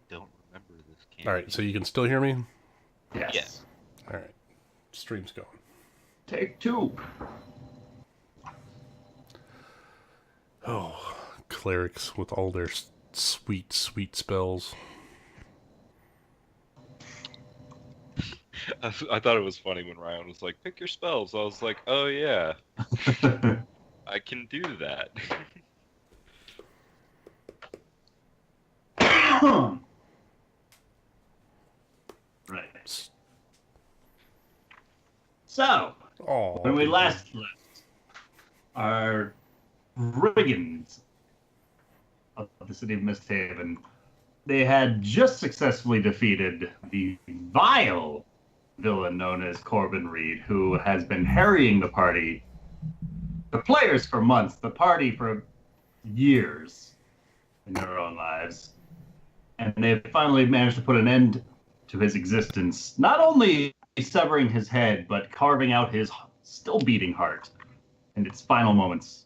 don't remember this All right, campaign. so you can still hear me? Yes. Yeah. All right. Stream's going. Take two. Oh, clerics with all their sweet, sweet spells. I thought it was funny when Ryan was like, "Pick your spells." I was like, "Oh yeah, I can do that." Right. So, Oh, when we last left, our brigands of the city of MistHaven, they had just successfully defeated the vile villain known as Corbin Reed, who has been harrying the players for months, the party for years in their own lives. And they've finally managed to put an end to his existence, not only severing his head, but carving out his still beating heart in its final moments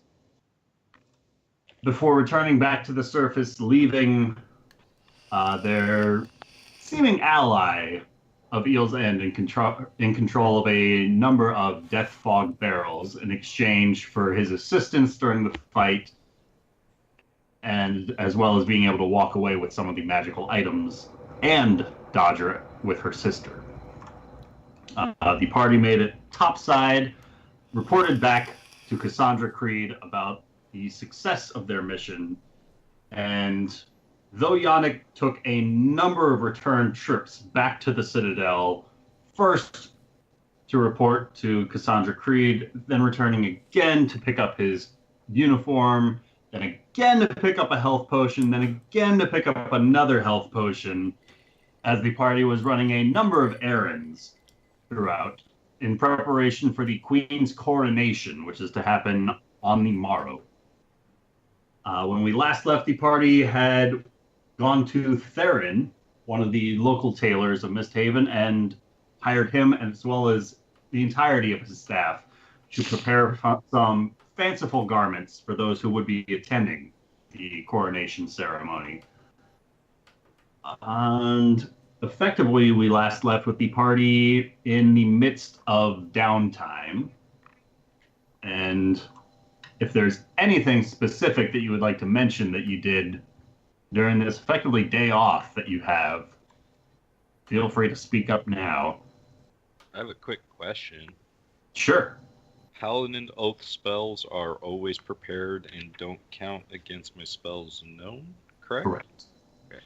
before returning back to the surface, leaving their seeming ally of Eel's End in control of a number of death fog barrels in exchange for his assistance during the fight, and as well as being able to walk away with some of the magical items and Dodger with her sister. The party made it topside, reported back to Cassandra Creed about the success of their mission, and though Yannick took a number of return trips back to the Citadel, first to report to Cassandra Creed, then returning again to pick up his uniform, then again to pick up a health potion, then again to pick up another health potion, as the party was running a number of errands throughout in preparation for the Queen's coronation, which is to happen on the morrow. When we last left, the party had gone to Theron, one of the local tailors of MistHaven, and hired him as well as the entirety of his staff to prepare some fanciful garments for those who would be attending the coronation ceremony. And effectively, we last left with the party in the midst of downtime. And if there's anything specific that you would like to mention that you did during this effectively day off that you have, feel free to speak up now. I have a quick question. Sure. Paladin Oath spells are always prepared and don't count against my spells known, correct? Correct. Okay.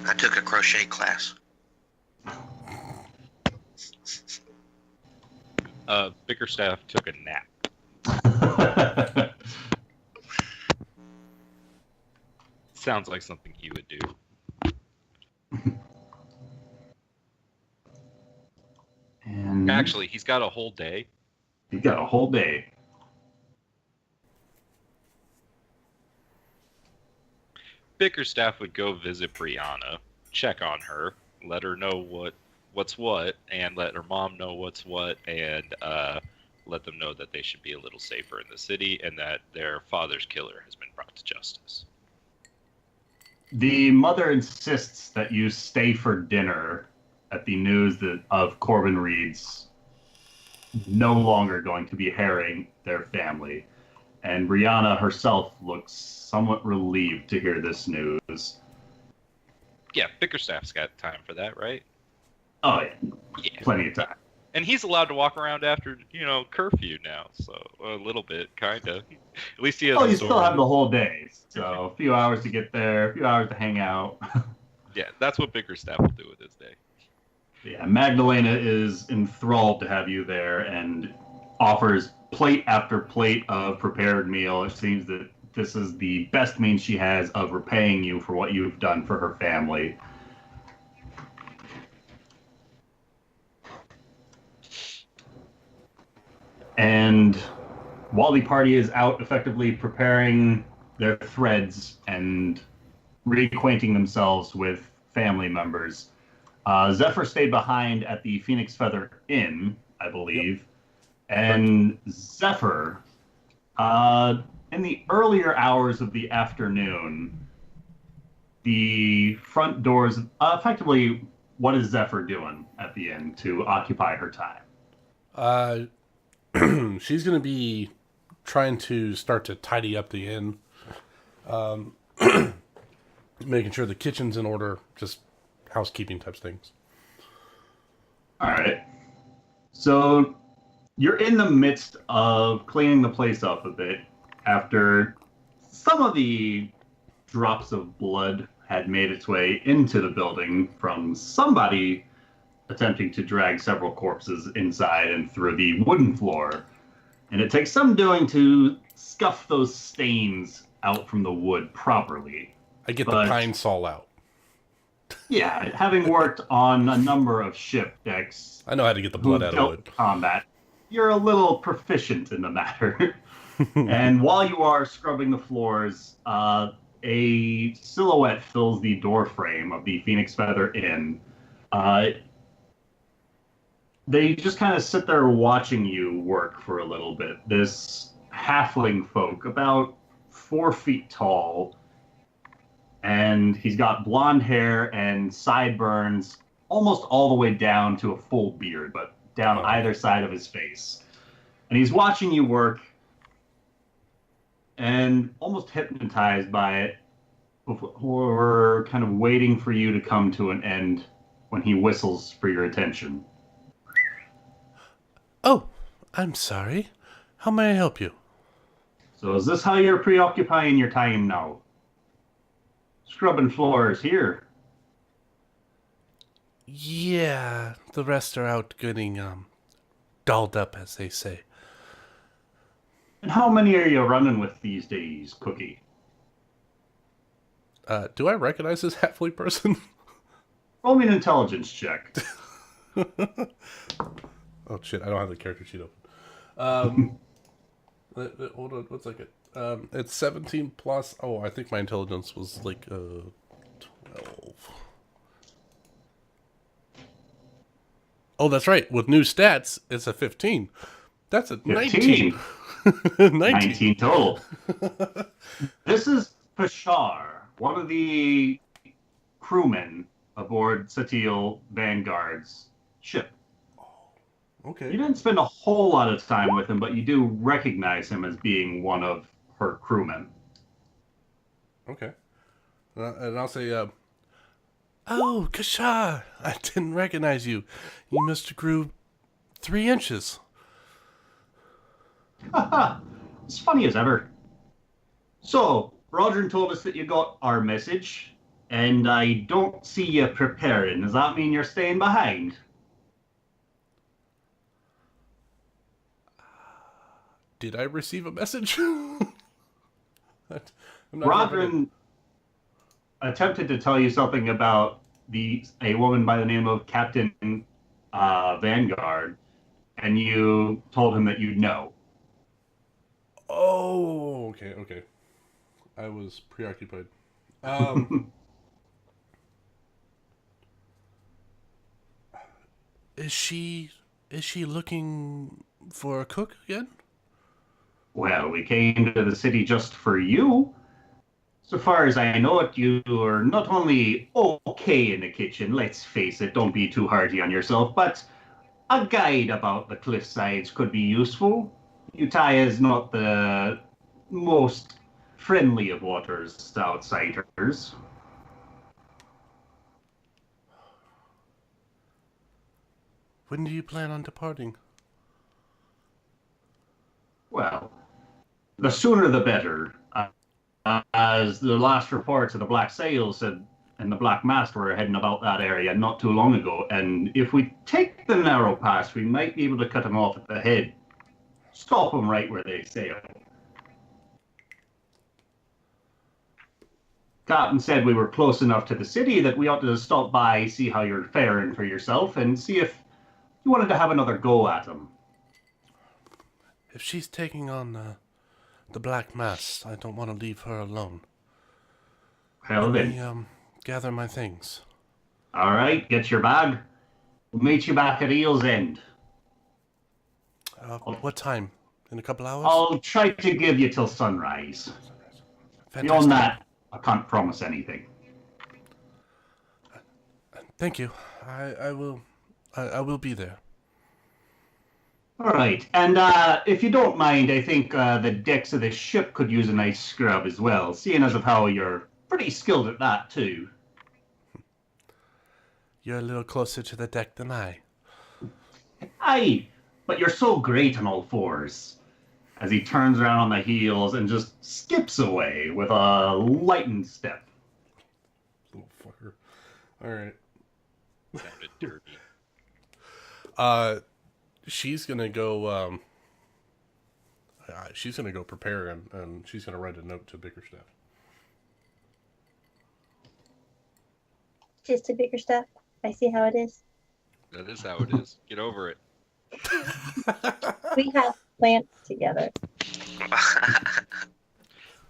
I took a crochet class. Bickerstaff took a nap. Sounds like something he would do. And Actually, he's got a whole day. you got a whole day. Bickerstaff would go visit Brianna, check on her, let her know what's what, and let her mom know what's what, and let them know that they should be a little safer in the city and that their father's killer has been brought to justice. The mother insists that you stay for dinner at the news of Corbin Reed's no longer going to be harrying their family. And Brianna herself looks somewhat relieved to hear this news. Yeah, Bickerstaff's got time for that, right? Oh, yeah. Yeah. Plenty of time. And he's allowed to walk around after, curfew now, so a little bit, kind of. At least he has Oh, a you sword. still have the whole day. So a few hours to get there, a few hours to hang out. Yeah, that's what Bickerstaff will do with his day. Yeah, Magdalena is enthralled to have you there and offers plate after plate of prepared meal. It seems that this is the best means she has of repaying you for what you've done for her family. And while the party is out effectively preparing their threads and reacquainting themselves with family members, Zephyr stayed behind at the Phoenix Feather Inn, I believe. Yep. And Zephyr, in the earlier hours of the afternoon, the front doors, effectively, what is Zephyr doing at the inn to occupy her time? She's going to be trying to start to tidy up the inn. Making sure the kitchen's in order. Just housekeeping types things. All right. So you're in the midst of cleaning the place up a bit after some of the drops of blood had made its way into the building from somebody attempting to drag several corpses inside and through the wooden floor. And it takes some doing to scuff those stains out from the wood properly. I get the pine saw out. Yeah, having worked on a number of ship decks, I know how to get the blood out of wood. Combat, you're a little proficient in the matter. And while you are scrubbing the floors, a silhouette fills the door frame of the Phoenix Feather Inn. They just kind of sit there watching you work for a little bit. This halfling folk, about 4 feet tall, and he's got blonde hair and sideburns almost all the way down to a full beard, but down either side of his face. And he's watching you work and almost hypnotized by it, before kind of waiting for you to come to an end when he whistles for your attention. Oh, I'm sorry. How may I help you? So is this how you're preoccupying your time now? Scrubbing floors here? Yeah, the rest are out getting, dolled up, as they say. And how many are you running with these days, Cookie? Do I recognize this halfling person? Roll me an intelligence check. Oh shit, I don't have the character sheet open. Hold on, 1 second. It's 17 plus. Oh, I think my intelligence was like 12. Oh, that's right. With new stats, it's a 15. That's a 19. 19 total. This is Pashar, one of the crewmen aboard Satil Vanguard's ship. Okay. You didn't spend a whole lot of time with him, but you do recognize him as being one of her crewmen. Okay. And I'll say, oh, Kashar, I didn't recognize you. You must have grew 3 inches. Haha, it's funny as ever. So, Rodrin told us that you got our message, and I don't see you preparing. Does that mean you're staying behind? Did I receive a message? Rodrin attempted to tell you something about a woman by the name of Captain Vanguard, and you told him that you'd know. Oh, okay. I was preoccupied. Is she looking for a cook again? Well, we came to the city just for you. So far as I know it, you are not only okay in the kitchen, let's face it, don't be too hardy on yourself, but a guide about the cliff sides could be useful. Utai is not the most friendly of waters to outsiders. When do you plan on departing? Well, the sooner the better. As the last reports of the Black Sails said, and the Black Mast were heading about that area not too long ago, and if we take the narrow pass, we might be able to cut them off at the head. Stop them right where they sail. Captain said we were close enough to the city that we ought to stop by, see how you're faring for yourself, and see if you wanted to have another go at them. If she's taking on the Black Mass, I don't want to leave her alone. Well Let then. me gather my things. All right, get your bag. We'll meet you back at Eel's End. What time In a couple hours? I'll try to give you till sunrise. Fantastic. Beyond that, I can't promise anything. Thank you. I will be there. All right, and if you don't mind, I think the decks of the ship could use a nice scrub as well, seeing as of how you're pretty skilled at that too. You're a little closer to the deck than I. Aye, but you're so great on all fours. As he turns around on the heels and just skips away with a lightened step. Little fucker. All right. Sounded dirty. She's gonna go. She's gonna go prepare and she's gonna write a note to Bickerstaff. Just a bigger stuff. I see how it is. That is how it is. Get over it. We have plants together.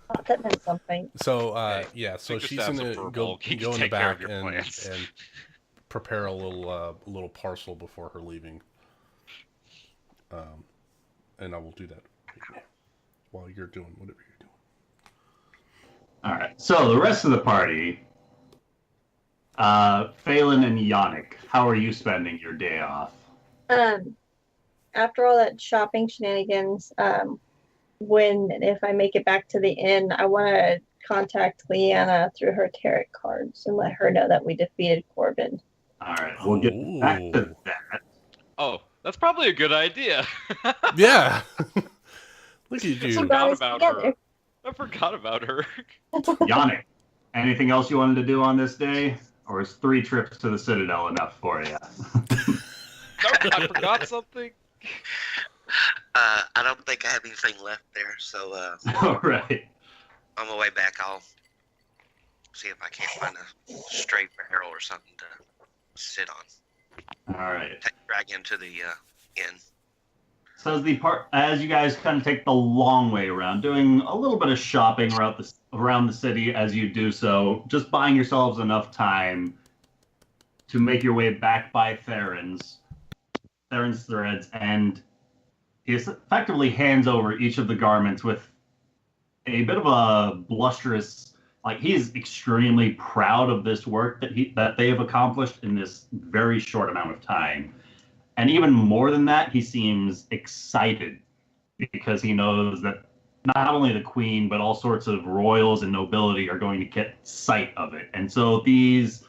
Thought that meant something. So Hey, yeah, so she's Bickerstaff's gonna a verbal. go He can in the take care of back your plants. and prepare a little parcel before her leaving. And I will do that while you're doing whatever you're doing. All right, so the rest of the party, Phelan and Yannick, how are you spending your day off? After all that shopping shenanigans, when and if I make it back to the inn, I want to contact Leanna through her tarot cards and let her know that we defeated Corbin. All right, we'll get back to that. Oh, that's probably a good idea. Yeah. Look at She you. brought us about together. her. I forgot about her. Yannick, anything else you wanted to do on this day? Or is 3 trips to the Citadel enough for you? Nope, I forgot something. I don't think I have anything left there, so All right. on my way back, I'll see if I can't find a stray barrel or something to sit on. All right. Drag into the inn. So as you guys kind of take the long way around, doing a little bit of shopping around the city as you do so, just buying yourselves enough time to make your way back by Theron's threads, and he effectively hands over each of the garments with a bit of a blusterous, like he is extremely proud of this work that they have accomplished in this very short amount of time. And even more than that, he seems excited because he knows that not only the queen, but all sorts of royals and nobility are going to get sight of it. And so these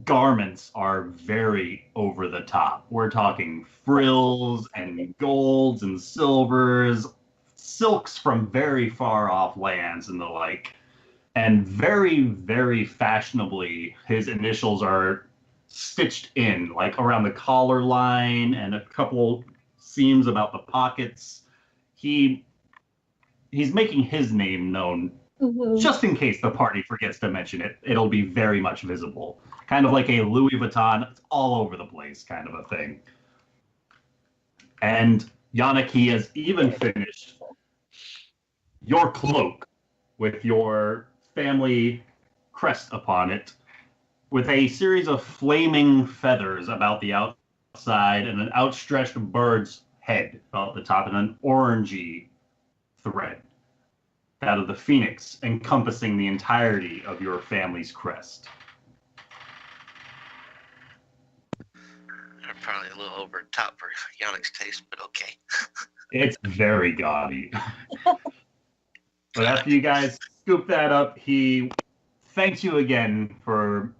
garments are very over the top. We're talking frills and golds and silvers, silks from very far off lands and the like. And very, very fashionably, his initials are stitched in, like around the collar line and a couple seams about the pockets. He's making his name known just in case the party forgets to mention it. It'll be very much visible. Kind of like a Louis Vuitton, it's all over the place kind of a thing. And Yannick, he has even finished your cloak with your family crest upon it, with a series of flaming feathers about the outside and an outstretched bird's head about the top and an orangey thread, that of the phoenix, encompassing the entirety of your family's crest. Probably a little over the top for Yannick's taste, but okay. It's very gaudy. But after you guys scoop that up, he thanks you again for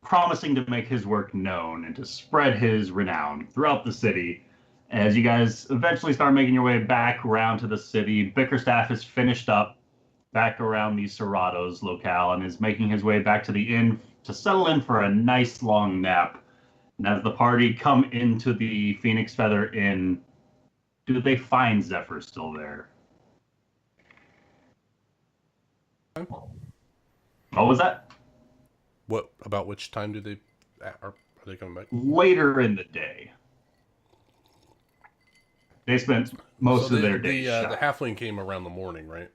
promising to make his work known and to spread his renown throughout the city. As you guys eventually start making your way back around to the city, Bickerstaff is finished up back around the Serratos locale and is making his way back to the inn to settle in for a nice long nap. And as the party come into the Phoenix Feather Inn, do they find Zephyr still there? What was that? What about which time do they are they coming back? Later in the day. They spent most of their day the halfling came around the morning, right?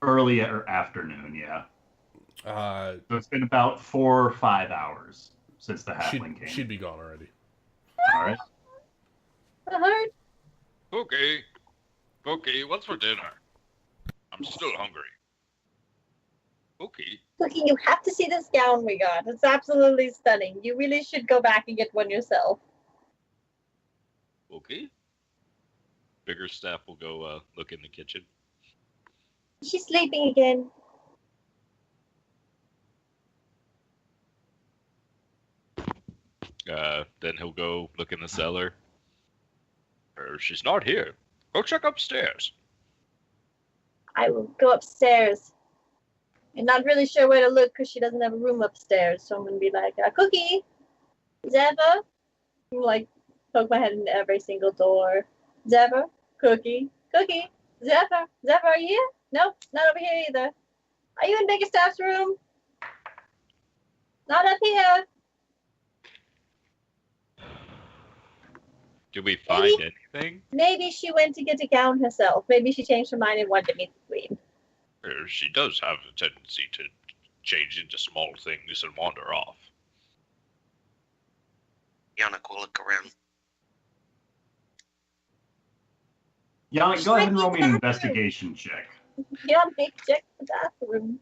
early or afternoon, yeah. So it's been about 4 or 5 hours since the halfling came. She'd be gone already. All right. Heart. Okay. Cookie, what's for dinner? I'm still hungry. Cookie? Cookie, you have to see this gown we got. It's absolutely stunning. You really should go back and get one yourself. Cookie? Bickerstaff will go look in the kitchen. She's sleeping again. Then he'll go look in the cellar. She's not here. Go check upstairs. I will go upstairs. I'm not really sure where to look because she doesn't have a room upstairs. So I'm going to be like, Cookie, Zephyr? I'm like, poke my head into every single door. Zephyr? Cookie? Cookie? Zephyr? Zephyr, are you here? Nope, not over here either. Are you in Bickerstaff's room? Not up here. Did we find anything? Maybe she went to get a gown herself. Maybe she changed her mind and wanted to meet the queen. She does have a tendency to change into small things and wander off. Yannick will look around. Yannick, go ahead and roll me an investigation check. Yeah, make check the bathroom.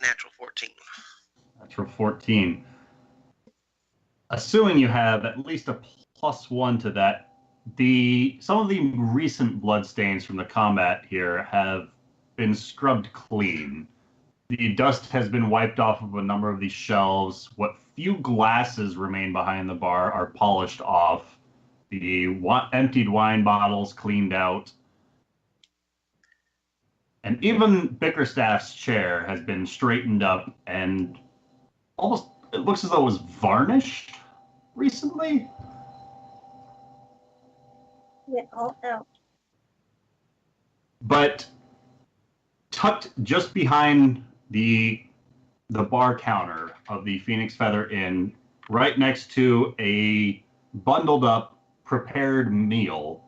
Natural 14. Natural 14. Assuming you have at least a +1 to that, some of the recent bloodstains from the combat here have been scrubbed clean. The dust has been wiped off of a number of these shelves. What few glasses remain behind the bar are polished off. The emptied wine bottles cleaned out. And even Bickerstaff's chair has been straightened up and almost, it looks as though it was varnished recently. Went all out. But tucked just behind the bar counter of the Phoenix Feather Inn, right next to a bundled up, prepared meal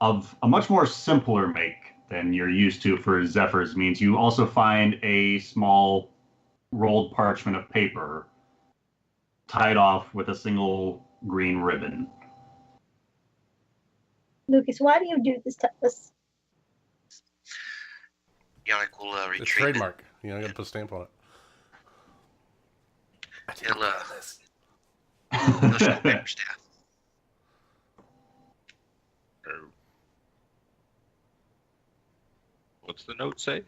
of a much more simpler make than you're used to for Zephyr's means, you also find a small rolled parchment of paper tied off with a single green ribbon. Lucas, why do you do this to us? Yannick will It's retrieve trademark. You know, I gotta put a stamp on it. it. He'll show Bickerstaff. What's the note say?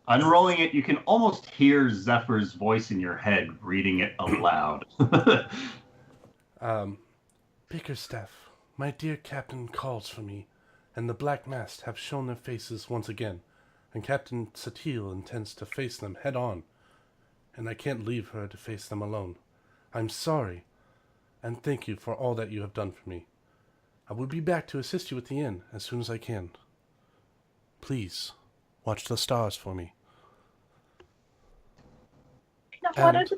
Unrolling it, you can almost hear Zephyr's voice in your head reading it aloud. Bickerstaff, my dear captain calls for me, and the Black Mast have shown their faces once again, and Captain Satil intends to face them head on, and I can't leave her to face them alone. I'm sorry, and thank you for all that you have done for me. I will be back to assist you at the inn as soon as I can. Please, watch the stars for me. Now, what are the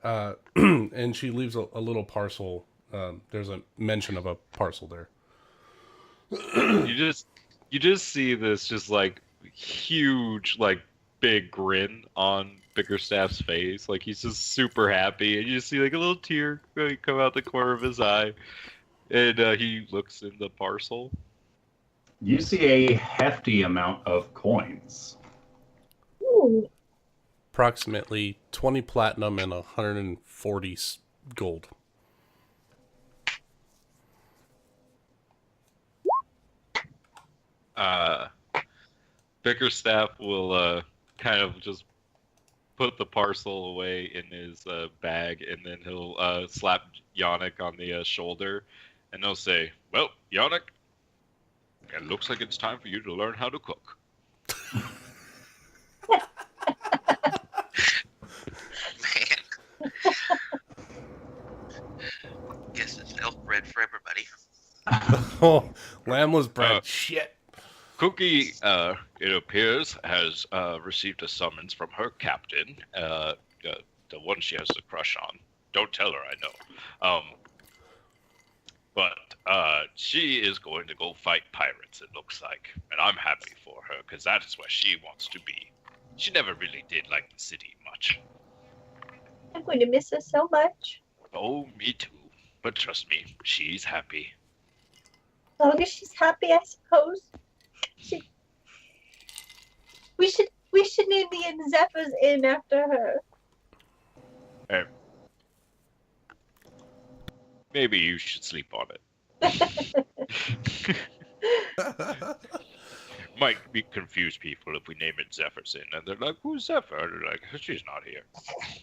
plans? And she leaves a little parcel. There's a mention of a parcel there. You just see this just like huge like big grin on Bickerstaff's face. Like he's just super happy, and you just see like a little tear come out the corner of his eye, and he looks in the parcel. You see a hefty amount of coins. Ooh, Approximately 20 platinum and 140 gold. Bickerstaff will kind of just put the parcel away in his bag, and then he'll slap Yannick on the shoulder, and he'll say, "Well, Yannick, it looks like it's time for you to learn how to cook." Man. Guess it's elk bread for everybody. Oh, lambless bread. Shit. Cookie, it appears, has received a summons from her captain, the one she has a crush on. Don't tell her I know. But she is going to go fight pirates, it looks like. And I'm happy for her, because that is where she wants to be. She never really did like the city much. I'm going to miss her so much. Oh, me too. But trust me, she's happy. As long as she's happy, I suppose. We should name the inn Zephyr's Inn after her. Maybe you should sleep on it. Might be confuse people if we name it Zephyr's Inn, and they're like, "Who's Zephyr?" And they're like, "She's not here."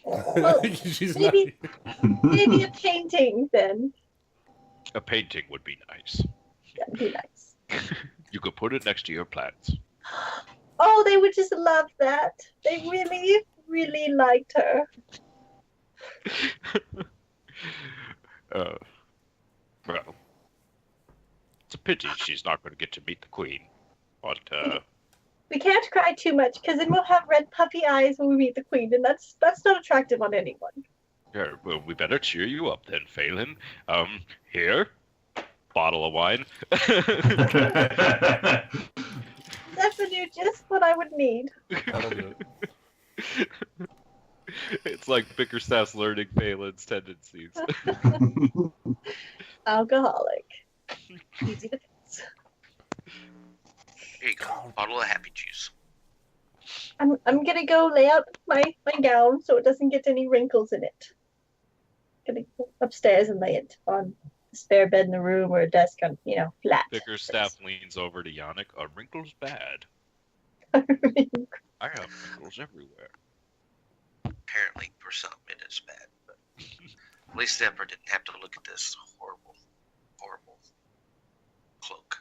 Well, She's maybe- not. Maybe a painting then. A painting would be nice. That'd be nice. You could put it next to your plants. Oh, they would just love that. They really, really liked her. Well, it's a pity she's not going to get to meet the queen. But We can't cry too much because then we'll have red puffy eyes when we meet the queen, and that's not attractive on anyone. yeah, well, we better cheer you up then, Phelan. Here, bottle of wine. That's just what I would need. That'll do it. It's like Bickerstaff's learning Phelan's tendencies. Alcoholic. Easy to fix. Here you go. Bottle of happy juice. I'm gonna go lay out my gown so it doesn't get any wrinkles in it. Gonna go upstairs and lay it on a spare bed in the room or a desk on, flat. Bickerstaff leans over to Yannick. A wrinkle's bad. I have wrinkles everywhere. Apparently, for some, it is bad. But at least Zephyr didn't have to look at this horrible, horrible cloak.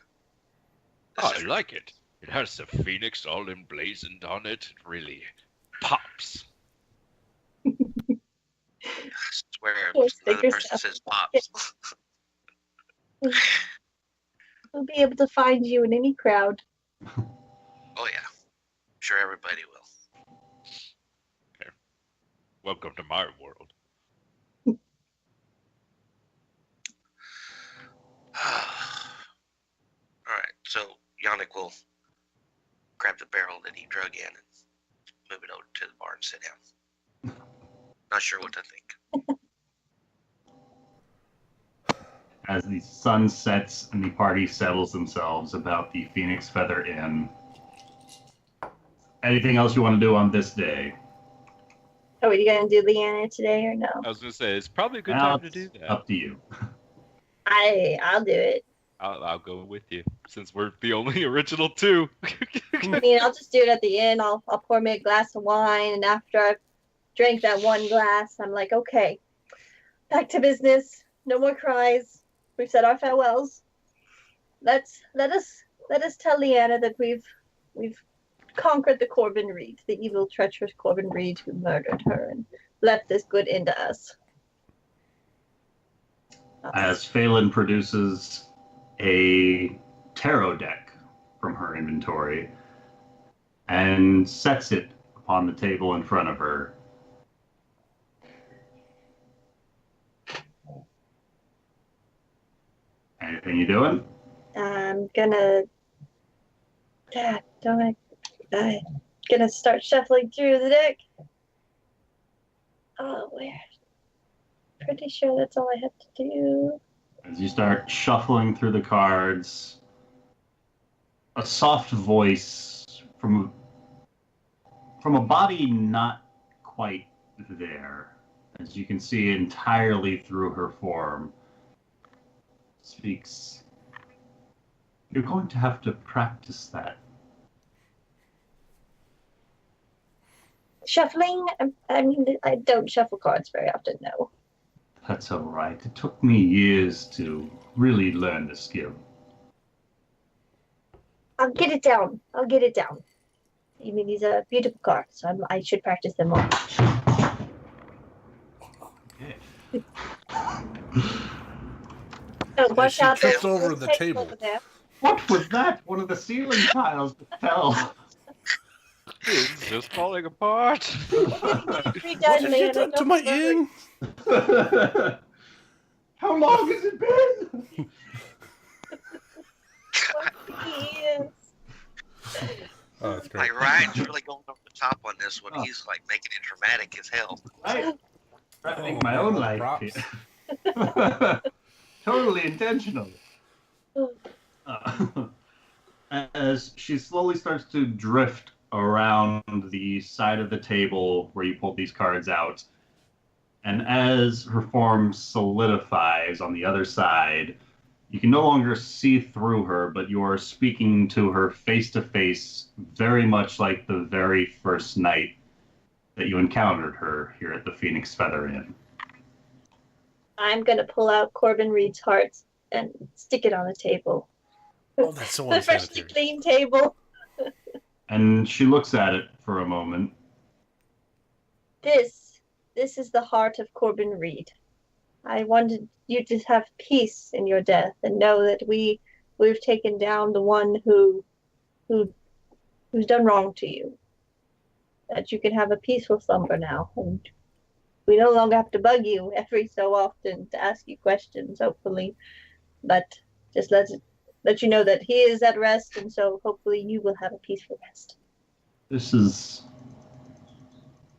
This I is like it. It has the phoenix all emblazoned on it. It really pops. I swear, Poor the other person Bickerstaff. says pops. We'll be able to find you in any crowd. Oh yeah, sure everybody will. Welcome to my world. Alright, so Yannick will grab the barrel that he drug in and move it over to the bar and sit down. Not sure what to think. As the sun sets and the party settles themselves about the Phoenix Feather Inn. Anything else you want to do on this day? Are we gonna do Leanna today or no? I was gonna say it's probably a good Well, time to it's do that. Up to you. I'll do it. I'll go with you since we're the only original two. I mean, I'll just do it at the end. I'll pour me a glass of wine, and after I've drank that one glass, I'm like, okay, back to business. No more cries. We've said our farewells. Let us tell Leanna that we've conquered the Corbin Reed, the evil, treacherous Corbin Reed who murdered her and left this good into us. As Phelan produces a tarot deck from her inventory and sets it upon the table in front of her. Anything you doing? I'm gonna gonna start shuffling through the deck. Oh, where? Pretty sure that's all I have to do. As you start shuffling through the cards, a soft voice from a body not quite there, as you can see entirely through her form, speaks. You're going to have to practice that. Shuffling? I mean, I don't shuffle cards very often, no. That's all right. It took me years to really learn the skill. I'll get it down. I mean, these are beautiful cards, so I should practice them more. Okay. Oh, watch she out! trips there's over a the table table. over there. What was that? One of the ceiling tiles fell. It's just falling apart. Three What guys did laying you on do to top my of the inn? How long has it been? Yes. Oh, that's great. Like Ryan's really going over the top on this one. He's like making it dramatic as hell. Right? threatening Oh, my man, own no life props. here. Totally intentional. Uh, as she slowly starts to drift around the side of the table where you pulled these cards out, and as her form solidifies on the other side, you can no longer see through her, but you are speaking to her face to face, very much like the very first night that you encountered her here at the Phoenix Feather Inn. I'm gonna pull out Corbin Reed's heart and stick it on the table. Oh, that's so The freshly unsanitary. clean table. And she looks at it for a moment. This is the heart of Corbin Reed. I wanted you to have peace in your death and know that we've taken down the one who's done wrong to you. That you can have a peaceful slumber now, and we no longer have to bug you every so often to ask you questions, hopefully. But just let you know that he is at rest, and so hopefully you will have a peaceful rest. This is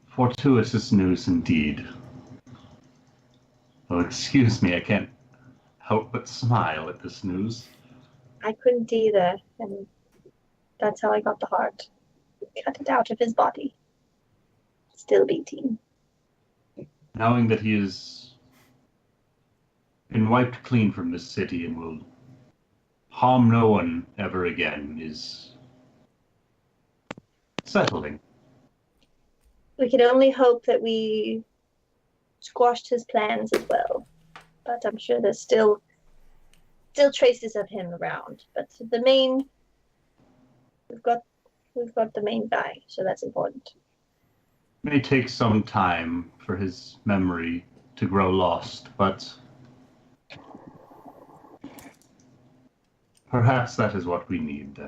fortuitous news indeed. Oh, excuse me, I can't help but smile at this news. I couldn't either, and that's how I got the heart. Cut it out of his body. Still beating. Knowing that he has been wiped clean from this city and will harm no one ever again is settling. We can only hope that we squashed his plans as well. But I'm sure there's still traces of him around. But the main we've got the main guy, so that's important. It may take some time for his memory to grow lost, but perhaps that is what we need.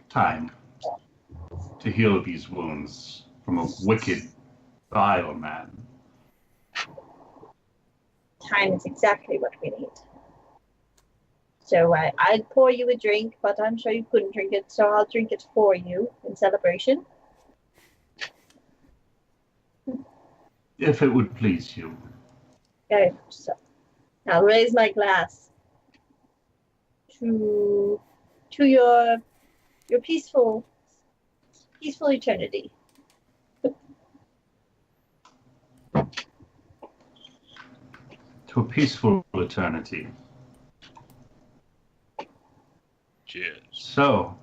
Time to heal these wounds from a wicked, vile man. Time is exactly what we need. So I'd pour you a drink, but I'm sure you couldn't drink it, so I'll drink it for you in celebration. If it would please you. Very much so. I'll raise my glass to your peaceful eternity. To a peaceful eternity. Cheers. So,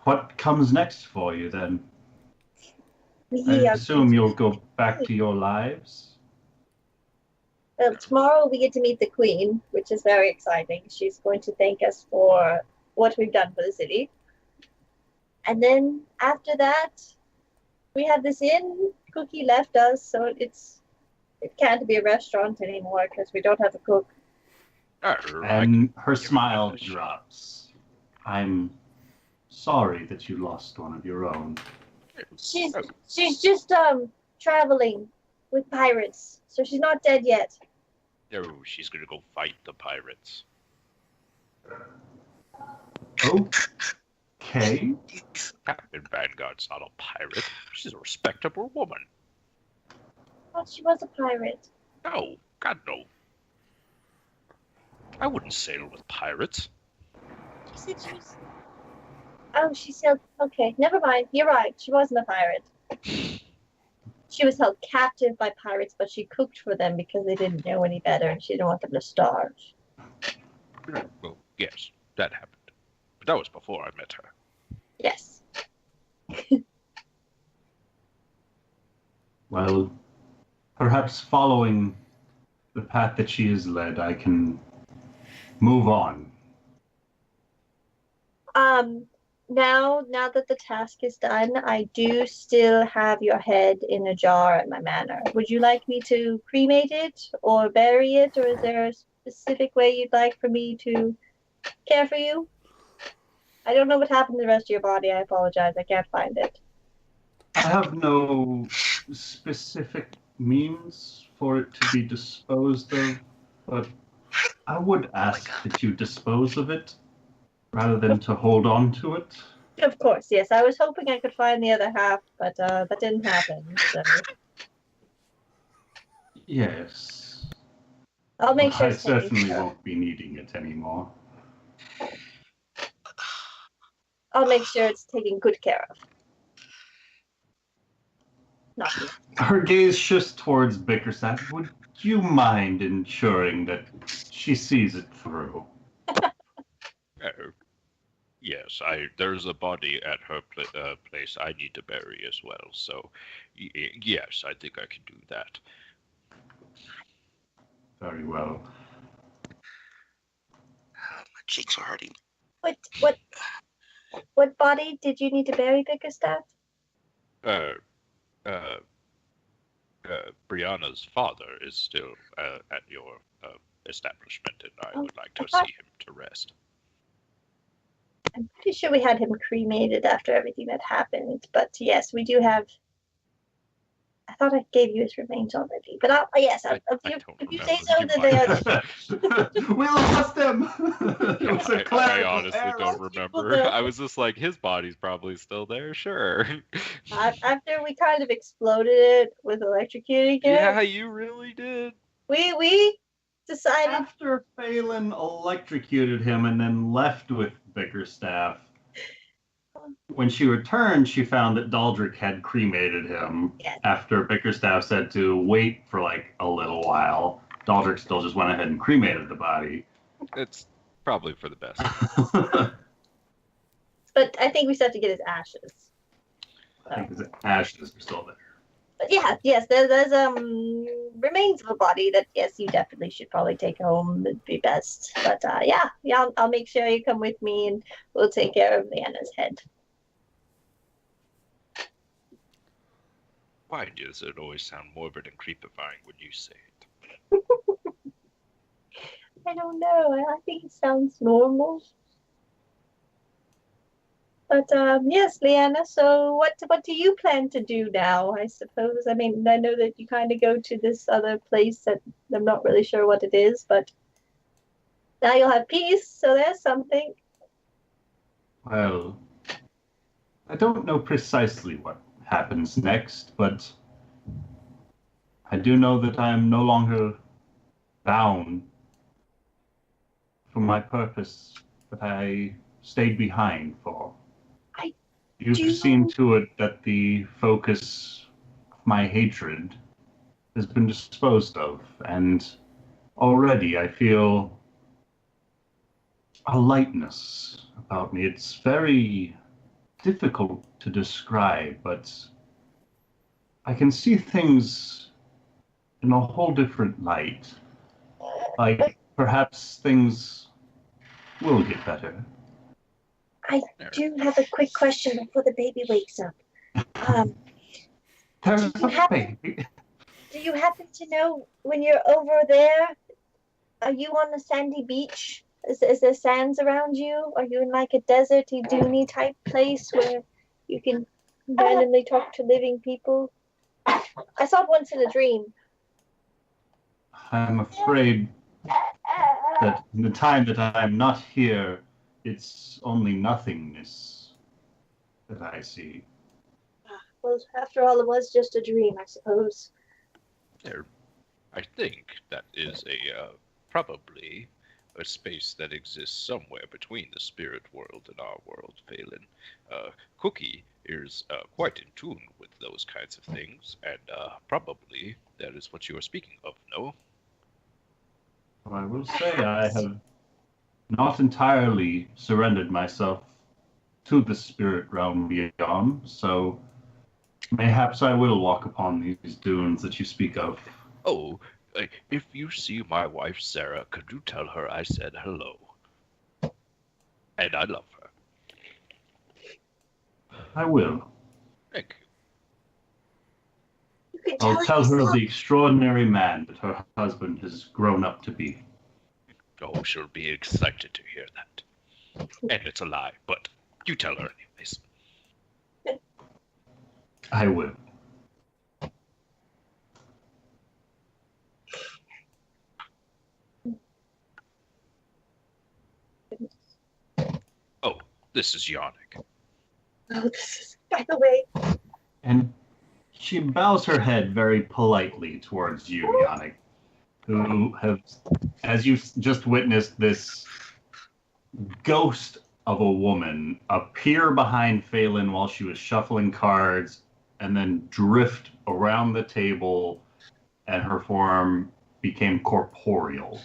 what comes next for you then? I assume you'll go back to your lives? Well, tomorrow we get to meet the Queen, which is very exciting. She's going to thank us for what we've done for the city. And then after that, we have this inn. Cookie left us, so it can't be a restaurant anymore because we don't have a cook. And her smile drops. I'm sorry that you lost one of your own. She's just traveling with pirates, so she's not dead yet. No, she's gonna go fight the pirates. Okay. Captain Vanguard's not a pirate. She's a respectable woman. I thought she was a pirate. No, God no. I wouldn't sail with pirates. She said she was. Oh, she said. Okay, never mind. You're right. She wasn't a pirate. She was held captive by pirates, but she cooked for them because they didn't know any better, and she didn't want them to starve. Well, yes, that happened. But that was before I met her. Yes. Well, perhaps following the path that she has led, I can move on. Now that the task is done, I do still have your head in a jar at my manor. Would you like me to cremate it or bury it, or is there a specific way you'd like for me to care for you? I don't know what happened to the rest of your body. I apologize. I can't find it. I have no specific means for it to be disposed of, but I would ask that you dispose of it rather than to hold on to it. Of course, yes. I was hoping I could find the other half, but that didn't happen. So. Yes. I'll make sure I it's taken certainly care of. won't be needing it anymore. I'll make sure it's taken good care of. Not you. Her gaze shifts towards Bickerstaff. Would you mind ensuring that she sees it through? Yes, there's a body at her place I need to bury as well. So, yes, I think I can do that. Very well. My cheeks are hurting. What body did you need to bury, Bickerstaff? Brianna's father is still at your establishment, and I would like to I thought- see him to rest. I'm pretty sure we had him cremated after everything that happened, but yes, we do have. I thought I gave you his remains already, but yes, I if you don't say remember. so, We then they are. lost him! It was a I clerical honestly error. don't People remember. know. I was just like, his body's probably still there. Sure. After we kind of exploded it with electrocuting it, Yeah, you really did. we decided. After Phelan electrocuted him and then left with Bickerstaff, when she returned, she found that Daldrick had cremated him. Yes. After Bickerstaff said to wait for like a little while, Daldrick still just went ahead and cremated the body. It's probably for the best. But I think we still have to get his ashes. I think his ashes are still there. But yes, there's remains of a body that yes, you definitely should probably take home. It'd be best. But yeah, I'll make sure you come with me, and we'll take care of Leanna's head. Why does it always sound morbid and creepifying when you say it? I don't know. I think it sounds normal. But yes, Leanna. So what do you plan to do now? I suppose. I mean, I know that you kind of go to this other place that I'm not really sure what it is, but now you'll have peace. So there's something. Well, I don't know precisely what happens next, but I do know that I am no longer bound for my purpose that I stayed behind for. You've seen to it that the focus of my hatred has been disposed of, and already I feel a lightness about me. It's very difficult to describe, but I can see things in a whole different light. Like perhaps things will get better. I do have a quick question before the baby wakes up. There's Do you a happen- baby. Do you happen to know when you're over there? Are you on a sandy beach? Is there sands around you? Are you in like a deserty, duny type place where you can randomly talk to living people? I saw it once in a dream. I'm afraid that in the time that I'm not here, it's only nothingness that I see. Well, after all, it was just a dream, I suppose. I think that is probably a space that exists somewhere between the spirit world and our world, Phelan. Cookie is quite in tune with those kinds of things, and probably that is what you are speaking of, no? I will say I have not entirely surrendered myself to the spirit realm beyond, so mayhaps I will walk upon these dunes that you speak of. Oh, if you see my wife Sarah, could you tell her I said hello? And I love her. I will. Thank you. You can I'll tell her of yourself. the extraordinary man that her husband has grown up to be. Oh, she'll be excited to hear that. And it's a lie, but you tell her anyways. I will. Oh, this is Yannick. Oh, this is, by the way, And She bows her head very politely towards you, Yannick, who have, as you just witnessed this ghost of a woman appear behind Phelan while she was shuffling cards and then drift around the table, and her form became corporeal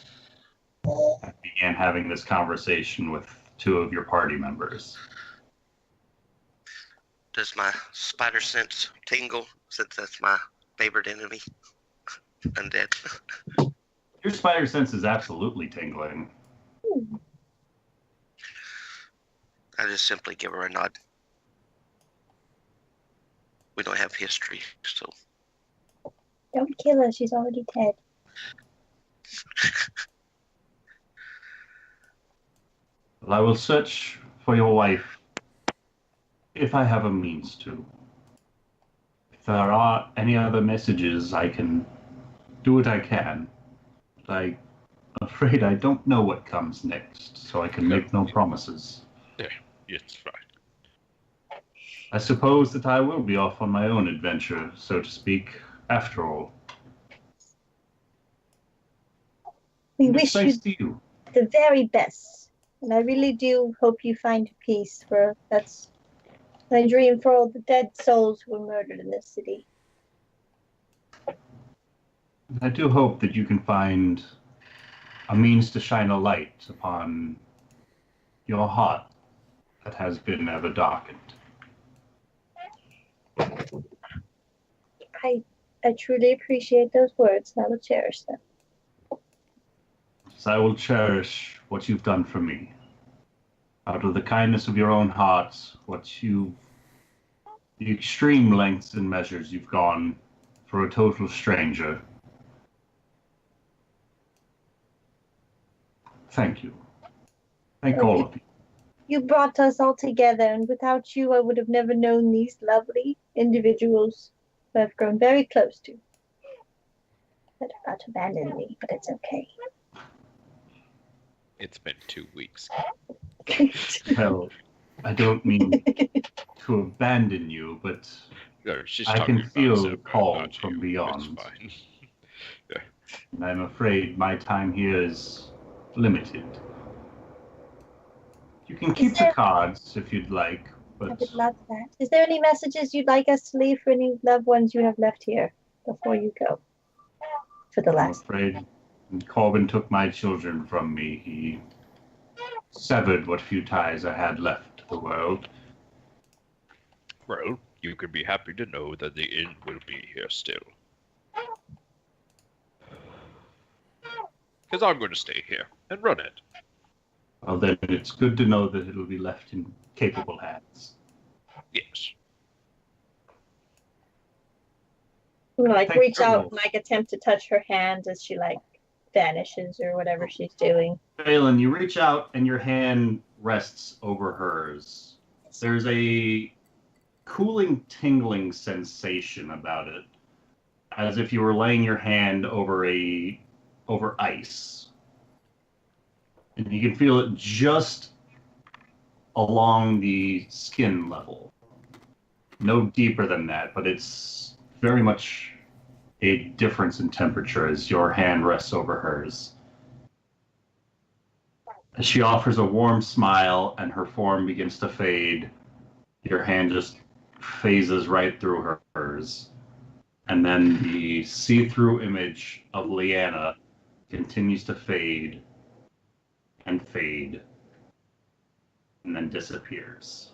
and began having this conversation with two of your party members. Does my spider sense tingle since that's my favorite enemy? Undead. Your spider sense is absolutely tingling. I just simply give her a nod. We don't have history, so. Don't kill her. She's already dead. Well, I will search for your wife if I have a means to. If there are any other messages, I can do what I can. But I'm afraid I don't know what comes next, so I can make no promises. It's fine. I suppose that I will be off on my own adventure, so to speak, after all. We It's wish nice you to you. the very best. And I really do hope you find peace, for that's my dream for all the dead souls who were murdered in this city. I do hope that you can find a means to shine a light upon your heart that has been ever darkened. I truly appreciate those words, and I will cherish them. So I will cherish what you've done for me. Out of the kindness of your own heart, the extreme lengths and measures you've gone for a total stranger. Thank you. Thank all of you. You brought us all together, and without you, I would have never known these lovely individuals who I've grown very close to. That have not abandoned me, but it's okay. It's been 2 weeks. Well, I don't mean to abandon you, but No, she's I talking can about feel Zephyr, called not from you. beyond. It's fine. and I'm afraid my time here is limited. You can keep the cards if you'd like, I but would love that. Is there any messages you'd like us to leave for any loved ones you have left here before you go? For the I'm last. afraid when Corbin took my children from me, he severed what few ties I had left to the world. Well, you can be happy to know that the inn will be here still. Because I'm going to stay here and run it. Well, then it's good to know that it'll be left in capable hands. Yes. I'm gonna Thank reach you. out and attempt to touch her hand as she vanishes or whatever she's doing. Phelan, you reach out and your hand rests over hers. There's a cooling, tingling sensation about it, as if you were laying your hand over ice. And you can feel it just along the skin level. No deeper than that, but it's very much a difference in temperature as your hand rests over hers. As she offers a warm smile and her form begins to fade, your hand just phases right through hers. And then the see-through image of Leanna continues to fade and fade and then disappears.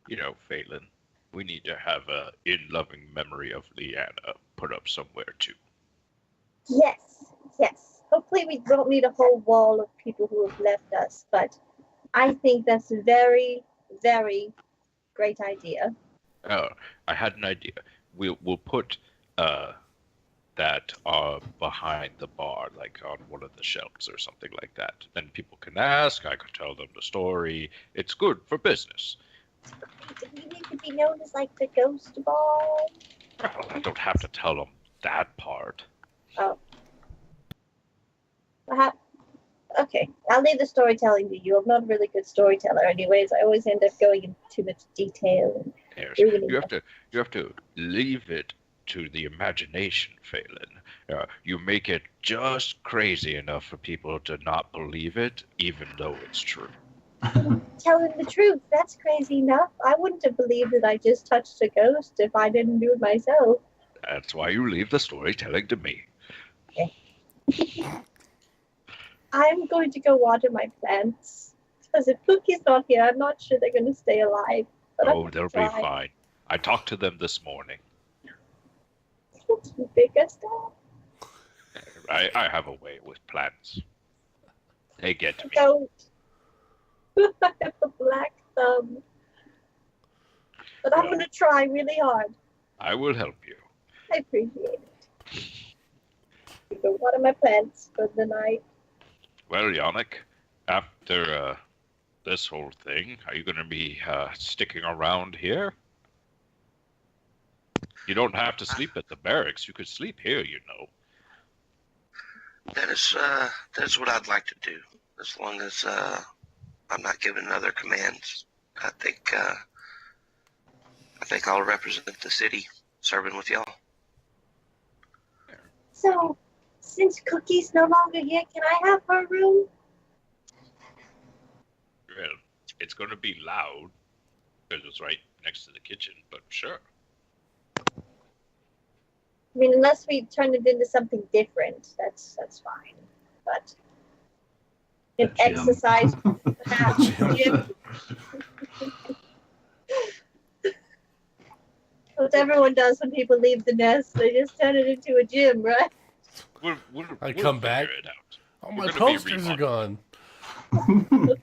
You know, Phelan, we need to have a in-loving memory of Leanna put up somewhere too. Yes. Hopefully we don't need a whole wall of people who have left us, but I think that's a very, very great idea. Oh, I had an idea. We'll put that behind the bar, like on one of the shelves or something like that. Then people can ask. I could tell them the story. It's good for business. Do we need to be known as the ghost ball? Well, I don't have to tell them that part. Oh. Perhaps. Okay, I'll leave the storytelling to you. I'm not a really good storyteller anyways. I always end up going into too much detail and Yes, Ruining you have to leave it to the imagination, Phelan. You make it just crazy enough for people to not believe it, even though it's true. Telling the truth, that's crazy enough. I wouldn't have believed that I just touched a ghost if I didn't do it myself. That's why you leave the storytelling to me. I'm going to go water my plants. Because if Cookie's not here, I'm not sure they're going to stay alive. But I'm Oh, gonna they'll try. be fine. I talked to them this morning. Bigger stuff. I have a way with plants. They get me. Don't. I have a black thumb. But I'm Well, going to try really hard. I will help you. I appreciate it. I'm going to water my plants for the night. Well, Yannick, after this whole thing, are you going to be sticking around here? You don't have to sleep at the barracks. You could sleep here, you know. That is what I'd like to do, as long as I'm not given other commands. I think I'll represent the city, serving with y'all. So, since Cookie's no longer here, can I have her room? Well, it's going to be loud because it's right next to the kitchen, but sure. I mean, unless we turn it into something different, that's fine. But an A gym. exercise, gym. What everyone does when people leave the nest, they just turn it into a gym, right? I come back. Figure it out. Oh, We're my gonna be posters are gone. remodeling.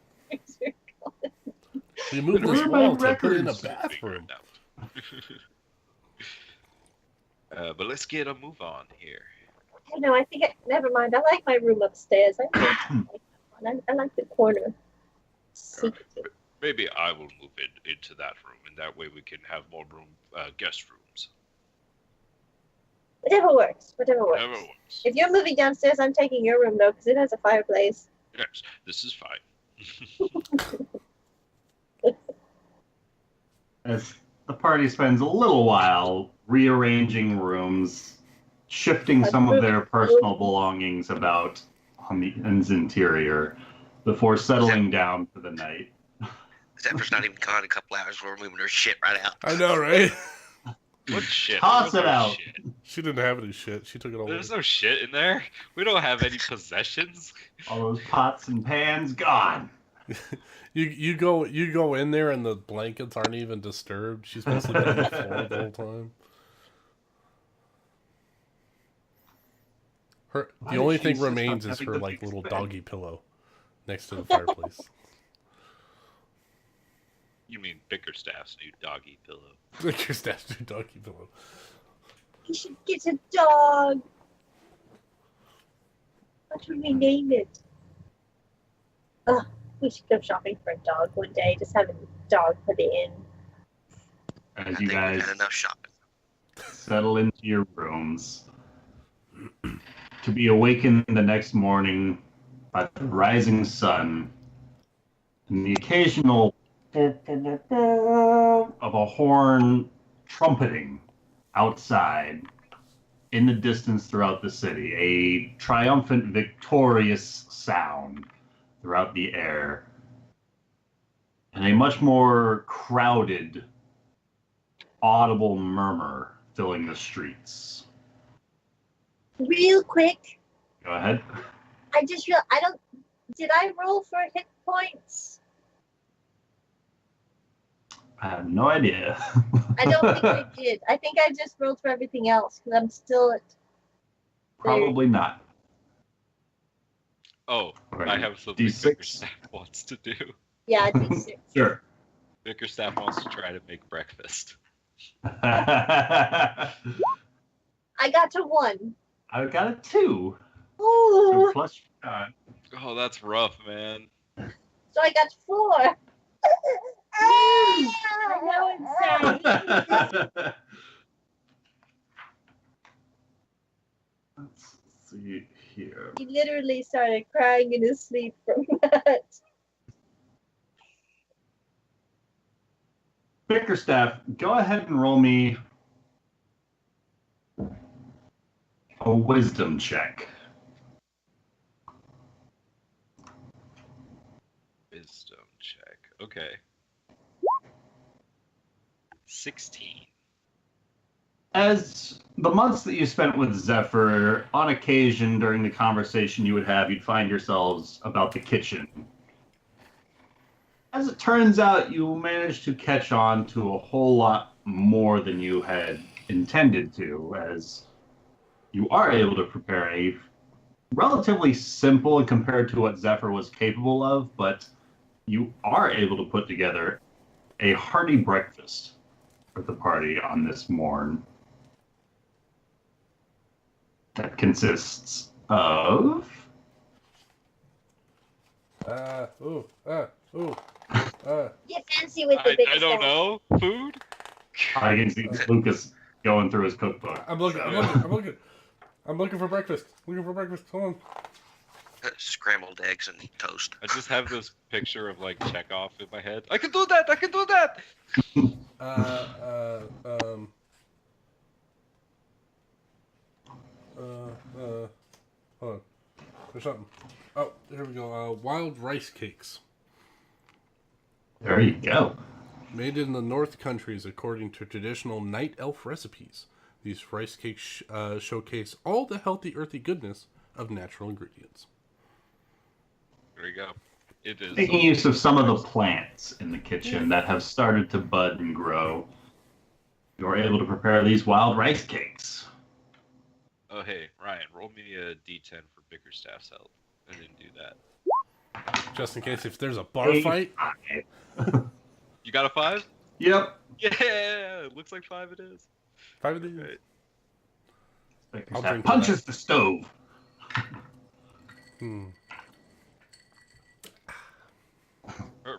We moved We're this gonna wall make to put it in a records. bathroom. But let's get a move on here. I know, never mind. I like my room upstairs. I like the corner. Secretive. Maybe I will move it into that room, and that way we can have more room, guest rooms. Whatever works. Whatever works. Whatever works. If you're moving downstairs, I'm taking your room, though, because it has a fireplace. Yes, this is fine. As the party spends a little while rearranging rooms, shifting some of their personal belongings about on the inn's interior before settling down for the night. Zephyr's not even gone a couple hours. We're moving her shit right out. I know, right? What shit? Toss There's it no out. Shit. She didn't have any shit. She took it all. There's no shit in there. We don't have any possessions. All those pots and pans gone. You go in there and the blankets aren't even disturbed. She's been sleeping on the floor the whole time. Why The did only she thing insist on remains is having her the like big little bed? doggy pillow next to the fireplace. You mean Bickerstaff's new doggy pillow? Like your statue doggy pillow. You should get a dog. What should we name it? We should go shopping for a dog one day. Just have a dog for the inn. As I you think guys we had enough shopping. settle into your rooms, to be awakened the next morning by the rising sun and the occasional of a horn trumpeting outside in the distance throughout the city, a triumphant, victorious sound throughout the air, and a much more crowded, audible murmur filling the streets. Real quick, Go ahead. I just realized did I roll for hit points? I have no idea. I don't think I did. I think I just rolled for everything else because I'm still at. Probably not. Oh, Right. I have something D6? Bickerstaff wants to do. Yeah, D6. Sure. Bickerstaff wants to try to make breakfast. I I got to 1. got a 2. So Ooh, plus. Oh, that's rough, man. so I got 4. I know it's sad. Let's see here. He literally started crying in his sleep from that. Bickerstaff, go ahead and roll me a wisdom check. Wisdom check. Okay. 16. As the months that you spent with Zephyr, on occasion during the conversation you would have, you'd find yourselves about the kitchen. As it turns out, you managed to catch on to a whole lot more than you had intended to, as you are able to prepare a relatively simple compared to what Zephyr was capable of, but you are able to put together a hearty breakfast for the party on this morn. That consists of Get fancy with the big I don't stuff. know. Food? I can see Lucas going through his cookbook. I'm looking for breakfast. Hold on. Scrambled eggs and toast. I just have this picture of like Chekhov in my head. I can do that! I can do that! Hold on. There's something. Oh, here we go. Wild rice cakes. There you go. Made in the North Countries according to traditional night elf recipes. These rice cakes showcase all the healthy, earthy goodness of natural ingredients. There you go. It is. Making use of some of the plants in the kitchen that have started to bud and grow, you're able to prepare these wild rice cakes. Oh, hey, Ryan, roll me a d10 for Bickerstaff's help. I didn't do that. Just in case if there's a bar fight. You got a 5? Yep. Yeah! It looks like 5 it is. 5 of these. Right. I'll drink to Punches the stove.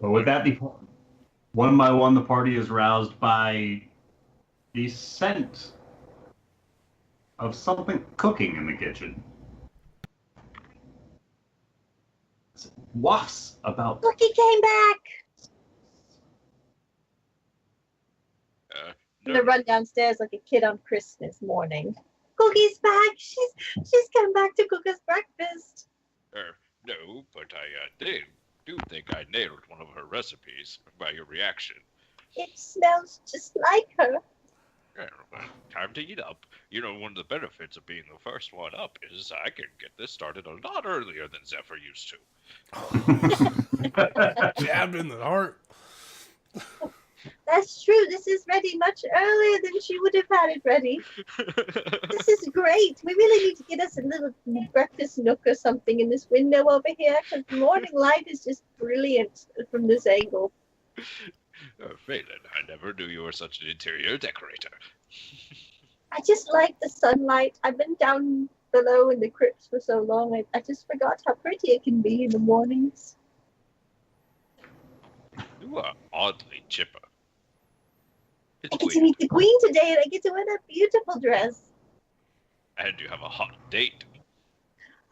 But with that, one by one, the party is roused by the scent of something cooking in the kitchen. It wafts about. Cookie came back. I'm gonna run downstairs like a kid on Christmas morning. Cookie's back. She's come back to cook us breakfast. No, but I do think I nailed one of her recipes by your reaction. It smells just like her. Yeah, well, time to eat up. You know, one of the benefits of being the first one up is I can get this started a lot earlier than Zephyr used to. Jabbed in the heart. That's true. This is ready much earlier than she would have had it ready. This is great. We really need to get us a little breakfast nook or something in this window over here, because the morning light is just brilliant from this angle. Phelan, I never knew you were such an interior decorator. I just like the sunlight. I've been down below in the crypts for so long. I just forgot how pretty it can be in the mornings. You are oddly chipper. It's I get to weird. meet the queen today, and I get to wear that beautiful dress. And you have a hot date.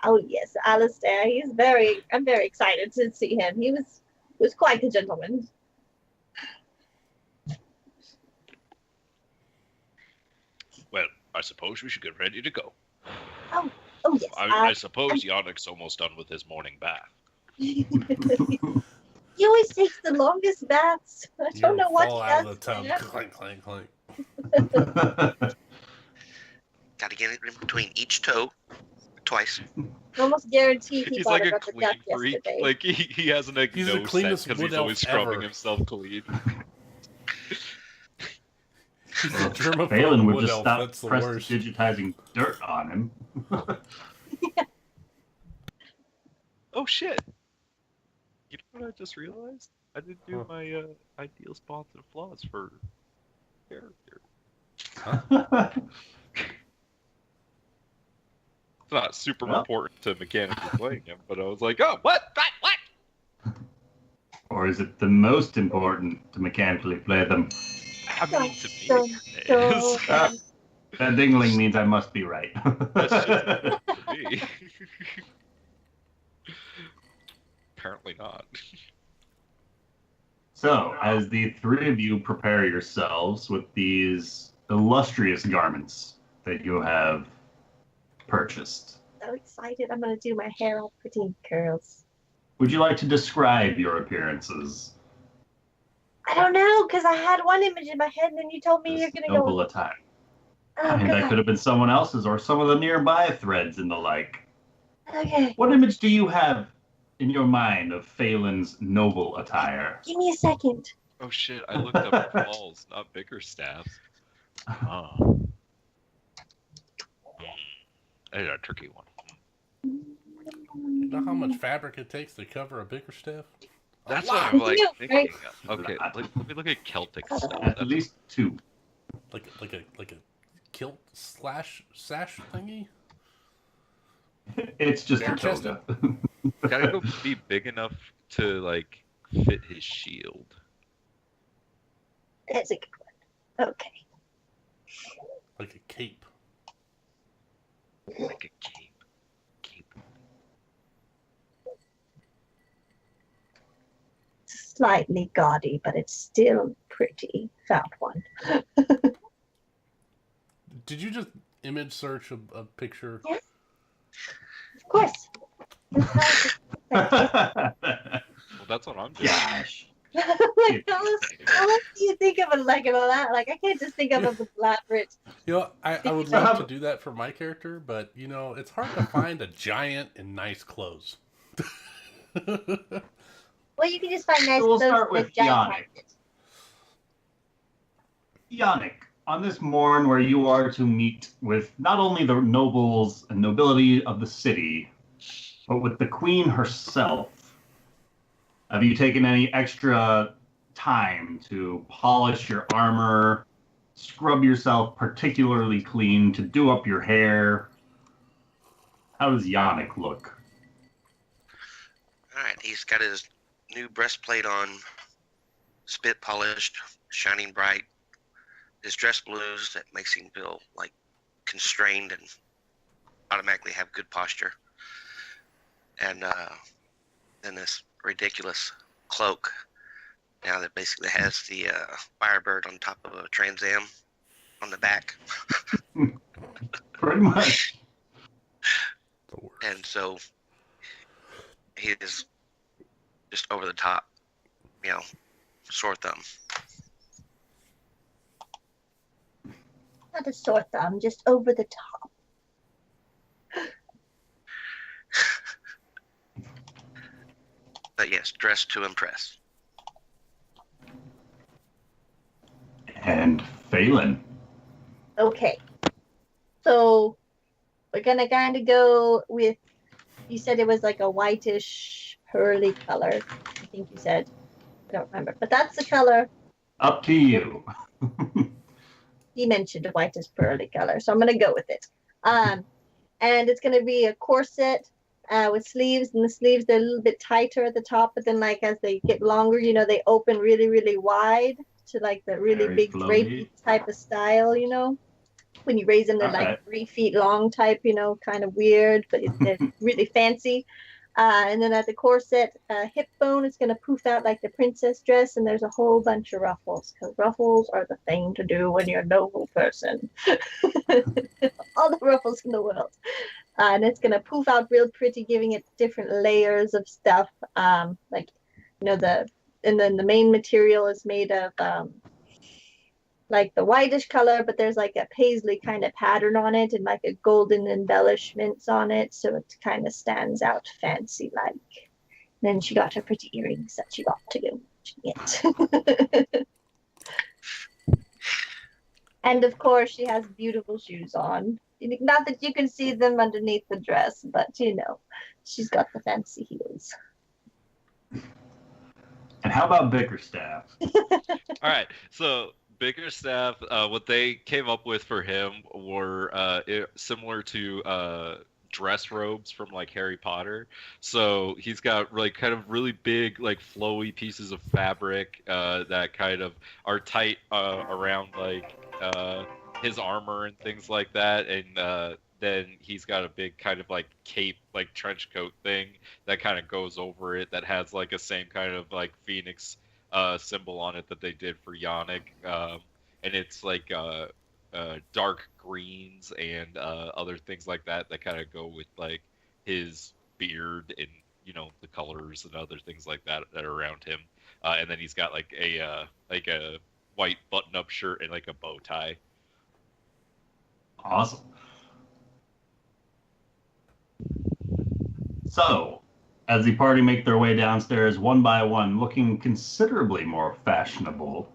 Oh yes, Alistair. I'm very excited to see him. He was quite the gentleman. Well, I suppose we should get ready to go. Oh yes. I suppose Yannick's almost done with his morning bath. He always takes the longest baths. I don't know what he fall out of does. the tub. there. Clank, clank, clank. Got to get it in between each toe twice. I almost guarantee he He's bought like a a rubber clean duck freak. yesterday. Like he has an He's the no cleanest because wood he's always elf scrubbing ever. himself clean. He's a germaphobe Phelan would wood just elf. stop That's the worst. prestidigitizing dirt on him. Oh shit! You know what I just realized? I didn't do my ideal spots and flaws for character. It's not super Well. important to mechanically playing him, but I was like, oh, what? Or is it the most important to mechanically play them? I mean, to me, Dun, it dun, is. dun. That dingling means I must be right. That's just to me. Apparently not. So, as the three of you prepare yourselves with these illustrious garments that you have purchased, So excited. I'm gonna do my hair all pretty in curls. would you like to describe your appearances? I don't know, because I had one image in my head, and then you told me This you're gonna noble go. attire. Oh I mean, that God. could have been someone else's or some of the nearby threads and the like. Okay. What image do you have in your mind of Phelan's noble attire? Give me a second. Oh shit! I looked up balls, not Bickerstaffs. Oh. I did a tricky one. You know how much fabric it takes to cover a Bickerstaff? That's A what lot. I'm like You, right? thinking. Okay, let me look at Celtic stuff. At That's least two. Like a kilt slash sash thingy. It's just a Bare-chested? toga. gotta go be big enough to like fit his shield. That's a good one. Okay. Like a cape. Like a cape. Cape. Slightly gaudy, but it's still pretty. Found one. Did you just image search a picture? Yeah. Of course. Well, that's what I'm doing. Gosh. Like, how else do you think of it like I can't just think of an elaborate. You know, I would love to do that for my character, but you know, it's hard to find a giant in nice clothes. Well, you can just find nice So we'll clothes start with giant Yannick. pockets. Yannick, on this morn where you are to meet with not only the nobles and nobility of the city, but with the queen herself, have you taken any extra time to polish your armor, scrub yourself particularly clean, to do up your hair? How does Yannick look? All right, he's got his new breastplate on, spit polished, shining bright. His dress blues that makes him feel like constrained and automatically have good posture. And then this ridiculous cloak now that basically has the Firebird on top of a Trans Am on the back. Pretty much. The worst. And so he is just over the top, you know, sore thumb. Not a sore thumb, just over the top. But yes, dressed to impress. And Phelan. Okay. So we're gonna kind of go with. You said it was like a whitish pearly color. I think you said. I don't remember, but that's the color. Up to you. He mentioned a whitish pearly color, so I'm gonna go with it. And it's gonna be a corset with sleeves, and the sleeves they're a little bit tighter at the top, but then like as they get longer, you know, they open really, really wide to like the really Very big flowy. drapey type of style, you know. When you raise them, they're Okay. like 3 feet long type, you know, kind of weird, but they're really fancy. And then at the corset, hip bone is going to poof out like the princess dress, and there's a whole bunch of ruffles, because ruffles are the thing to do when you're a noble person. All the ruffles in the world. And it's going to poof out real pretty, giving it different layers of stuff. Like, you know, and then the main material is made of like the whitish color, but there's like a paisley kind of pattern on it and like a golden embellishments on it, so it kind of stands out fancy like. Then she got her pretty earrings that she got to go get. And of course she has beautiful shoes on. Not that you can see them underneath the dress, but you know, she's got the fancy heels. And how about Bickerstaff? All right, so Bickerstaff, what they came up with for him were similar to dress robes from like Harry Potter. So he's got like kind of really big, like flowy pieces of fabric that kind of are tight around like his armor and things like that, and then he's got a big kind of like cape, like trench coat thing that kind of goes over it that has like a same kind of like phoenix symbol on it that they did for Yannick, and it's like dark greens and other things like that kind of go with like his beard and the colors and other things like that are around him. And then he's got like a white button-up shirt and like a bow tie. Awesome. So, as the party make their way downstairs one by one, looking considerably more fashionable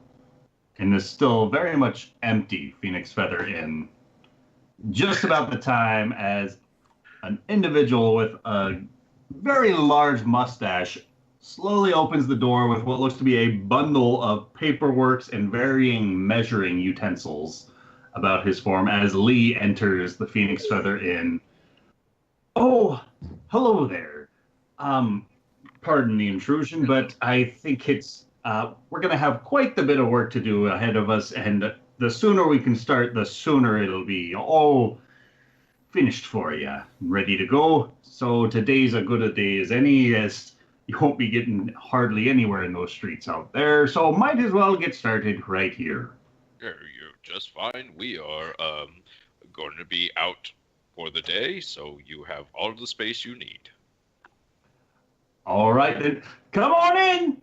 in this still very much empty Phoenix Feather Inn, just about the time as an individual with a very large mustache slowly opens the door with what looks to be a bundle of paperwork and varying measuring utensils about his form as Lee enters the Phoenix Feather Inn. Oh, hello there. Pardon the intrusion, but I think we're going to have quite the bit of work to do ahead of us, and the sooner we can start, the sooner it'll be all finished for you, ready to go. So today's as good a day as any, as you won't be getting hardly anywhere in those streets out there, so might as well get started right here. You're just fine. We are going to be out for the day, so you have all the space you need. All right, then, come on in!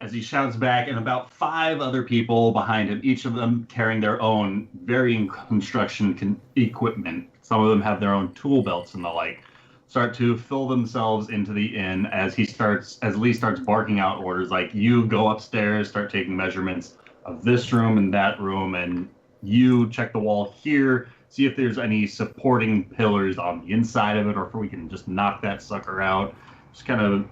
As he shouts back, and about 5 other people behind him, each of them carrying their own varying construction equipment. Some of them have their own tool belts and the like, start to fill themselves into the inn as Lee starts barking out orders like, you go upstairs, start taking measurements of this room and that room, and you check the wall here, see if there's any supporting pillars on the inside of it, or if we can just knock that sucker out. Just kind of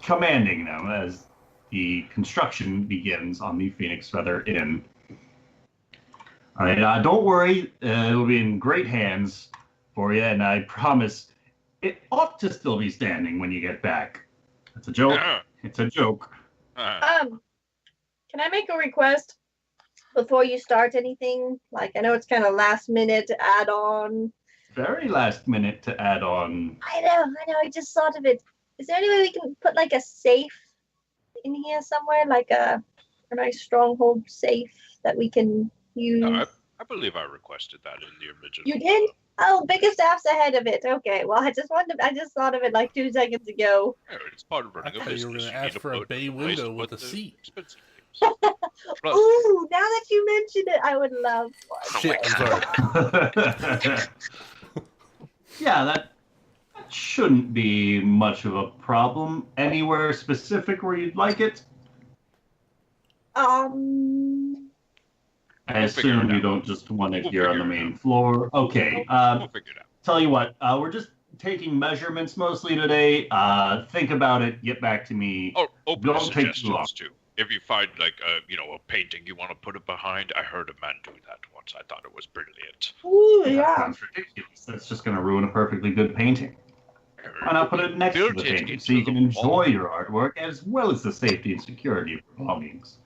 commanding them as the construction begins on the Phoenix Feather Inn. All right, don't worry, it'll be in great hands for you, and I promise it ought to still be standing when you get back. It's a joke. It's a joke. Can I make a request before you start anything? Like, I know it's kind of last minute to add on. Very last minute to add on. I know, I just thought of it. Is there any way we can put like a safe in here somewhere, like a nice stronghold safe that we can use? No, I believe I requested that in the original. You did? Oh, Biggest Staff's ahead of it. Okay, well, I just thought of it like 2 seconds ago. Yeah, it's part of I running a thought business. you were going to need ask for a put bay place window to with put a the seat. expensive things. Plus, Ooh, now that you mentioned it, I would love one. Oh Shit, my I'm sorry. Yeah, that shouldn't be much of a problem. Anywhere specific where you'd like it? I I We'll figure assume it you out. don't just want it We'll here on the figure it main floor. Okay. we'll figure it out. Tell you what, we're just taking measurements mostly today. Think about it. Get back to me. Oh, open Don't take too long. suggestions too. If you find like a painting you want to put it behind, I heard a man do that once. I thought it was brilliant. Ooh, That yeah. sounds ridiculous. That's just going to ruin a perfectly good painting. Why not put it next to Built the it painting so into you can the enjoy wall. your artwork as well as the safety and security of your belongings?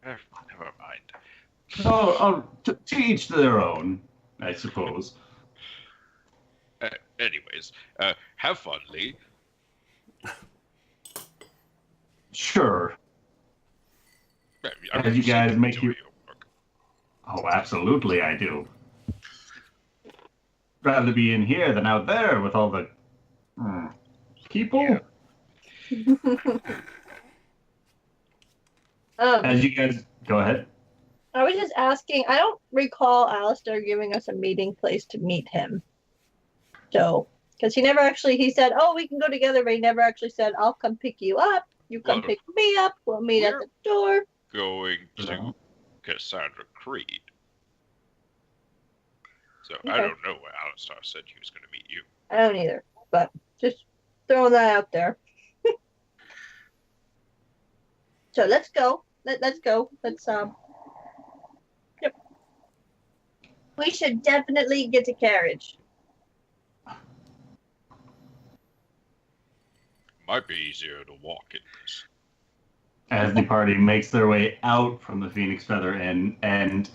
Never mind. To each their own, I suppose. Anyways, have fun, Lee. Sure. I As you seem guys to make enjoy your- work. Oh, absolutely, I do. Rather be in here than out there with all the people. As you guys go ahead. I was just asking, I don't recall Alistair giving us a meeting place to meet him. So, because he said, oh, we can go together, but he never actually said, I'll come pick you up. You come Well, pick me up. We'll meet at we're- the door. Going Yeah. to Cassandra Creed. So Okay. I don't know where Alistar said he was going to meet you. I don't either, but just throwing that out there. So let's go. Let's go. Yep. We should definitely get a carriage. Might be easier to walk in this. As the party makes their way out from the Phoenix Feather Inn, and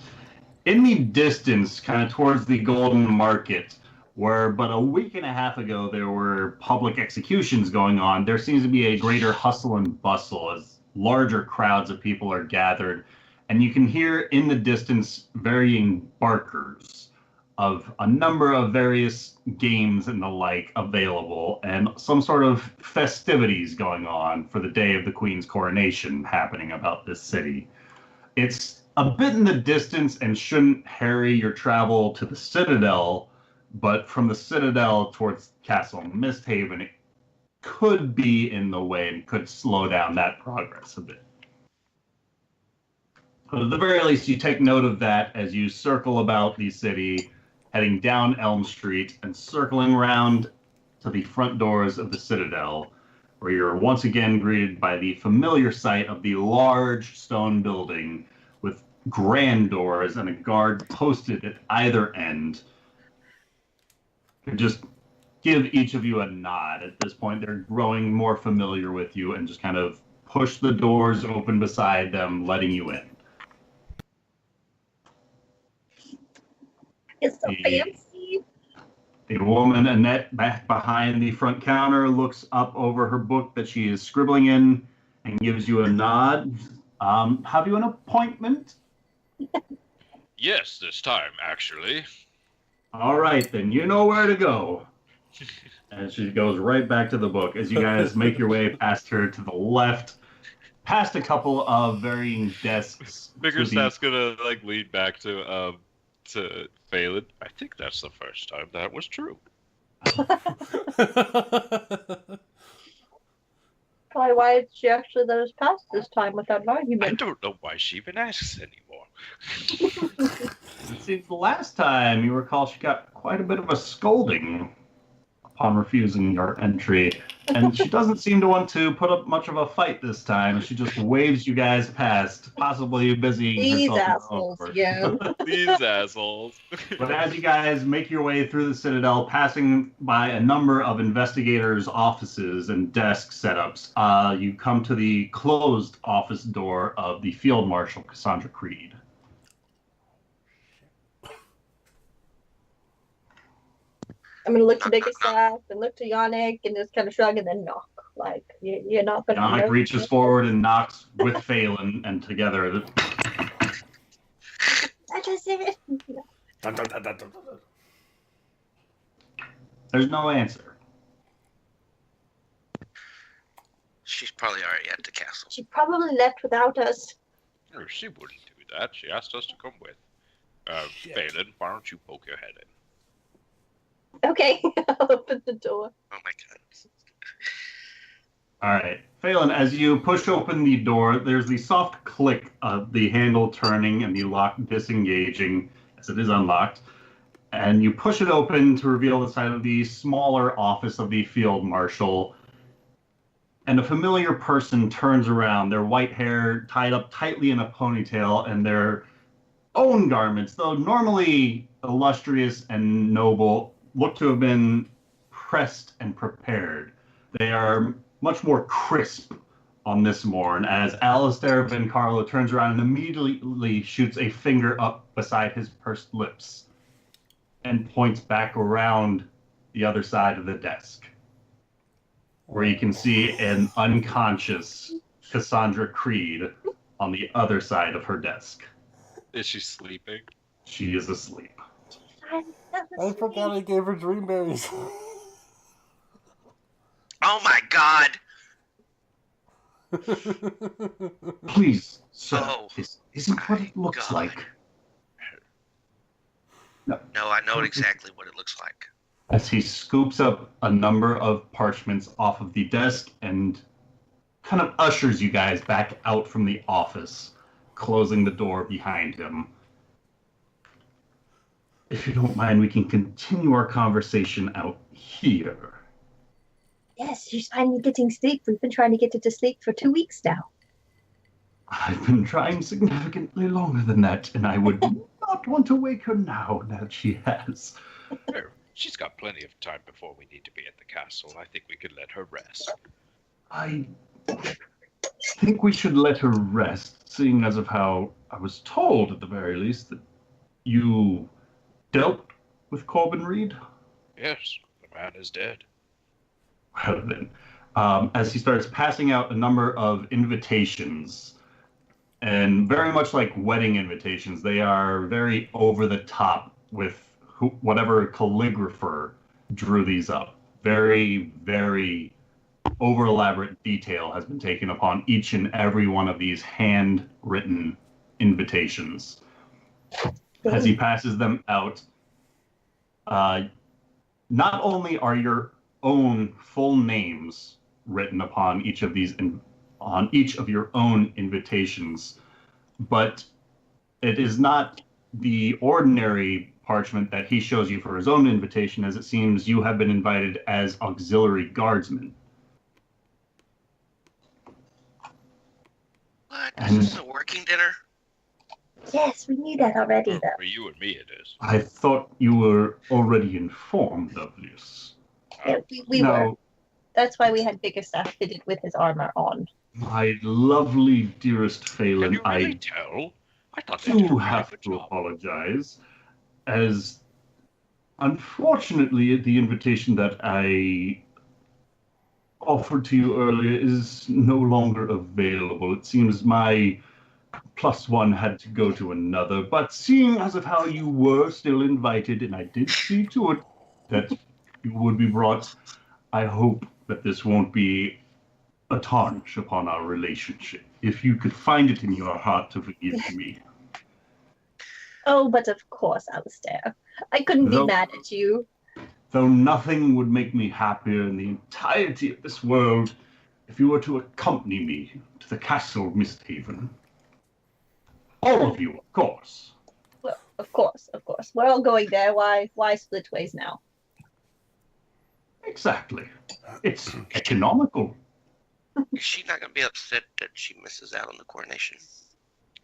in the distance, kind of towards the Golden Market, where but a week and a half ago there were public executions going on, there seems to be a greater hustle and bustle as larger crowds of people are gathered, and you can hear in the distance varying barkers of a number of various games and the like available, and some sort of festivities going on for the day of the Queen's coronation happening about this city. It's a bit in the distance and shouldn't harry your travel to the Citadel, but from the Citadel towards Castle MistHaven, it could be in the way and could slow down that progress a bit. But at the very least, you take note of that as you circle about the city, heading down Elm Street and circling around to the front doors of the Citadel, where you're once again greeted by the familiar sight of the large stone building with grand doors and a guard posted at either end. Just give each of you a nod. At this point, they're growing more familiar with you and just kind of push the doors open beside them, letting you in. It's so fancy. The woman, Annette, back behind the front counter, looks up over her book that she is scribbling in and gives you a nod. Have you an appointment? Yes, this time, actually. All right, then you know where to go. And she goes right back to the book as you guys make your way past her to the left, past a couple of varying desks. Bickerstaff's gonna like lead back to Phelan. I think that's the first time that was true. Why did she actually let us pass this time without an I argument? don't know why she even asks anymore. It seems the last time you recall she got quite a bit of a scolding upon refusing your entry, and she doesn't seem to want to put up much of a fight this time. She just waves you guys past, possibly busying These herself. assholes again. These assholes. But as you guys make your way through the Citadel, passing by a number of investigators' offices and desk setups, you come to the closed office door of the Field Marshal Cassandra Creed. I'm gonna look to Bickerstaff and look to Yannick and just kind of shrug and then knock. Like you're not gonna. Yannick reaches forward and knocks with Phelan, and together. I just did it. There's no answer. She's probably already at the castle. She probably left without us. Or she wouldn't do that. She asked us to come with. Phelan, why don't you poke your head in? Okay, I'll open the door. Oh my god. All right. Phelan, as you push open the door, there's the soft click of the handle turning and the lock disengaging as it is unlocked. And you push it open to reveal the side of the smaller office of the field marshal. And a familiar person turns around, their white hair tied up tightly in a ponytail, and their own garments, though normally illustrious and noble, look to have been pressed and prepared. They are much more crisp on this morn as Alistair Van Carlo turns around and immediately shoots a finger up beside his pursed lips and points back around the other side of the desk, where you can see an unconscious Cassandra Creed on the other side of her desk. Is she sleeping? She is asleep. I forgot I gave her dreamberries. Oh my god! Please, sir, Oh, this isn't what it looks God. like. No, I know exactly what it looks like. As he scoops up a number of parchments off of the desk and kind of ushers you guys back out from the office, closing the door behind him. If you don't mind, we can continue our conversation out here. Yes, she's finally getting sleep. We've been trying to get her to sleep for 2 weeks now. I've been trying significantly longer than that, and I would not want to wake her now that she has. She's got plenty of time before we need to be at the castle. I think we could let her rest. I think we should let her rest, seeing as of how I was told, at the very least, that you dealt with Corbin Reed. Yes, the man is dead. Well then, as he starts passing out a number of invitations. And very much like wedding invitations, they are very over the top with whatever calligrapher drew these up. Very, very over elaborate detail has been taken upon each and every one of these handwritten invitations. As he passes them out, not only are your own full names written upon each of these on each of your own invitations, but it is not the ordinary parchment that he shows you for his own invitation, as it seems you have been invited as auxiliary guardsmen. What? Is this a working dinner? Yes, we knew that already, Well, though. for you and me, it is. I thought you were already informed of this. Yeah, we No. were. That's why we had Bickerstaff fitted with his armor on. My lovely dearest Can Phelan, you really I tell? I thought they did a do really have good to job. apologize, as unfortunately the invitation that I offered to you earlier is no longer available. It seems my +1 had to go to another, but seeing as of how you were still invited, and I did see to it that you would be brought, I hope that this won't be a tarnish upon our relationship. If you could find it in your heart to forgive me. Oh, but of course, Alistair. I couldn't be Though- mad at you. Though nothing would make me happier in the entirety of this world if you were to accompany me to the castle of MistHaven. All of you, of course. Well, of course. We're all going there. Why split ways now? Exactly. It's economical. Is she not going to be upset that she misses out on the coronation?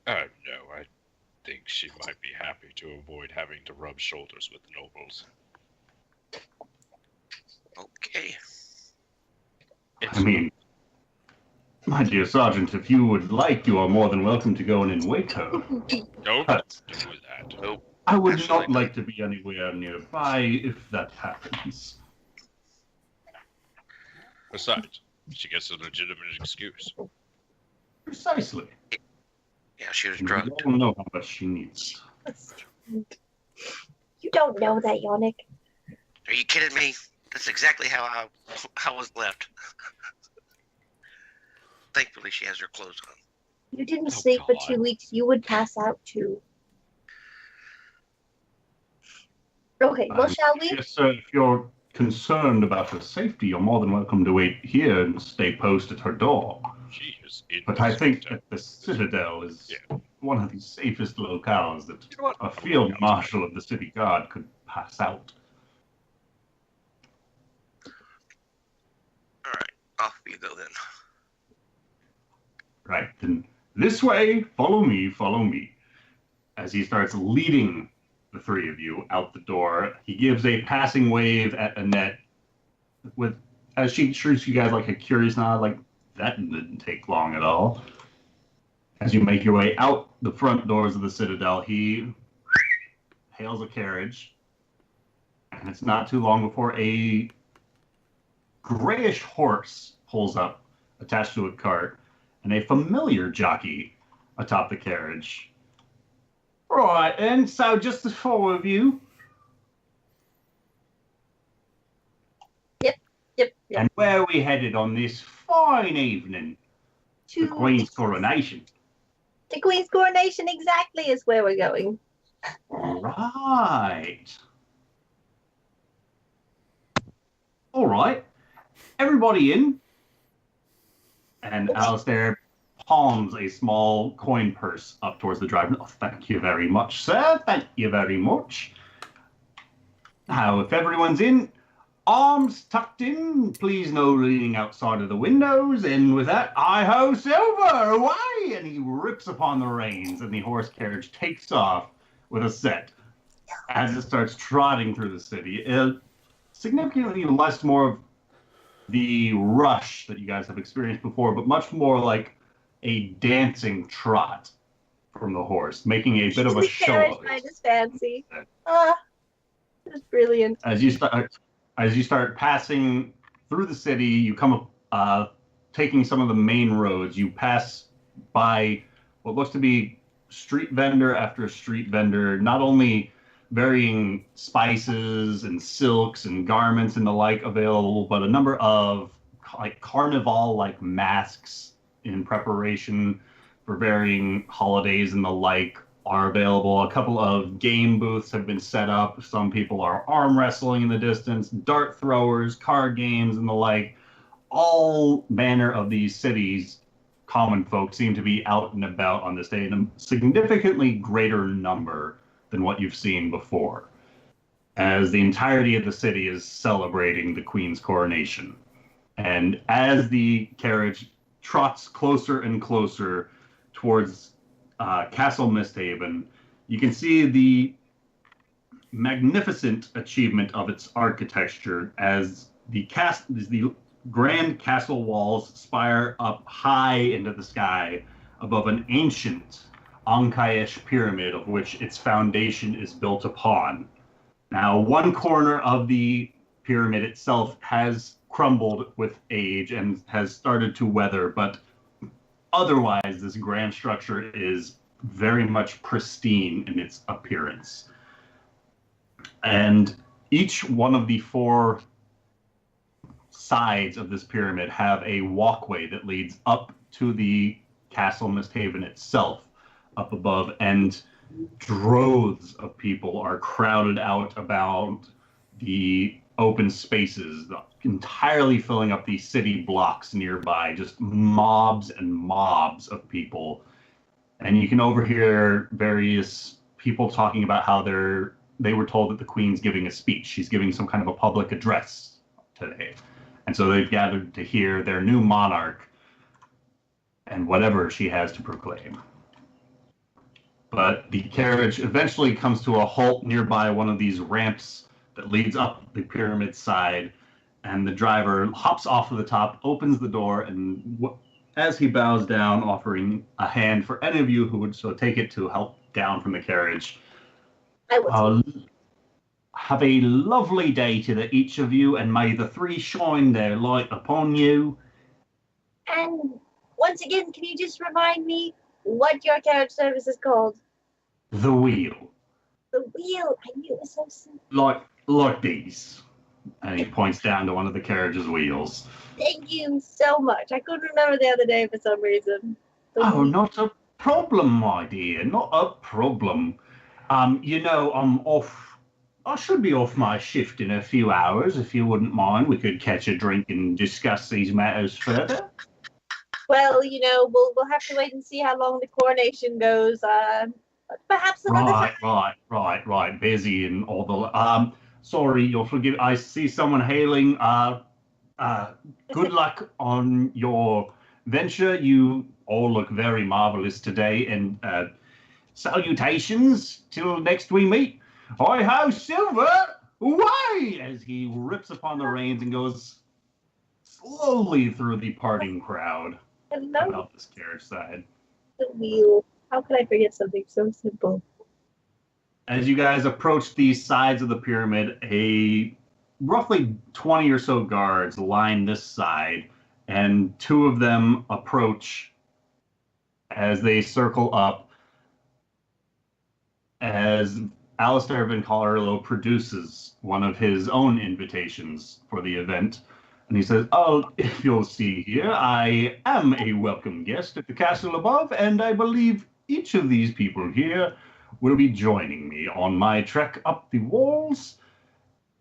No, I think she might be happy to avoid having to rub shoulders with the nobles. Okay. It's, I mean, my dear Sergeant, if you would like, you are more than welcome to go and wait her. don't But do that. Nope. I would Absolutely not not. like to be anywhere nearby if that happens. Besides, she gets a legitimate excuse. Precisely. Yeah, she was And drugged. we all know how much she needs. You don't know that, Yannick. Are you kidding me? That's exactly how I was left. Thankfully, she has her clothes on. You didn't Oh, sleep for God. 2 weeks. You would pass out too. Okay, well, shall we? Yes, sir. If you're concerned about her safety, you're more than welcome to wait here and stay post at her door. She is in But I think Citadel. that the Citadel is Yeah. one of the safest locales that You know what? a field marshal of the city guard could pass out. All right, off you go then. Right, then this way, follow me, follow me. As he starts leading the three of you out the door, he gives a passing wave at Annette with, as she shoots you guys like a curious nod, like, that didn't take long at all. As you make your way out the front doors of the Citadel, he hails a carriage, and it's not too long before a grayish horse pulls up, attached to a cart, and a familiar jockey atop the carriage. Right, and so just the four of you. Yep. And where are we headed on this fine evening? The To Queen's coronation. the Queen's coronation exactly is where we're going. Right. All right. Everybody in. And Alistair palms a small coin purse up towards the driver. Oh, thank you very much, sir. Thank you very much. Now, if everyone's in, arms tucked in, please no leaning outside of the windows. And with that, hi-ho, Silver, away! And he rips upon the reins, and the horse carriage takes off with a set as it starts trotting through the city. Significantly less more of the rush that you guys have experienced before, but much more like a dancing trot from the horse, making a bit of a The show carriage of ride it. is fancy. Ah, it's brilliant. As you start passing through the city, you come taking some of the main roads, you pass by what looks to be street vendor after street vendor, not only varying spices and silks and garments and the like available, but a number of like carnival-like masks in preparation for varying holidays and the like are available. A couple of game booths have been set up. Some people are arm wrestling in the distance, dart throwers, card games, and the like. All manner of these cities, common folk seem to be out and about on this day in a significantly greater number than what you've seen before, as the entirety of the city is celebrating the Queen's coronation. And as the carriage trots closer and closer towards Castle MistHaven, you can see the magnificent achievement of its architecture as the grand castle walls spire up high into the sky above an ancient Ankaish pyramid of which its foundation is built upon. Now, one corner of the pyramid itself has crumbled with age and has started to weather, but otherwise this grand structure is very much pristine in its appearance. And each one of the four sides of this pyramid have a walkway that leads up to the Castle MistHaven itself up above, and droves of people are crowded out about the open spaces, entirely filling up the city blocks nearby, just mobs and mobs of people. And you can overhear various people talking about how they were told that the Queen's giving a speech. She's giving some kind of a public address today. And so they've gathered to hear their new monarch and whatever she has to proclaim. But the carriage eventually comes to a halt nearby one of these ramps that leads up the pyramid side, and the driver hops off of the top, opens the door, and as he bows down, offering a hand for any of you who would so take it to help down from the carriage. I would. Have a lovely day to each of you, and may the three shine their light upon you. And once again, can you just remind me what your carriage service is called? The wheel. The wheel. I knew it was so simple. Like these. And he points down to one of the carriage's wheels. Thank you so much. I couldn't remember the other day for some reason. Oh, not a problem, my dear. Not a problem. I'm off. I should be off my shift in a few hours. If you wouldn't mind, we could catch a drink and discuss these matters further. Well, we'll have to wait and see how long the coronation goes. Perhaps another time. Right. Busy and all the. Sorry, you'll forgive. I see someone hailing. Good luck on your venture. You all look very marvelous today, and salutations till next we meet. Hi ho, Silver! Away! As he rips upon the reins and goes slowly through the parting crowd. Hello. About this carriage side. The wheel. How could I forget something so simple? As you guys approach these sides of the pyramid, a roughly 20 or so guards line this side, and two of them approach as they circle up as Alistair Van Carlo produces one of his own invitations for the event. And he says, if you'll see here, I am a welcome guest at the castle above, and I believe each of these people here will be joining me on my trek up the walls.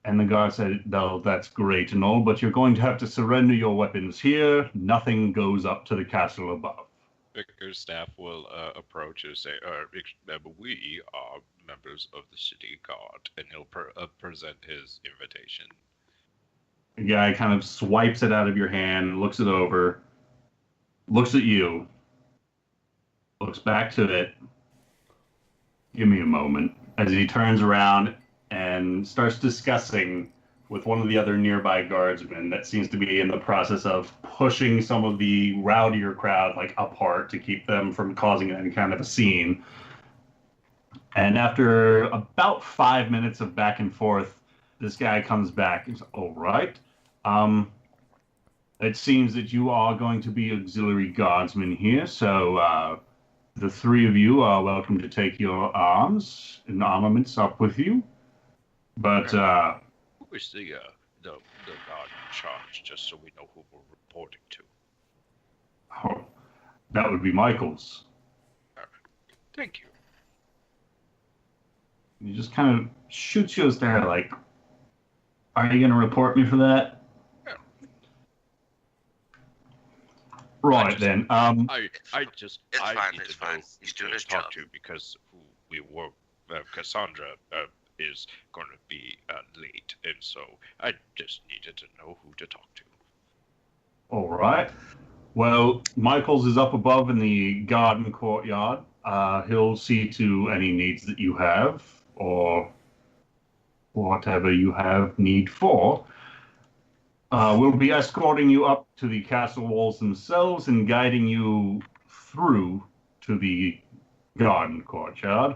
And the guard said, no, that's great and all, but you're going to have to surrender your weapons here. Nothing goes up to the castle above. Bickerstaff will approach and say, we are members of the city guard, and he'll present his invitation. The guy kind of swipes it out of your hand, looks it over, looks at you, looks back to it. Give me a moment. As he turns around and starts discussing with one of the other nearby guardsmen that seems to be in the process of pushing some of the rowdier crowd apart to keep them from causing any kind of a scene. And after about 5 minutes of back and forth, this guy comes back and says, all right. It seems that you are going to be auxiliary guardsmen here, so the three of you are welcome to take your arms and armaments up with you. But Who is the guard in charge, just so we know who we're reporting to? oh, that would be Michael's. Thank you. He just kind of shoots you a stare like, are you going to report me for that? Yeah. Right then. I It's I fine, need it's to know fine. He's who doing to his talk job. to because who we were. Cassandra is going to be late, and so I just needed to know who to talk to. All right. Well, Michael's is up above in the garden courtyard. He'll see to any needs that you have or whatever you have need for. We'll be escorting you up to the castle walls themselves and guiding you through to the garden courtyard.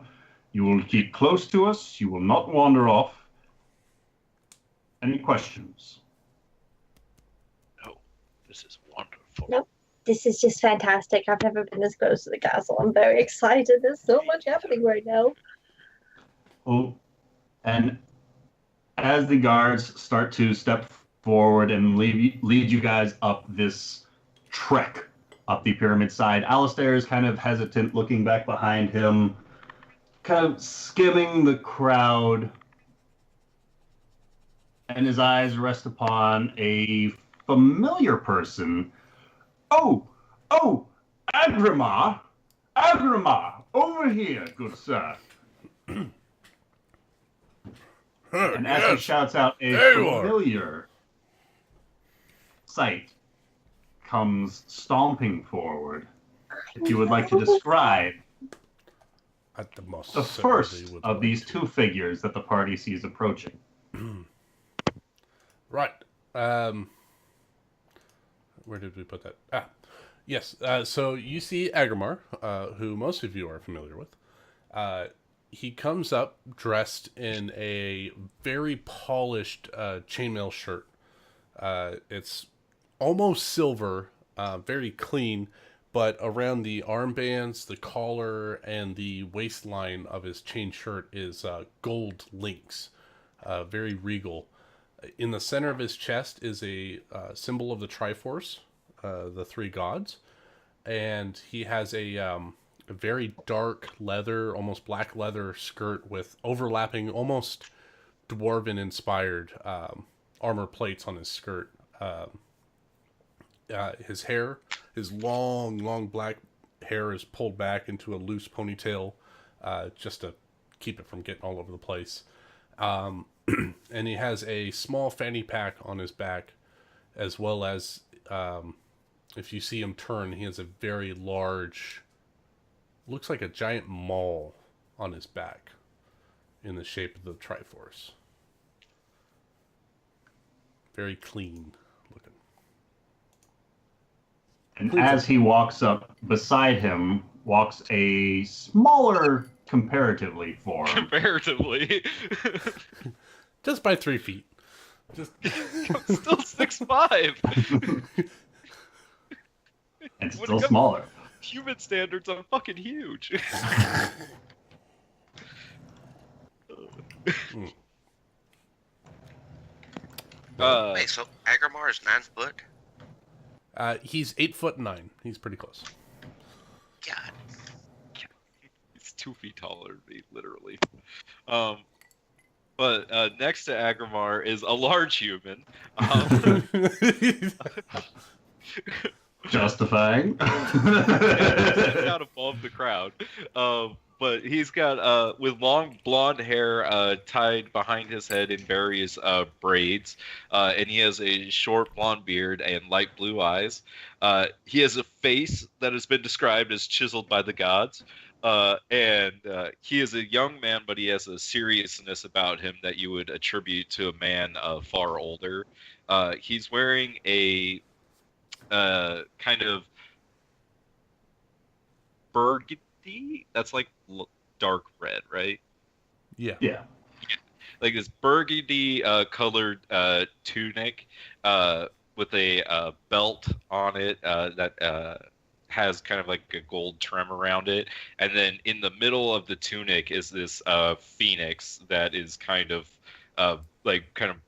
You will keep close to us. You will not wander off. Any questions? No, this is wonderful. Nope. This is just fantastic. I've never been this close to the castle. I'm very excited. There's so much happening right now. Well, and as the guards start to step forward and lead you guys up this trek up the pyramid side, Alistair is kind of hesitant, looking back behind him, kind of skimming the crowd, and his eyes rest upon a familiar person. Oh, Agrimar, over here, good sir. And as he shouts out, a familiar sight comes stomping forward. If you would like to describe At the most, the first of these two figures that the party sees approaching. Right. Where did we put that? Yes. So you see Agrimar, who most of you are familiar with. He comes up dressed in a very polished chainmail shirt. It's almost silver, very clean, but around the armbands, the collar, and the waistline of his chain shirt is gold links, very regal. In the center of his chest is a symbol of the Triforce, the three gods, and he has a very dark leather, almost black leather skirt with overlapping, almost dwarven-inspired armor plates on his skirt. His hair, his long black hair is pulled back into a loose ponytail, just to keep it from getting all over the place. And he has a small fanny pack on his back, as well as, if you see him turn, he has a very large, looks like a giant maul on his back in the shape of the Triforce. Very clean looking. And as he walks up, beside him walks a smaller, comparatively, form. Comparatively. Just by 3 feet. Just Still 6'5". And When still it comes- smaller. Human standards, I'm fucking huge. Wait, so Agrimar is 9 foot? He's 8'9". He's pretty close. God. He's 2 feet taller than me, literally. But next to Agrimar is a large human. Justifying. He's out above the crowd. But he's got, with long blonde hair tied behind his head in various braids, and he has a short blonde beard and light blue eyes. He has a face that has been described as chiseled by the gods. And he is a young man, but he has a seriousness about him that you would attribute to a man far older. He's wearing a kind of burgundy. That's like dark red, right? Yeah. Yeah. Like this burgundy colored tunic with a belt on it that has kind of like a gold trim around it, and then in the middle of the tunic is this phoenix that is kind of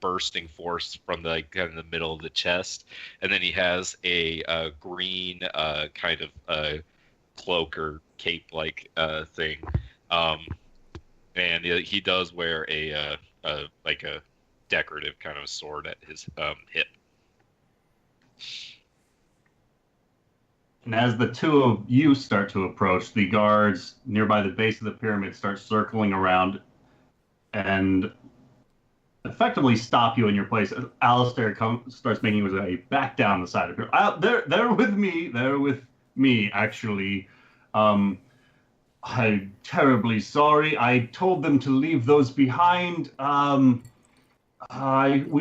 bursting forth from the kind of the middle of the chest, and then he has a green kind of cloak or cape like thing, and he does wear a like a decorative kind of sword at his hip. And as the two of you start to approach, the guards nearby the base of the pyramid start circling around and effectively stop you in your place. Alistair starts making his way back down the side of the pyramid. They're with me. They're with me, actually. I'm terribly sorry. I told them to leave those behind. We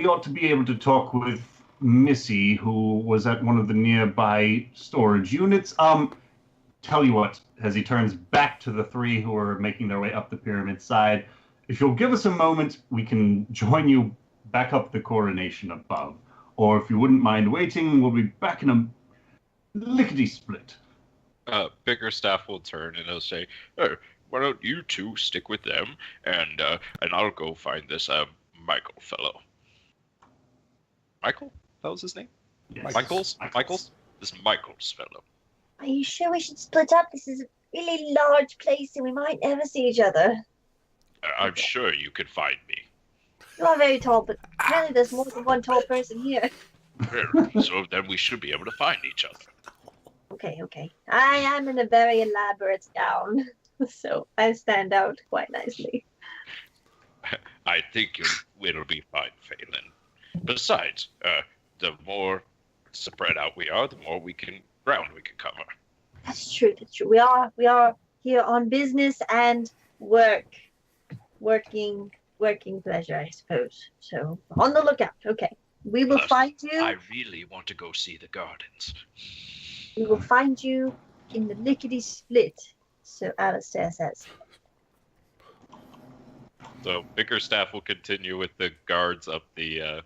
ought to be able to talk with Missy, who was at one of the nearby storage units. Tell you what, as he turns back to the three who are making their way up the pyramid side, if you'll give us a moment, we can join you back up the coronation above. Or if you wouldn't mind waiting, we'll be back in a lickety-split. Bickerstaff will turn and he'll say, "Hey, why don't you two stick with them, and I'll go find this Michael fellow." Michael? That was his name? Yes. Michaels? This Michaels fellow. Are you sure we should split up? This is a really large place and we might never see each other. I'm sure you could find me. You are very tall, but apparently there's more than one tall person here. So then we should be able to find each other. Okay. I am in a very elaborate gown, so I stand out quite nicely. I think it'll be fine, Phelan. Besides, the more spread out we are, the more ground we can cover. That's true. We are here on business and working pleasure, I suppose. So on the lookout. Okay, we will find you. I really want to go see the gardens. We will find you in the lickety split. So Alistair says. So Bickerstaff will continue with the guards up the.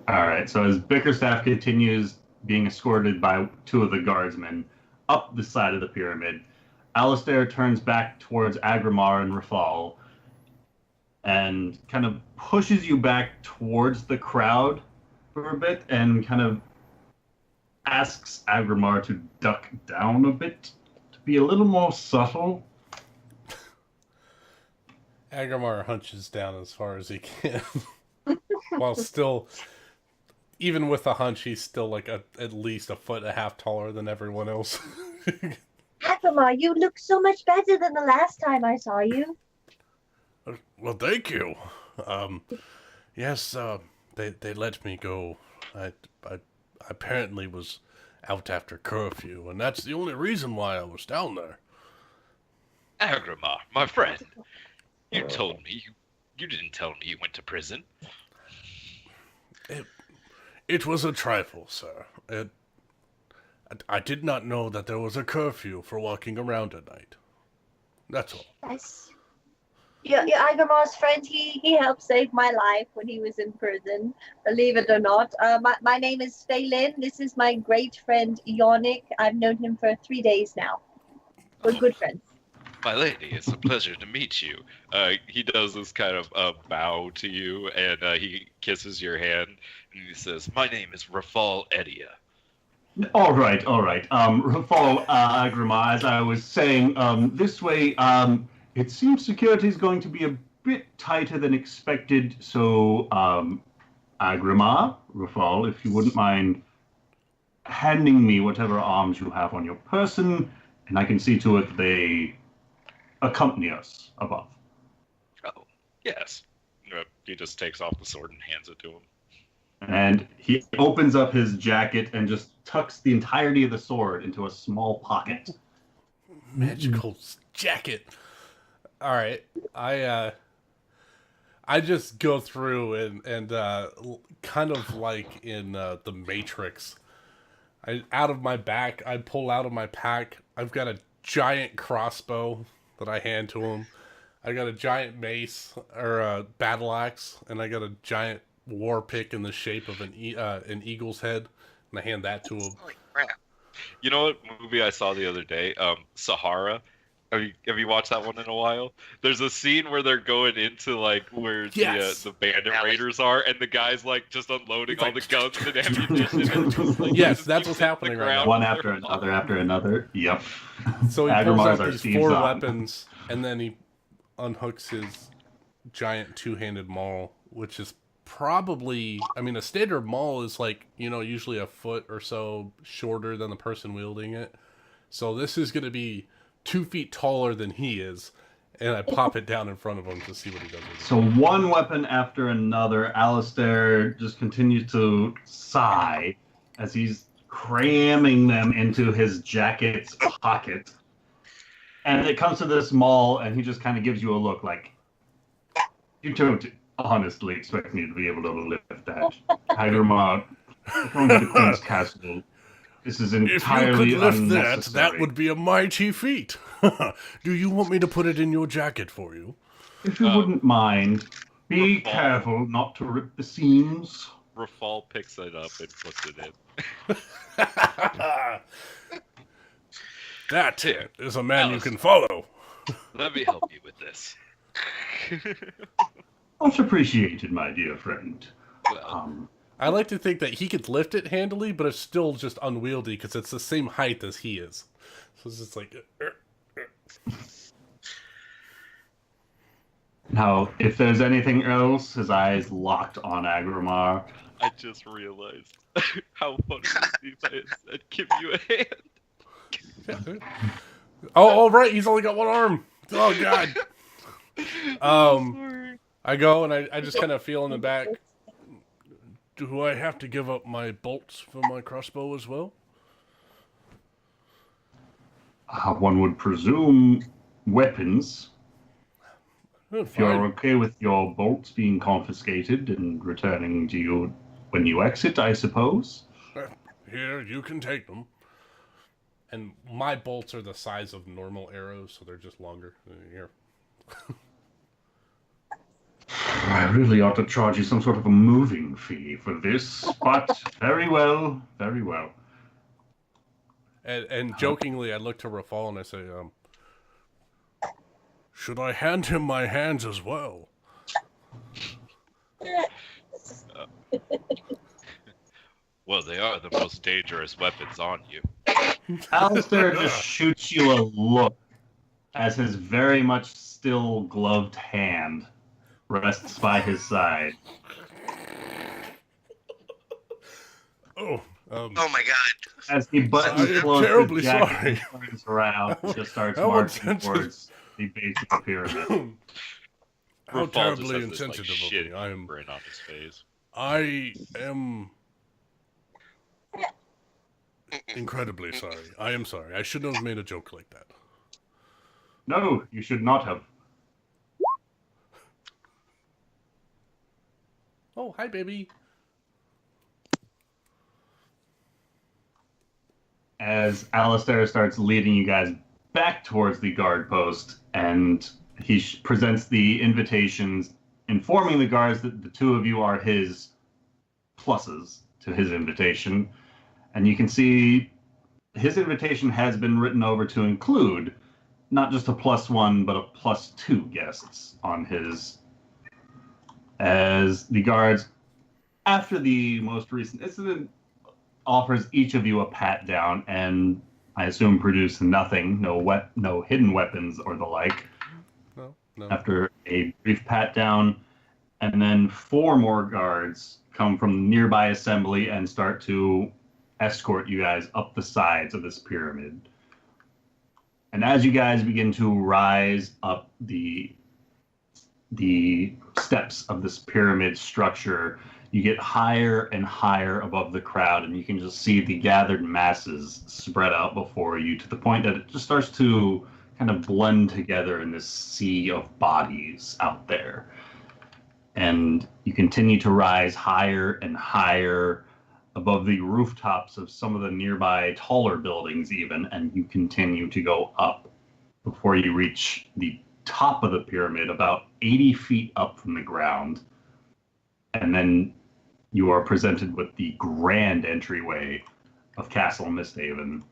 All right. So as Bickerstaff continues being escorted by two of the guardsmen up the side of the pyramid, Alistair turns back towards Agrimar and Rafal and kind of pushes you back towards the crowd for a bit and kind of asks Agrimar to duck down a bit to be a little more subtle. Agrimar hunches down as far as he can. While still, even with a hunch, he's still like at least a foot and a half taller than everyone else. Agrimar, you look so much better than the last time I saw you. Well, thank you. Yes, they let me go. I apparently was out after curfew, and that's the only reason why I was down there. Agrimar, my friend, you told me you didn't tell me you went to prison. It was a trifle, sir. I did not know that there was a curfew for walking around at night. That's all. Yes. Yeah, Agrimar's friend, he helped save my life when he was in prison, believe it or not. My name is Phelan. This is my great friend, Ionic. I've known him for 3 days now. We're good friends. My lady, it's a pleasure to meet you. He does this kind of bow to you, and he kisses your hand, and he says, "My name is Rafal Edia." All right. Rafal, Agrimar, as I was saying, this way, it seems security is going to be a bit tighter than expected, so, Agrimar, Rafal, if you wouldn't mind handing me whatever arms you have on your person, and I can see to it they accompany us above. Oh, yes. He just takes off the sword and hands it to him. And he opens up his jacket and just tucks the entirety of the sword into a small pocket. Magical jacket. All right, I just go through and kind of like in the Matrix. Out of my back, I pull out of my pack. I've got a giant crossbow that I hand to him. I got a giant mace or a battle axe, and I got a giant war pick in the shape of an eagle's head, and I hand that to him. Holy crap! You know what movie I saw the other day? Sahara. Have you watched that one in a while? There's a scene where they're going into like where Yes. the bandit Alley. raiders are, and the guy's like just unloading He's all like, the guns and ammunition. And just, like, Yes, just that's keeps what's hitting happening the right now. ground One with after their another revolver. after another. Yep. So he pulls Agrimar's out our these Steve 4 Zahn. weapons, and then he unhooks his giant 2-handed maul, which is probably, I mean, a standard maul is like, usually a foot or so shorter than the person wielding it. So this is going to be 2 feet taller than he is, and I pop it down in front of him to see what he does with it. So one weapon after another, Alistair just continues to sigh as he's cramming them into his jacket's pocket. And it comes to this maul, and he just kind of gives you a look like, you don't honestly expect me to be able to lift that. Agrimar, going to the Queen's Castle. This is entirely If you could lift unnecessary. that would be a mighty feat. Do you want me to put it in your jacket for you? If you wouldn't mind, be Revolve. careful not to rip the seams. Rafal picks it up and puts it in. That Here, is a man you Alice. can follow. Let me help you with this. Much appreciated, my dear friend. Well, I like to think that he could lift it handily, but it's still just unwieldy because it's the same height as he is. So it's just like... Now, if there's anything else, his eyes locked on Agrimar. I just realized how funny it is if I had said, give you a hand. Oh, right, he's only got one arm. Oh, God. I go and I just kind of feel in the back. Do I have to give up my bolts for my crossbow as well? One would presume weapons. Oh, If you're fine. okay with your bolts being confiscated and returning to you when you exit, I suppose. Here, you can take them. And my bolts are the size of normal arrows, so they're just longer. Here. I really ought to charge you some sort of a moving fee for this, but very well, very well. And jokingly, I look to Rafal and I say, should I hand him my hands as well? Well, they are the most dangerous weapons on you. Alistair just shoots you a look as his very much still gloved hand rests by his side. Oh, Oh my god! As he buttons I am close terribly his jacket sorry. and turns around and just starts How marching insensitive. towards the base of the pyramid. How Rafal just terribly has this, insensitive of shit me. I am. grin on his face. I am incredibly sorry. I am sorry. I shouldn't have made a joke like that. No, you should not have. Oh, hi, baby. As Alistair starts leading you guys back towards the guard post, and he presents the invitations, informing the guards that the two of you are his pluses to his invitation. And you can see his invitation has been written over to include not just a +1, but a +2 guests on his. As the guards, after the most recent incident, offers each of you a pat down, and I assume produce nothing, no hidden weapons or the like. No. After a brief pat down, and then 4 more guards come from the nearby assembly and start to escort you guys up the sides of this pyramid. And as you guys begin to rise up the steps of this pyramid structure, you get higher and higher above the crowd, and you can just see the gathered masses spread out before you to the point that it just starts to kind of blend together in this sea of bodies out there. And you continue to rise higher and higher above the rooftops of some of the nearby taller buildings even, and you continue to go up before you reach the top of the pyramid, about 80 feet up from the ground. And then you are presented with the grand entryway of Castle MistHaven,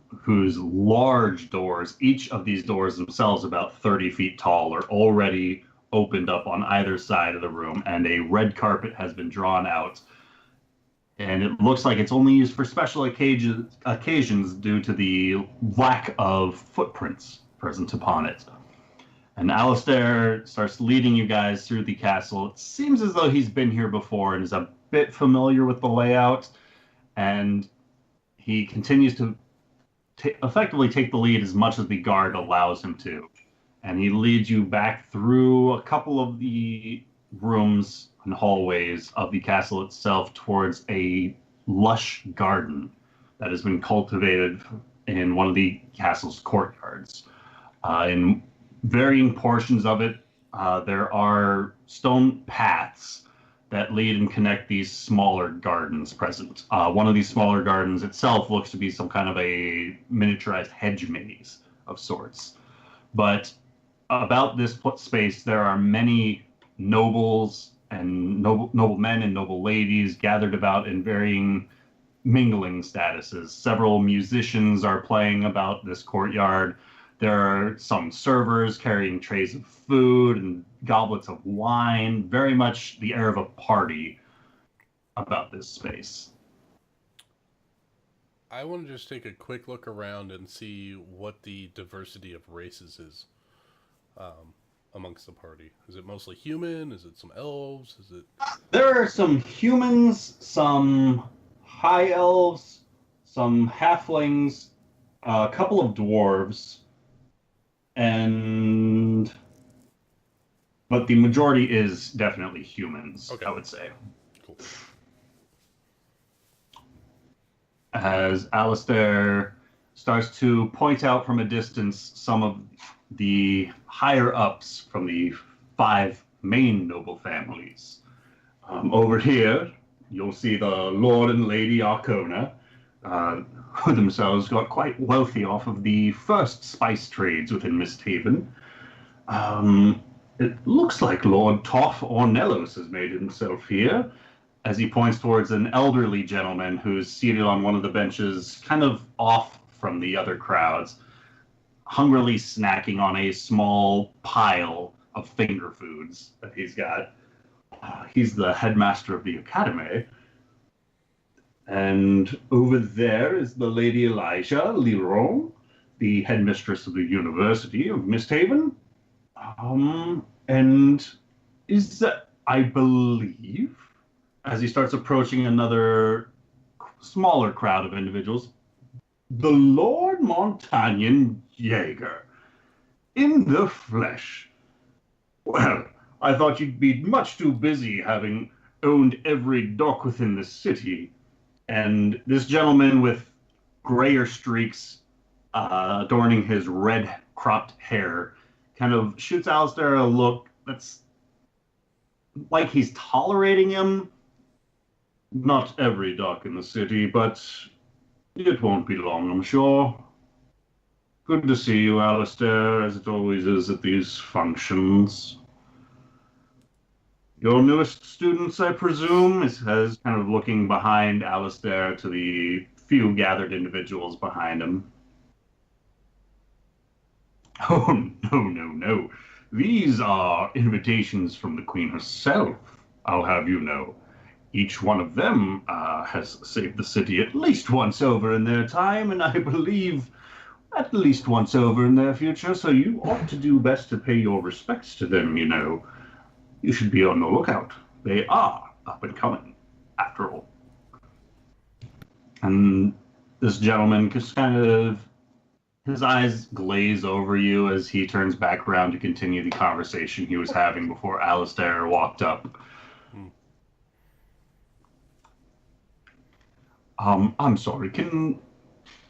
whose large doors, each of these doors themselves about 30 feet tall, are already opened up on either side of the room, and a red carpet has been drawn out. And it looks like it's only used for special occasions due to the lack of footprints present upon it. And Alistair starts leading you guys through the castle. It seems as though he's been here before and is a bit familiar with the layout. And he continues to effectively take the lead as much as the guard allows him to. And he leads you back through a couple of the rooms and hallways of the castle itself towards a lush garden that has been cultivated in one of the castle's courtyards. In varying portions of it, there are stone paths that lead and connect these smaller gardens present. One of these smaller gardens itself looks to be some kind of a miniaturized hedge maze of sorts. But about this space, there are many nobles and noble men and noble ladies gathered about in varying mingling statuses. Several musicians are playing about this courtyard. There are some servers carrying trays of food and goblets of wine, very much the air of a party about this space. I want to just take a quick look around and see what the diversity of races is amongst the party. Is it mostly human? Is it some elves? Is it? There are some humans, some high elves, some halflings, a couple of dwarves, but the majority is definitely humans, okay. I would say. Cool. As Alistair starts to point out from a distance some of the higher ups from the 5 main noble families. Over here, you'll see the Lord and Lady Arcona, who themselves got quite wealthy off of the first spice trades within MistHaven. It looks like Lord Toff Ornelos has made himself here, as he points towards an elderly gentleman who's seated on one of the benches, kind of off from the other crowds, hungrily snacking on a small pile of finger foods that he's got. He's the headmaster of the academy. And over there is the Lady Elijah Leron, the headmistress of the University of MistHaven. And is that, I believe, as he starts approaching another smaller crowd of individuals, the Lord Montagnon Jaeger, in the flesh. Well, I thought you'd be much too busy having owned every dock within the city. And this gentleman with grayer streaks adorning his red cropped hair kind of shoots Alistair a look that's like he's tolerating him. Not every dock in the city, but it won't be long, I'm sure. Good to see you, Alistair, as it always is at these functions. Your newest students, I presume, is kind of looking behind Alistair to the few gathered individuals behind him. Oh, no. These are invitations from the Queen herself, I'll have you know. Each one of them has saved the city at least once over in their time, and I believe at least once over in their future, so you ought to do best to pay your respects to them, you know. You should be on the lookout. They are up and coming, after all. And this gentleman just kind of, his eyes glaze over you as he turns back around to continue the conversation he was having before Alistair walked up. I'm sorry, can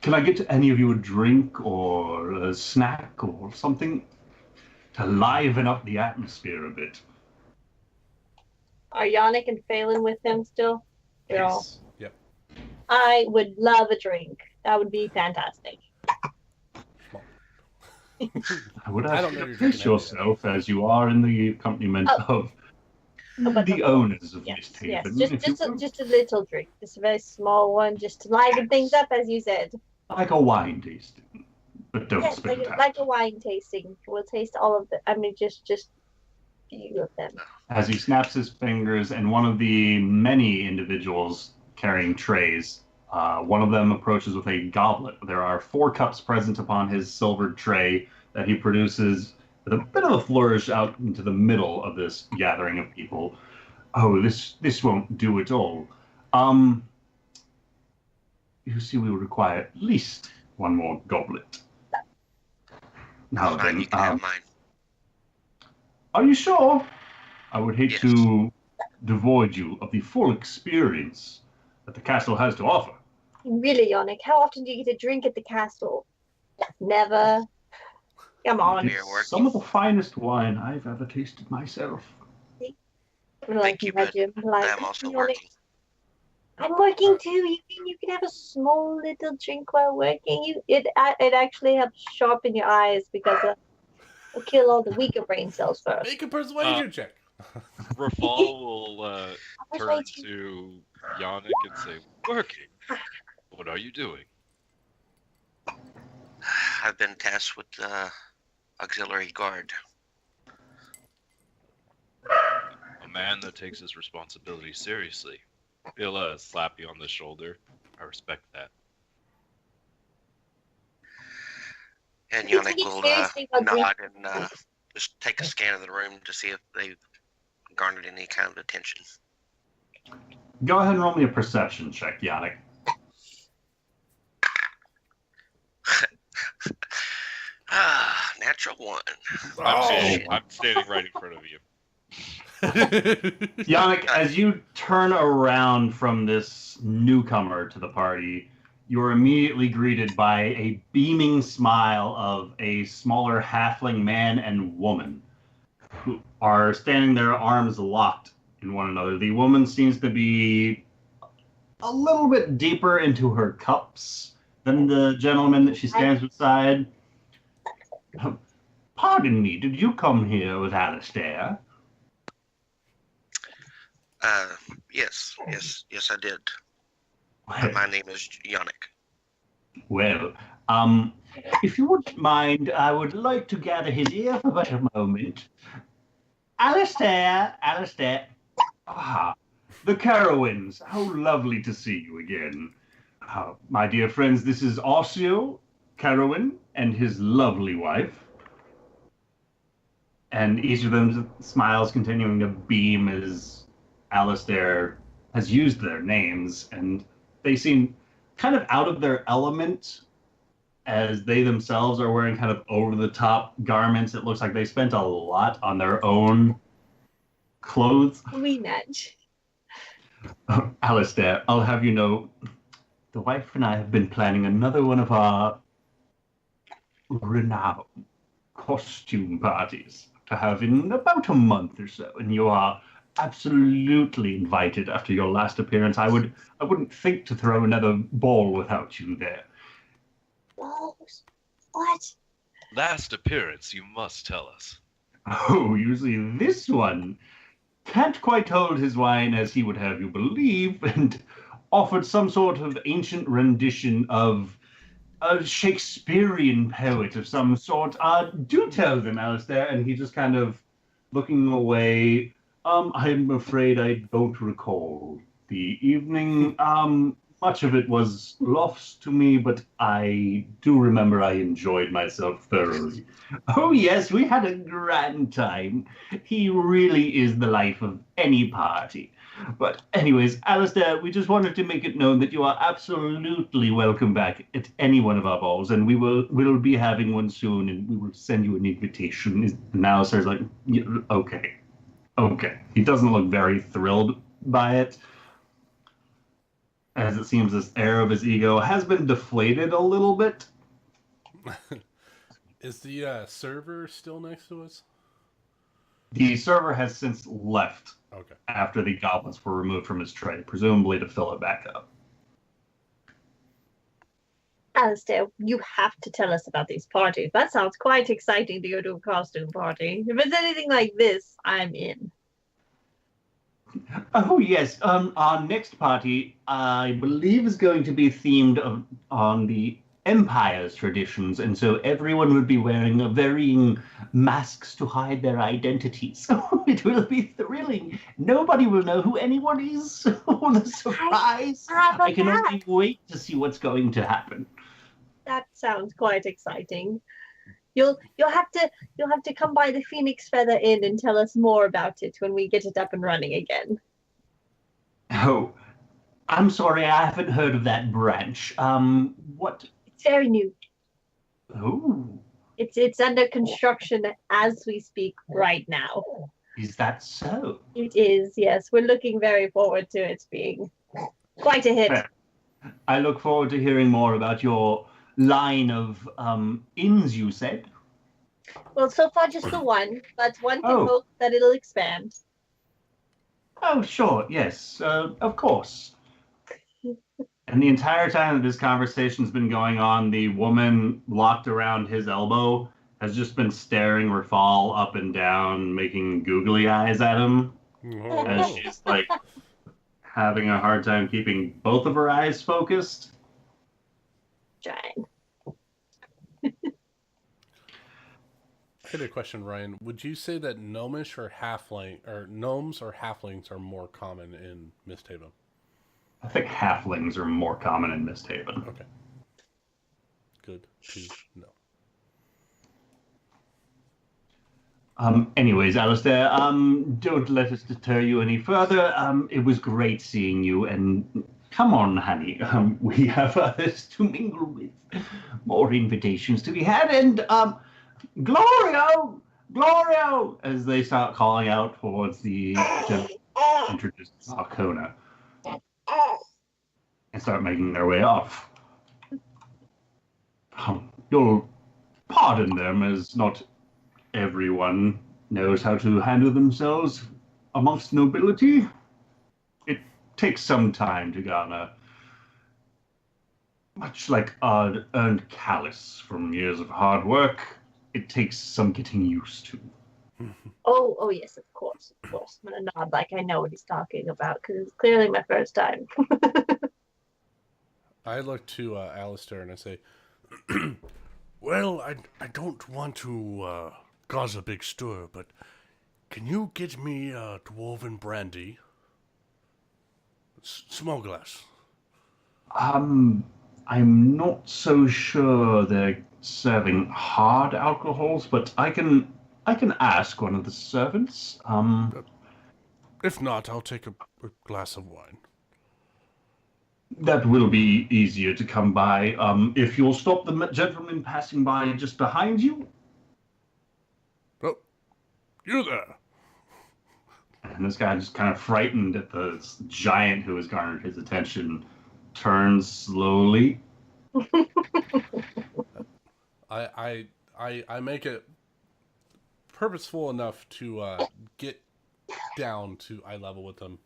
I get any of you a drink or a snack or something to liven up the atmosphere a bit? Are Yannick and Phelan with him still? They're all. Yep. I would love a drink. That would be fantastic. I would ask you to pace yourself as you are in the accompaniment of Oh, but the owners of yes, MistHaven. yes, if you will. just a little drink, just a very small one, just to liven things up, as you said. Like a wine tasting, but don't Yes, spit it out. like a wine tasting. We'll taste all of the. I mean, just a few of them. As he snaps his fingers, and one of the many individuals carrying trays, one of them approaches with a goblet. There are 4 cups present upon his silvered tray that he produces with a bit of a flourish out into the middle of this gathering of people. Oh, this won't do at all. You see, we will require at least one more goblet. Now Fine, then, you can have mine. are you sure? I would hate Yes. to devoid you of the full experience that the castle has to offer. Really, Yannick, how often do you get to drink at the castle? Never. Come on. Beer working. Some of the finest wine I've ever tasted myself. Thank you, but Like, I'm also Yannick, working. I'm working too. You can have a small little drink while working. It actually helps sharpen your eyes because it'll kill all the weaker brain cells first. Make a persuasion check. Rafal will was turn waiting. to Yannick and say, "Working? What are you doing?" I've been tasked with auxiliary guard. A man that takes his responsibility seriously. He'll slap you on the shoulder. I respect that. And You Yannick take it will seriously while nod and just take a scan of the room to see if they've garnered any kind of attention. Go ahead and roll me a perception check, Yannick. Natural 1. I'm standing right in front of you. Yannick, as you turn around from this newcomer to the party, you're immediately greeted by a beaming smile of a smaller halfling man and woman who are standing there, arms locked in one another. The woman seems to be a little bit deeper into her cups than the gentleman that she stands beside. Pardon me, did you come here with Alistair? Yes, I did. My name is Yannick. Well, if you wouldn't mind, I would like to gather his ear for but a moment. Alistair. Ah, the Carowinds. How lovely to see you again. My dear friends, this is Osseo Carowin and his lovely wife. And each of them smiles, continuing to beam as Alistair has used their names, and they seem kind of out of their element as they themselves are wearing kind of over-the-top garments. It looks like they spent a lot on their own clothes. We match. Alistair, I'll have you know, the wife and I have been planning another one of our renowned costume parties to have in about a month or so, and you are absolutely invited after your last appearance. I wouldn't think to throw another ball without you there. Balls? What? Last appearance, you must tell us. Oh, usually this one can't quite hold his wine as he would have you believe, and offered some sort of ancient rendition of a Shakespearean poet of some sort. Do tell them, Alistair. And he just kind of looking away. I'm afraid I don't recall the evening. Much of it was lost to me, but I do remember I enjoyed myself thoroughly. Oh yes, we had a grand time. He really is the life of any party. But anyways, Alistair, we just wanted to make it known that you are absolutely welcome back at any one of our balls, and we'll be having one soon, and we will send you an invitation. And Alistair's like, yeah, okay. He doesn't look very thrilled by it, as it seems this air of his ego has been deflated a little bit. Is the server still next to us? The server has since left. Okay. After the goblets were removed from his tray, presumably to fill it back up. Alistair, you have to tell us about these parties. That sounds quite exciting to go to a costume party. If it's anything like this, I'm in. Oh yes. Our next party, I believe, is going to be themed on the Empire's traditions, and so everyone will be wearing varying masks to hide their identities. So it will be thrilling. Nobody will know who anyone is. Oh, the surprise! have a I can mask. only wait to see what's going to happen. That sounds quite exciting. You'll have to come by the Phoenix Feather Inn and tell us more about it when we get it up and running again. Oh, I'm sorry, I haven't heard of that branch. What? It's very new. Oh, It's under construction as we speak right now. is that so? It is, yes. We're looking very forward to it being quite a hit. I look forward to hearing more about your line of inns, you said. Well, so far just the one, but one can Oh. hope that it'll expand. Oh, sure, yes, of course. And the entire time that this conversation's been going on, the woman locked around his elbow has just been staring Rafal up and down, making googly eyes at him, as Oh. she's like having a hard time keeping both of her eyes focused. Trying. I had a question, Ryan. Would you say that gnomish or halfling, or gnomes or halflings are more common in MistHaven? I think halflings are more common in MistHaven. Okay. Good to know. Anyways, Alistair, don't let us deter you any further. It was great seeing you, and come on, honey. We have others to mingle with. More invitations to be had, and Glorio! Glorio! As they start calling out towards the introduced Arcona and start making their way off. You'll pardon them, as not everyone knows how to handle themselves amongst nobility. It takes some time to garner, much like earned callous from years of hard work. It takes some getting used to. Oh, yes, of course. I'm gonna nod like I know what he's talking about because it's clearly my first time. I look to Alistair and I say, well, I don't want to cause a big stir, but can you get me dwarven brandy? Small glass. I'm not so sure they're serving hard alcohols, but I can ask one of the servants. If not, I'll take a glass of wine. That will be easier to come by. If you'll stop the gentleman passing by just behind you. Oh, you there. And this guy, just kind of frightened at the giant who has garnered his attention, turns slowly. I make it purposeful enough to get down to eye level with them.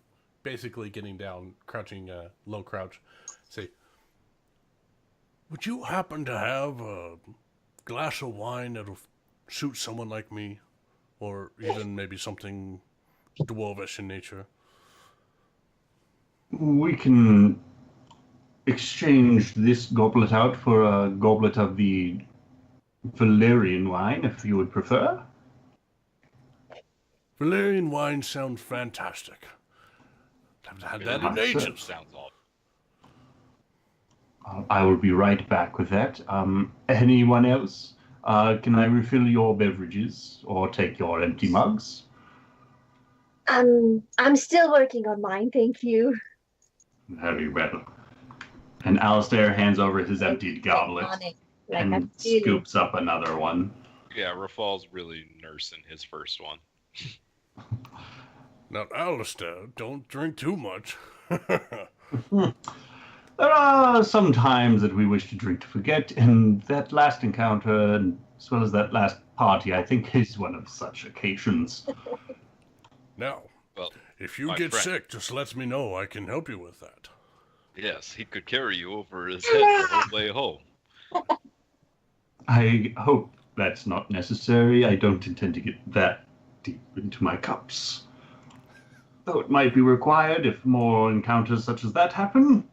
Basically getting down, crouching, low crouch. Say, would you happen to have a glass of wine that'll suit someone like me? Or even maybe something dwarvish in nature? We can exchange this goblet out for a goblet of the Valerian wine, if you would prefer. Valerian wine sounds fantastic. Haven't had that in ages. Sounds awful. I will be right back with that. Anyone else? Can I refill your beverages or take your empty mugs? I'm still working on mine, thank you. Very well. And Alistair hands over his emptied goblet and scoops up another one. Yeah, Rafal's really nursing his first one. Now, Alistair, don't drink too much. There are some times that we wish to drink to forget, and that last encounter, as well as that last party, I think is one of such occasions. Now, Well, if you my get friend. sick, just let me know. I can help you with that. Yes, he could carry you over his head the whole way home. I hope that's not necessary. I don't intend to get that deep into my cups. though it might be required if more encounters such as that happen.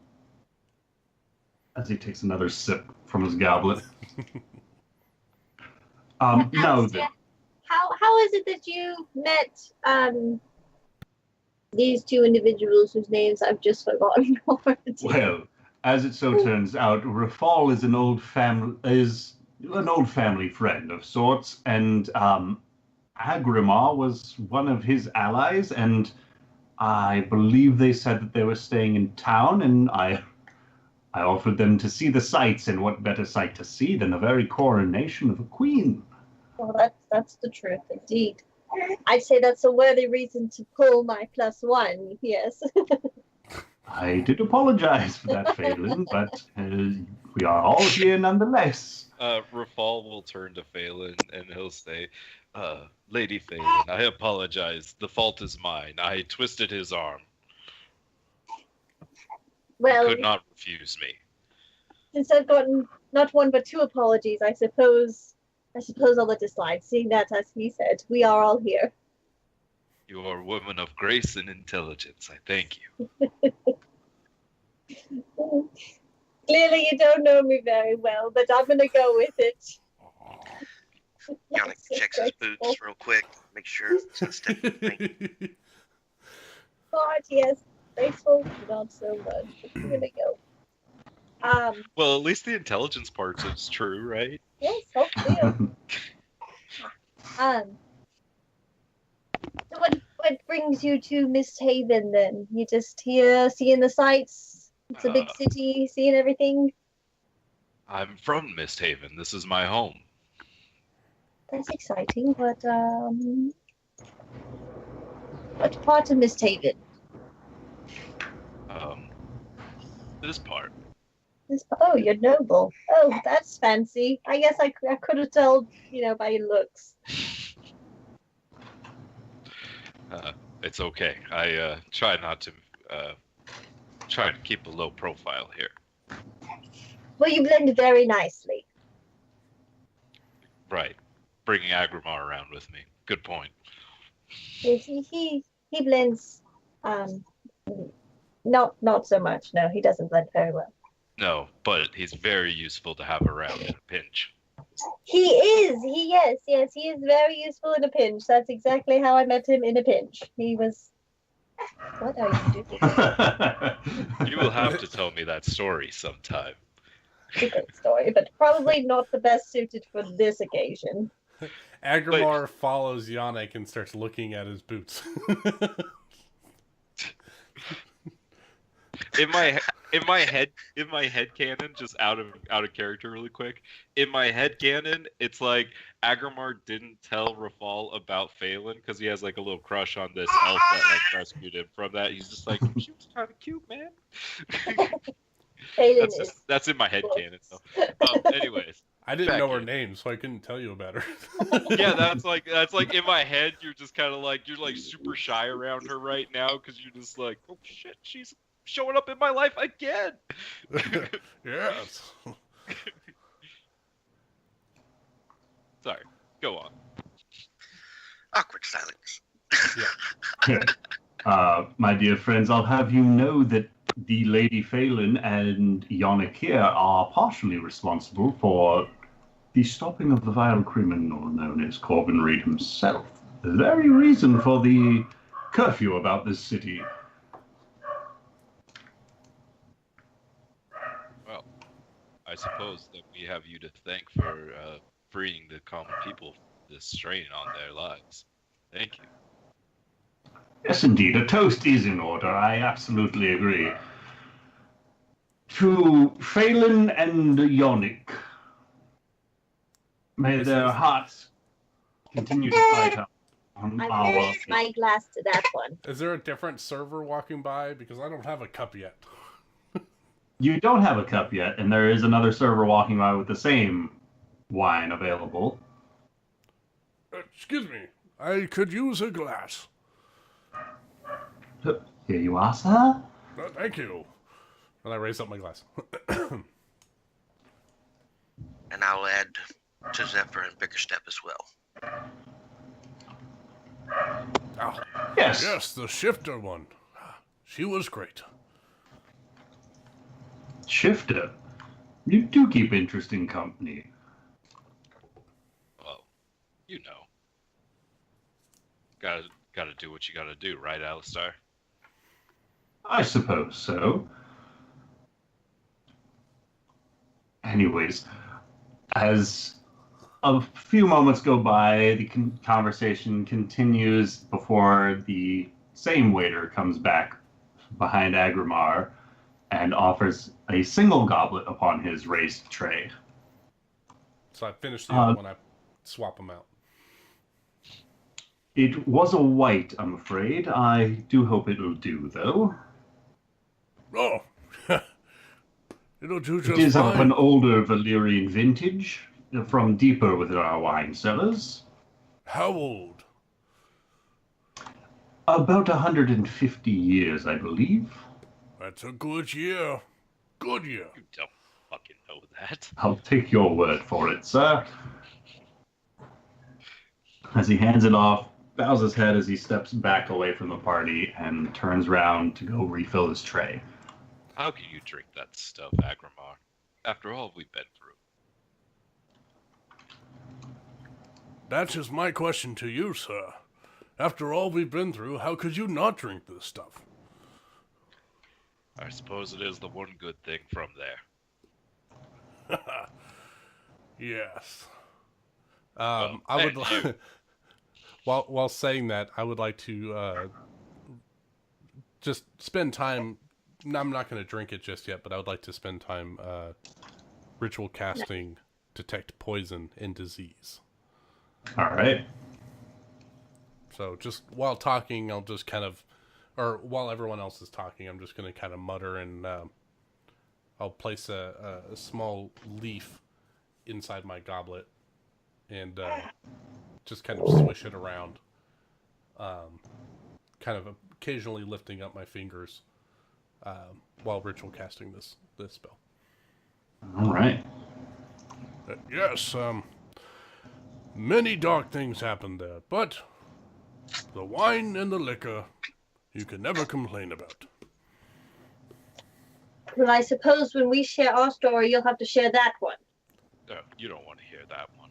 As he takes another sip from his goblet. No, then. How is it that you met these two individuals whose names I've just forgotten already? Well, as it so turns out, Rafal is an old family friend of sorts, and Agrimar was one of his allies, and I believe they said that they were staying in town, and I offered them to see the sights, and what better sight to see than the very coronation of a queen? Well, that's the truth, indeed. I'd say that's a worthy reason to pull my +1, yes. I did apologize for that, Phelan, but we are all here nonetheless. Rafal will turn to Phelan and he'll say, Lady Phelan, I apologize. The fault is mine. I twisted his arm. Well, He could not refuse me. since I've gotten not one but two apologies, I suppose I'll let it slide, seeing that, as he said, we are all here. You are a woman of grace and intelligence. I thank you. Clearly you don't know me very well, but I'm gonna go with it. Yannick checks his boots real quick, make sure it's not stepping in anything. Smart, yes. Graceful, not so much. But we're gonna go. Well, at least the intelligence part is true, right? Yes, hopefully. So what brings you to MistHaven then? You just here seeing the sights? It's a big city, seeing everything? I'm from MistHaven. This is my home. That's exciting, but what part of MistHaven? This part. Oh, you're noble. Oh, that's fancy. I guess I could have told, by your looks. It's okay. I try not to try to keep a low profile here. Well, you blend very nicely. Right. Bringing Agrimar around with me. Good point. Yes, he blends not so much. No, he doesn't blend very well. No, but he's very useful to have around in a pinch. He is. Yes, he is very useful in a pinch. That's exactly how I met him, in a pinch. He was. What are you doing? You will have to tell me that story sometime. It's a good story, but probably not the best suited for this occasion. Agrimar follows Yannick and starts looking at his boots. In my head canon, just out of character really quick. In my head canon, it's like Agrimar didn't tell Rafal about Phelan because he has like a little crush on this elf that like rescued him from that. He's just like, she was kind of cute, man. That's in my head canon. So, anyways, I didn't know her name, so I couldn't tell you about her. Yeah, that's like in my head. You're just kind of like you're super shy around her right now because you're just like, oh shit, she's showing up in my life again. Yes. Sorry, go on. Awkward silence. My dear friends, I'll have you know that the Lady Phelan and Yannick here are partially responsible for the stopping of the vile criminal known as Corbin Reed himself. The very reason for the curfew about this city. Well, I suppose that we have you to thank for freeing the common people from this strain on their lives. Thank you. Yes, indeed. A toast is in order. I absolutely agree. To Phelan and Yannick, may their hearts continue to fight on I'm our... raising my glass to that one. Is there a different server walking by? Because I don't have a cup yet. You don't have a cup yet, and there is another server walking by with the same wine available. Excuse me. I could use a glass. Here you are, sir. Thank you. And I raised up my glass. And I'll add to Zephyr and Bickerstep as well. Oh, Yes. yes, the shifter one. She was great. Shifter. You do keep interesting company. Well, you know. Gotta do what you gotta do, right, Alistar? I suppose so. Anyways, as a few moments go by, the conversation continues before the same waiter comes back behind Agrimar and offers a single goblet upon his raised tray. So I finish the other one. I swap them out. It was a white, I'm afraid. I do hope it'll do, though. Oh, it'll do It just is of fine. an older Valyrian vintage, from deeper within our wine cellars. How old? About 150 years, I believe. That's a good year. Good year. You don't fucking know that. I'll take your word for it, sir. As he hands it off, bows his head as he steps back away from the party and turns around to go refill his tray. How can you drink that stuff, Agrimar? After all we've been through. That's just my question to you, sir. After all we've been through, how could you not drink this stuff? I suppose it is the one good thing from there. Yes. Well, I would thank you. while saying that, I would like to just spend time. I'm not going to drink it just yet, but I would like to spend time ritual casting detect poison and disease. All right. So just while talking, I'll just kind of, or while everyone else is talking, I'm just going to kind of mutter and I'll place a small leaf inside my goblet and just kind of swish it around, kind of occasionally lifting up my fingers while ritual casting this spell. All right. Yes, many dark things happened there, but the wine and the liquor you can never complain about. Well, I suppose when we share our story, you'll have to share that one. No, you don't want to hear that one.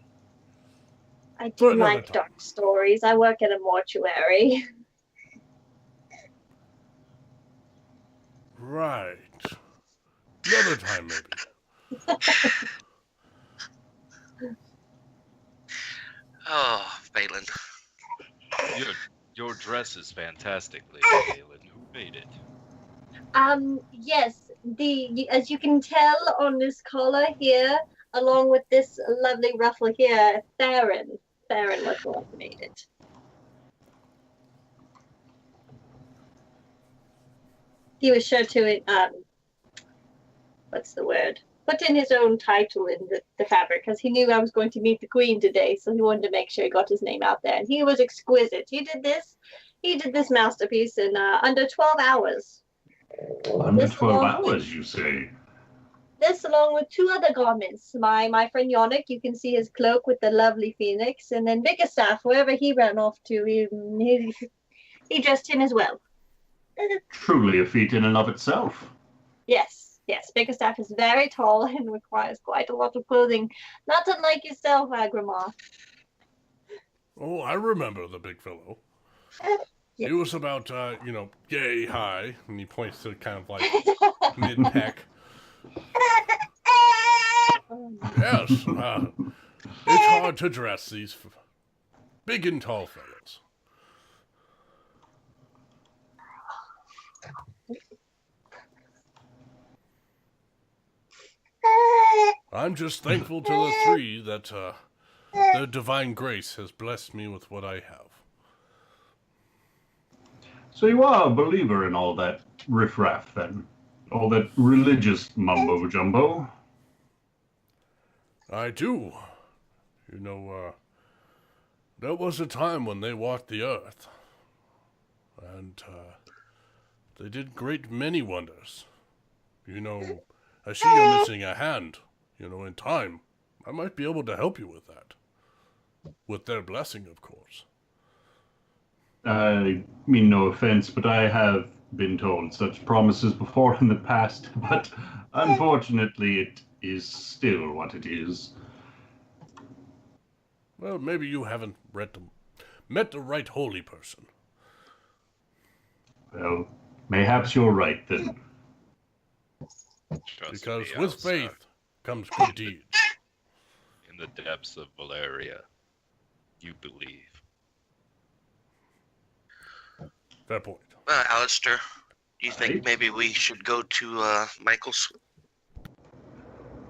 I For do another like time. dark stories. I work at a mortuary. Right. Another time, maybe. Oh, Balin. Your dress is fantastic, Lady Galen. Who made it? Yes, as you can tell on this collar here, along with this lovely ruffle here, Theron was the one who made it. He was sure to, what's the word? Put in his own title in the fabric, because he knew I was going to meet the queen today, so he wanted to make sure he got his name out there. And he was exquisite. He did this masterpiece in under 12 hours. Under This 12 along with- hours, you say? This along with two other garments. My friend Yannick, you can see his cloak with the lovely phoenix, and then Bickerstaff, wherever he ran off to, he dressed him as well. Truly a feat in and of itself. Yes, Bickerstaff is very tall and requires quite a lot of clothing, not unlike yourself, Agrimar. Oh, I remember the big fellow. Yeah. He was about, yay high, and he points to kind of like mid-peck. Yes, it's hard to dress these big and tall fellows. I'm just thankful to the three that their divine grace has blessed me with what I have. So you are a believer in all that riffraff, then? All that religious mumbo-jumbo? I do. You know, there was a time when they walked the earth, and they did great many wonders. You know, I see you're missing a hand. You know, in time, I might be able to help you with that. With their blessing, of course. I mean no offense, but I have been told such promises before in the past, but unfortunately it is still what it is. Well, maybe you haven't met the right holy person. Well, mayhaps you're right then. Trust Because me, with Elsa, faith comes good deeds. in the depths of Valeria, you believe. Fair point. Alistair, do you think Right? maybe we should go to Michael's?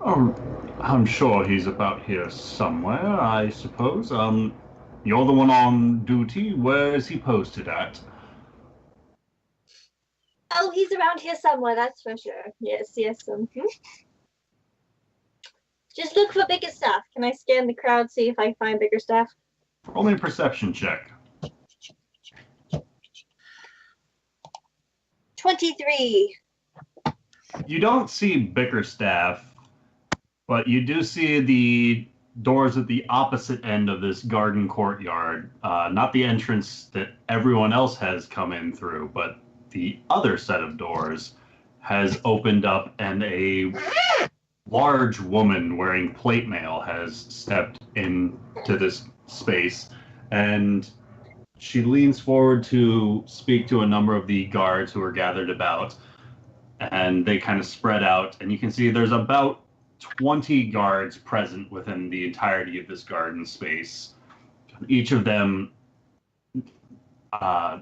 Oh, I'm sure he's about here somewhere, I suppose. You're the one on duty. Where is he posted at? Oh, he's around here somewhere, that's for sure. Yes, yes. Just look for bigger stuff. Can I scan the crowd, see if I find bigger stuff? Roll me a perception check. 23. You don't see Bickerstaff, but you do see the doors at the opposite end of this garden courtyard. Not the entrance that everyone else has come in through, but the other set of doors has opened up, and a large woman wearing plate mail has stepped into this space, and she leans forward to speak to a number of the guards who are gathered about, and they kind of spread out, and you can see there's about 20 guards present within the entirety of this garden space. Each of them,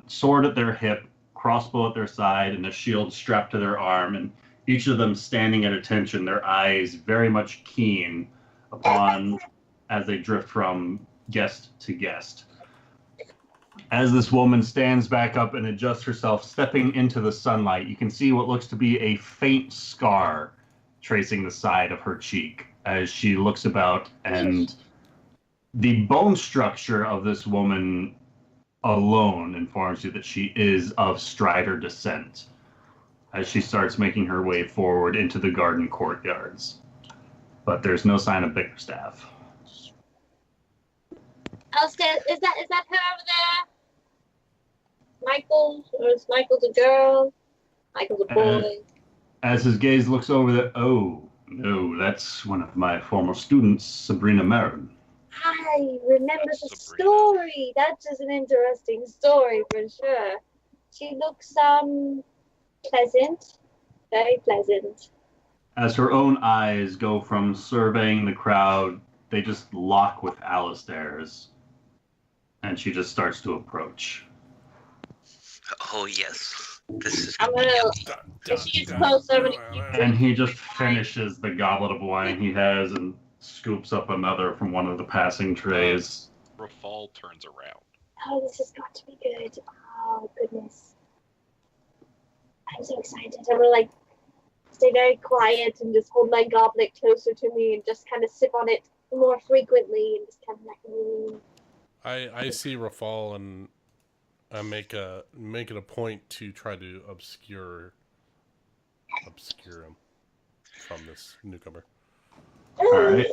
sword at their hip, crossbow at their side, and a shield strapped to their arm, and each of them standing at attention, their eyes very much keen upon as they drift from guest to guest. As this woman stands back up and adjusts herself, stepping into the sunlight, you can see what looks to be a faint scar tracing the side of her cheek as she looks about, and the bone structure of this woman alone informs you that she is of Strider descent as she starts making her way forward into the garden courtyards. But there's no sign of Bickerstaff. Alistair, is that her over there? Michael? Or is Michael the girl? Michael's a boy. As his gaze looks over the, oh, no, that's one of my former students, Sabrina Marin. I remember That's the Sabrina. story. That is an interesting story for sure. She looks pleasant. Very pleasant. As her own eyes go from surveying the crowd, they just lock with Alistair's, and she just starts to approach. Oh yes, this is I'm gonna be gonna yummy. if she gets close, I'm gonna keep And he just finishes the goblet of wine he has and scoops up another from one of the passing trays. Rafal turns around. Oh, this has got to be good. Oh goodness. I'm so excited. I'm gonna stay very quiet and just hold my goblet closer to me and just kind of sip on it more frequently and just kind of I see Rafal, and I make it a point to try to obscure him from this newcomer. Alright.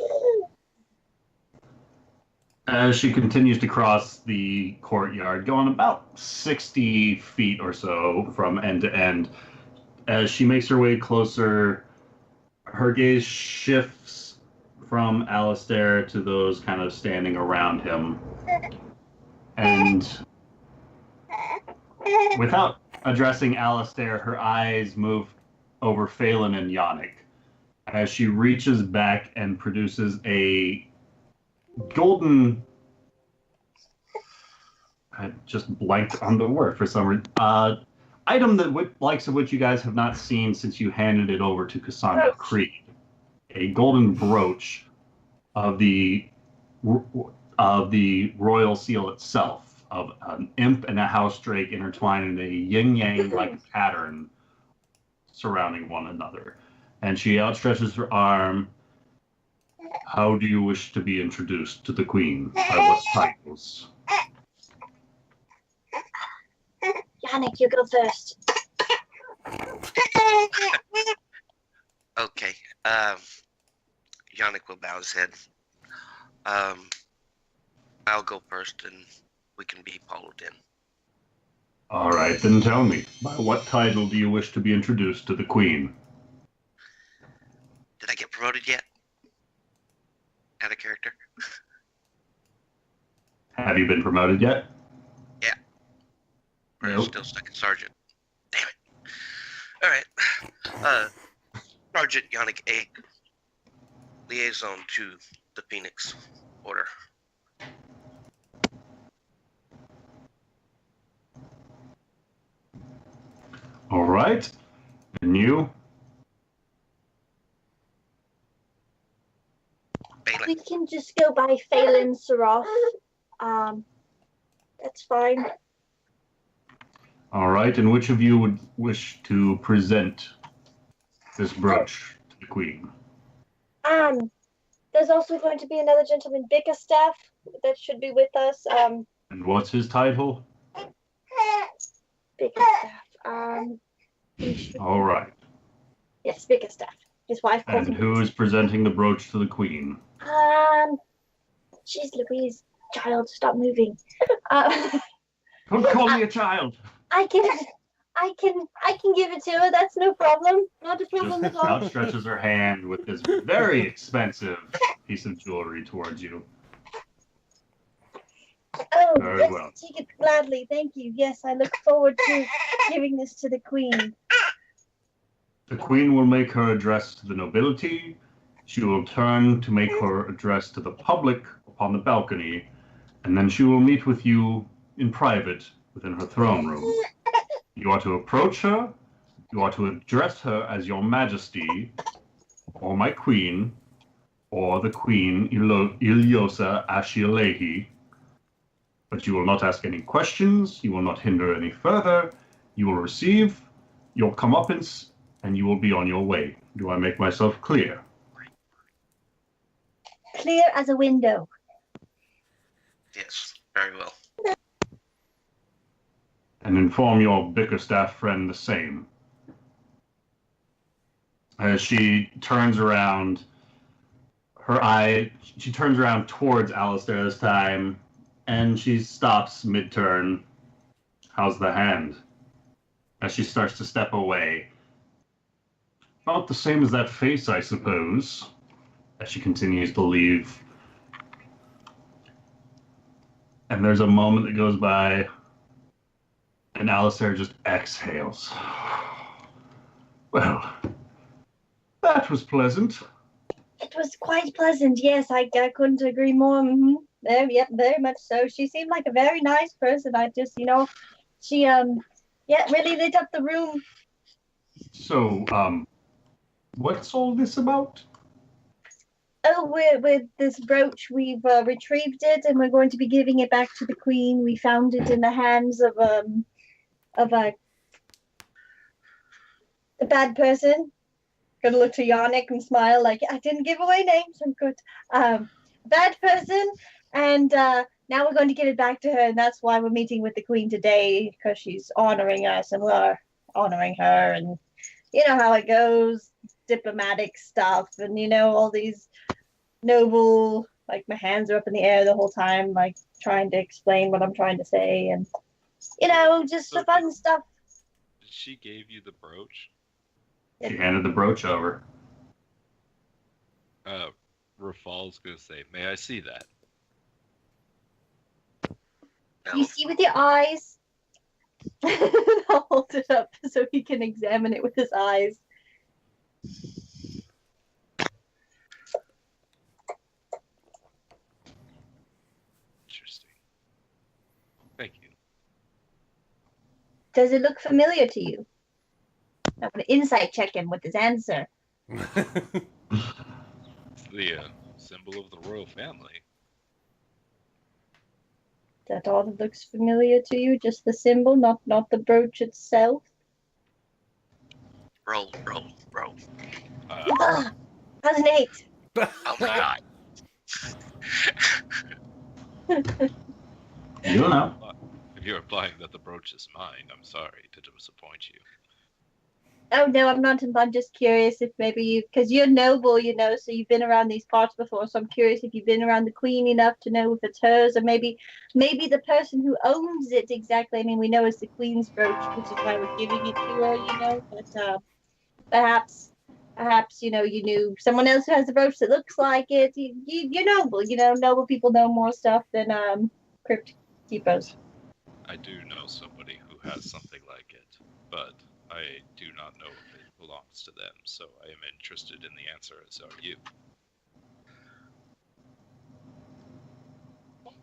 As she continues to cross the courtyard, going about 60 feet or so from end to end, as she makes her way closer, her gaze shifts from Alistair to those kind of standing around him. And without addressing Alistair, her eyes move over Phelan and Yannick as she reaches back and produces a golden. I just blanked on the word for some reason. Item that likes of which you guys have not seen since you handed it over to Cassandra Creed. A golden brooch of the royal seal itself, of an imp and a house drake intertwined in a yin-yang like pattern surrounding one another. And she outstretches her arm. How do you wish to be introduced to the queen? By what titles? Yannick, you go first. Okay. Yannick will bow his head. I'll go first, and we can be followed in. All right, then tell me, by what title do you wish to be introduced to the Queen? Did I get promoted yet? Out of character? Have you been promoted yet? Yeah. Or Nope. still stuck in Sergeant? Damn it. Alright. Sergeant Yannick Egg, liaison to the Phoenix Order. All right. And you? Balin. We can just go by Phelan Saroth. That's fine. All right, and which of you would wish to present this brooch to the Queen? There's also going to be another gentleman, Bickerstaff, that should be with us. And what's his title? Bickerstaff. All right. Yes, Bickerstaff. His wife calls And him. who is presenting the brooch to the Queen? Jeez Louise, child, stop moving. Don't call me a child. I can give it to her. That's no problem. Not a problem Just at all. outstretches her hand with this very expensive piece of jewelry towards you. Oh, Very yes, well. take it gladly. Thank you. Yes, I look forward to giving this to the Queen. The Queen will make her address to the nobility. She will turn to make her address to the public upon the balcony, and then she will meet with you in private within her throne room. You are to approach her. You are to address her as Your Majesty, or my Queen, or the Queen Iliosa Ashialehi. But you will not ask any questions. You will not hinder any further. You will receive your comeuppance, and you will be on your way. Do I make myself clear? Clear as a window. Yes, very well. And inform your Bickerstaff friend the same. As she turns around, she turns around towards Alistair this time, and she stops mid-turn. How's the hand? As she starts to step away. Not the same as that face, I suppose. As she continues to leave. And there's a moment that goes by, and Alistair just exhales. Well, that was pleasant. It was quite pleasant. Yes, I couldn't agree more. Mm-hmm. Yep, very much so. She seemed like a very nice person. I just, she really lit up the room. So, what's all this about? Oh, with this brooch, we've retrieved it, and we're going to be giving it back to the Queen. We found it in the hands of a bad person. Gonna look to Yannick and smile like, I didn't give away names. I'm good. Bad person, and now we're going to give it back to her, and that's why we're meeting with the Queen today, because she's honoring us, and we're honoring her, and you know how it goes, diplomatic stuff, and all these noble, like my hands are up in the air the whole time, like trying to explain what I'm trying to say, and just the fun stuff. She gave you the brooch? She handed the brooch over. Rafal's gonna say, "May I see that?" No. You see with your eyes. I'll hold it up so he can examine it with his eyes. Interesting. Thank you. Does it look familiar to you? I'm gonna insight check him with his answer. It's the symbol of the royal family. Is that all that looks familiar to you? Just the symbol, not the brooch itself? Roll. How's an 8? Oh my god. You don't know. If you're implying that the brooch is mine, I'm sorry to disappoint you. Oh no, I'm not. I'm just curious if maybe because you're noble, so you've been around these parts before. So I'm curious if you've been around the queen enough to know if it's hers, or maybe the person who owns it exactly. I mean, we know it's the queen's brooch, which is why we're giving it to her. But perhaps, you knew someone else who has a brooch that looks like it. You're noble. Noble people know more stuff than crypt keepers. I do know somebody who has something like it, but I do not know if it belongs to them, so I am interested in the answer, as are you.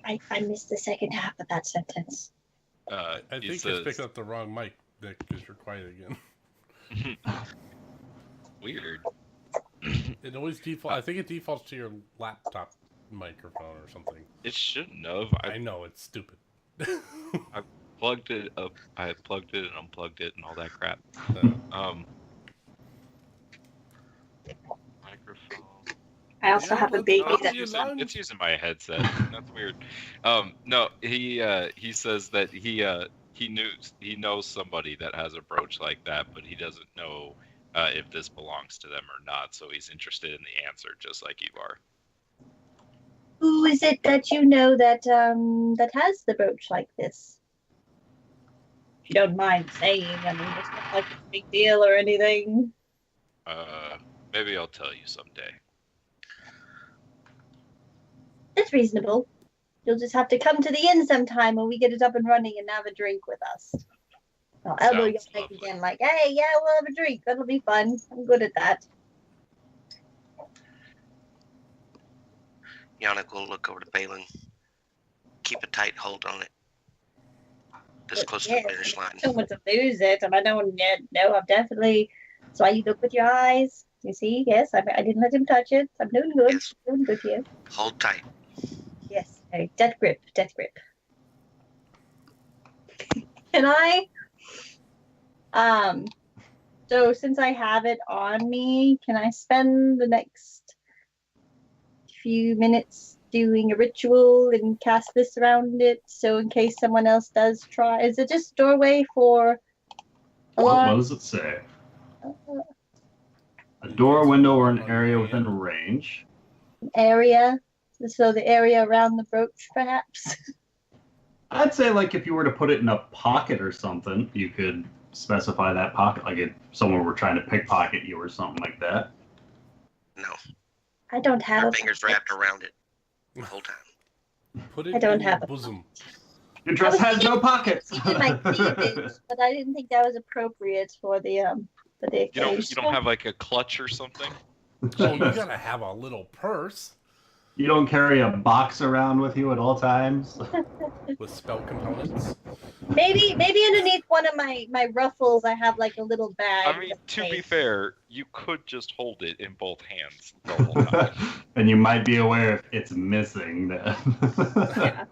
I missed the second half of that sentence. I think says, it's picking up the wrong mic, Nick, because you're quiet again. Weird. It always defaults. I think it defaults to your laptop microphone or something. It shouldn't have. I know, it's stupid. I plugged it up. I plugged it and unplugged it and all that crap. Microphone. I also have a baby No, that it's using my headset. That's weird. No, he says that he knows somebody that has a brooch like that, but he doesn't know if this belongs to them or not. So he's interested in the answer, just like you are. Who is it that you know that has the brooch like this? If you don't mind saying, I mean, it's not like a big deal or anything. Maybe I'll tell you someday. It's reasonable. You'll just have to come to the inn sometime when we get it up and running and have a drink with us. I'll elbow you Sounds lovely. again, like, hey, yeah, we'll have a drink. That'll be fun. I'm good at that. Yannick will look over to Balin. Keep a tight hold on it. This close to the finish line. I don't want to lose it, and I don't know. I'm definitely. That's why you look with your eyes. You see? Yes, I didn't let him touch it. I'm doing good. Yes. Doing good here. Hold tight. Yes. Hey, death grip. Death grip. Can I? So since I have it on me, can I spend the next few minutes doing a ritual and cast this around it? So in case someone else does try, is it just doorway for What alarm? does it say? A door, window, or an area within range. Area? So the area around the brooch, perhaps? I'd say, like, if you were to put it in a pocket or something, you could specify that pocket. Like, if someone were trying to pickpocket you or something like that. No. I don't have Her a fingers pocket. wrapped around it the whole time. Put it I don't in have your a bosom. Your dress has no pockets. It's in my cleavage, but I didn't think that was appropriate for the You occasion. don't have like a clutch or something? Oh, you gotta have a little purse You don't carry a box around with you at all times. with spell components. Maybe underneath one of my ruffles, I have like a little bag. I mean, with to be tape. fair, you could just hold it in both hands the whole time. And you might be aware if it's missing. Then. Yeah.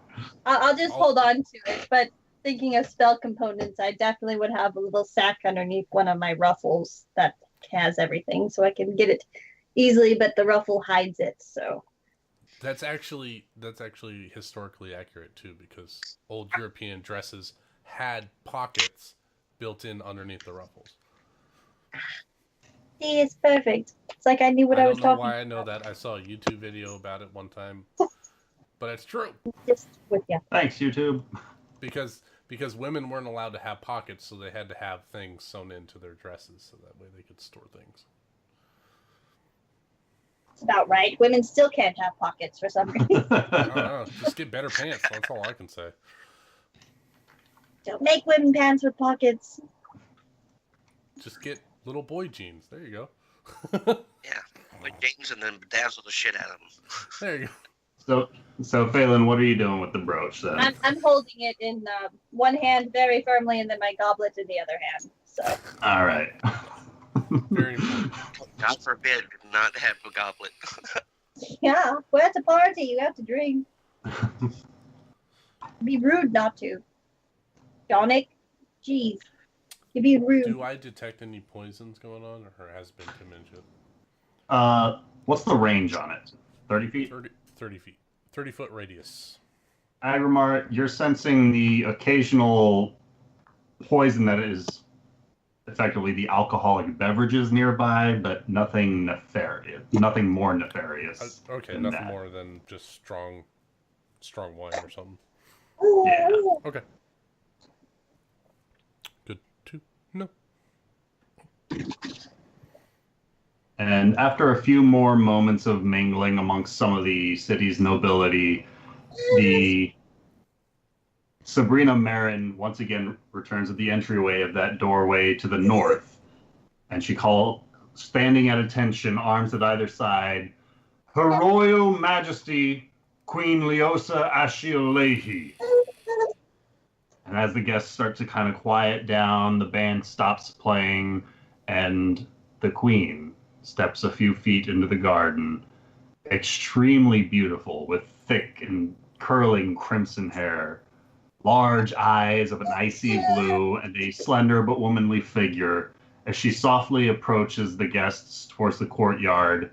I'll just hold on to it. But thinking of spell components, I definitely would have a little sack underneath one of my ruffles that has everything, so I can get it easily. But the ruffle hides it, so. That's actually historically accurate too, because old European dresses had pockets built in underneath the ruffles. See, it's perfect. It's like I knew what I was don't know talking why I know that. I saw a YouTube video about it one time, but it's true just with you. Thanks, YouTube. because women weren't allowed to have pockets, so they had to have things sewn into their dresses so that way they could store things. It's about right. Women still can't have pockets for some reason. I don't know. Just get better pants. That's all I can say. Don't make women pants with pockets. Just get little boy jeans. There you go. Yeah. Like James and then bedazzle the shit out of them. There you go. So Phelan, what are you doing with the brooch then? I'm holding it in one hand very firmly, and then my goblet in the other hand. So. All right. Very important. God forbid not have a goblet. Yeah, we're at a party. You have to drink. Be rude not to. Jonic, jeez, you're being rude. Do I detect any poisons going on, or has been mentioned? What's the range on it? 30 feet? 30 feet. 30-foot radius. Agrimar, you're sensing the occasional poison that is effectively the alcoholic beverages nearby, but nothing nefarious, nothing more nefarious. Okay, than nothing that. more than just strong wine or something. Yeah. Okay. Good to know. And after a few more moments of mingling amongst some of the city's nobility, the Sabrina Marin once again returns at the entryway of that doorway to the north, and she calls, standing at attention, arms at either side, Her Royal Majesty, Queen Leosa Ashialehi. And as the guests start to kind of quiet down, the band stops playing, and the Queen steps a few feet into the garden, extremely beautiful, with thick and curling crimson hair, large eyes of an icy blue, and a slender but womanly figure as she softly approaches the guests towards the courtyard.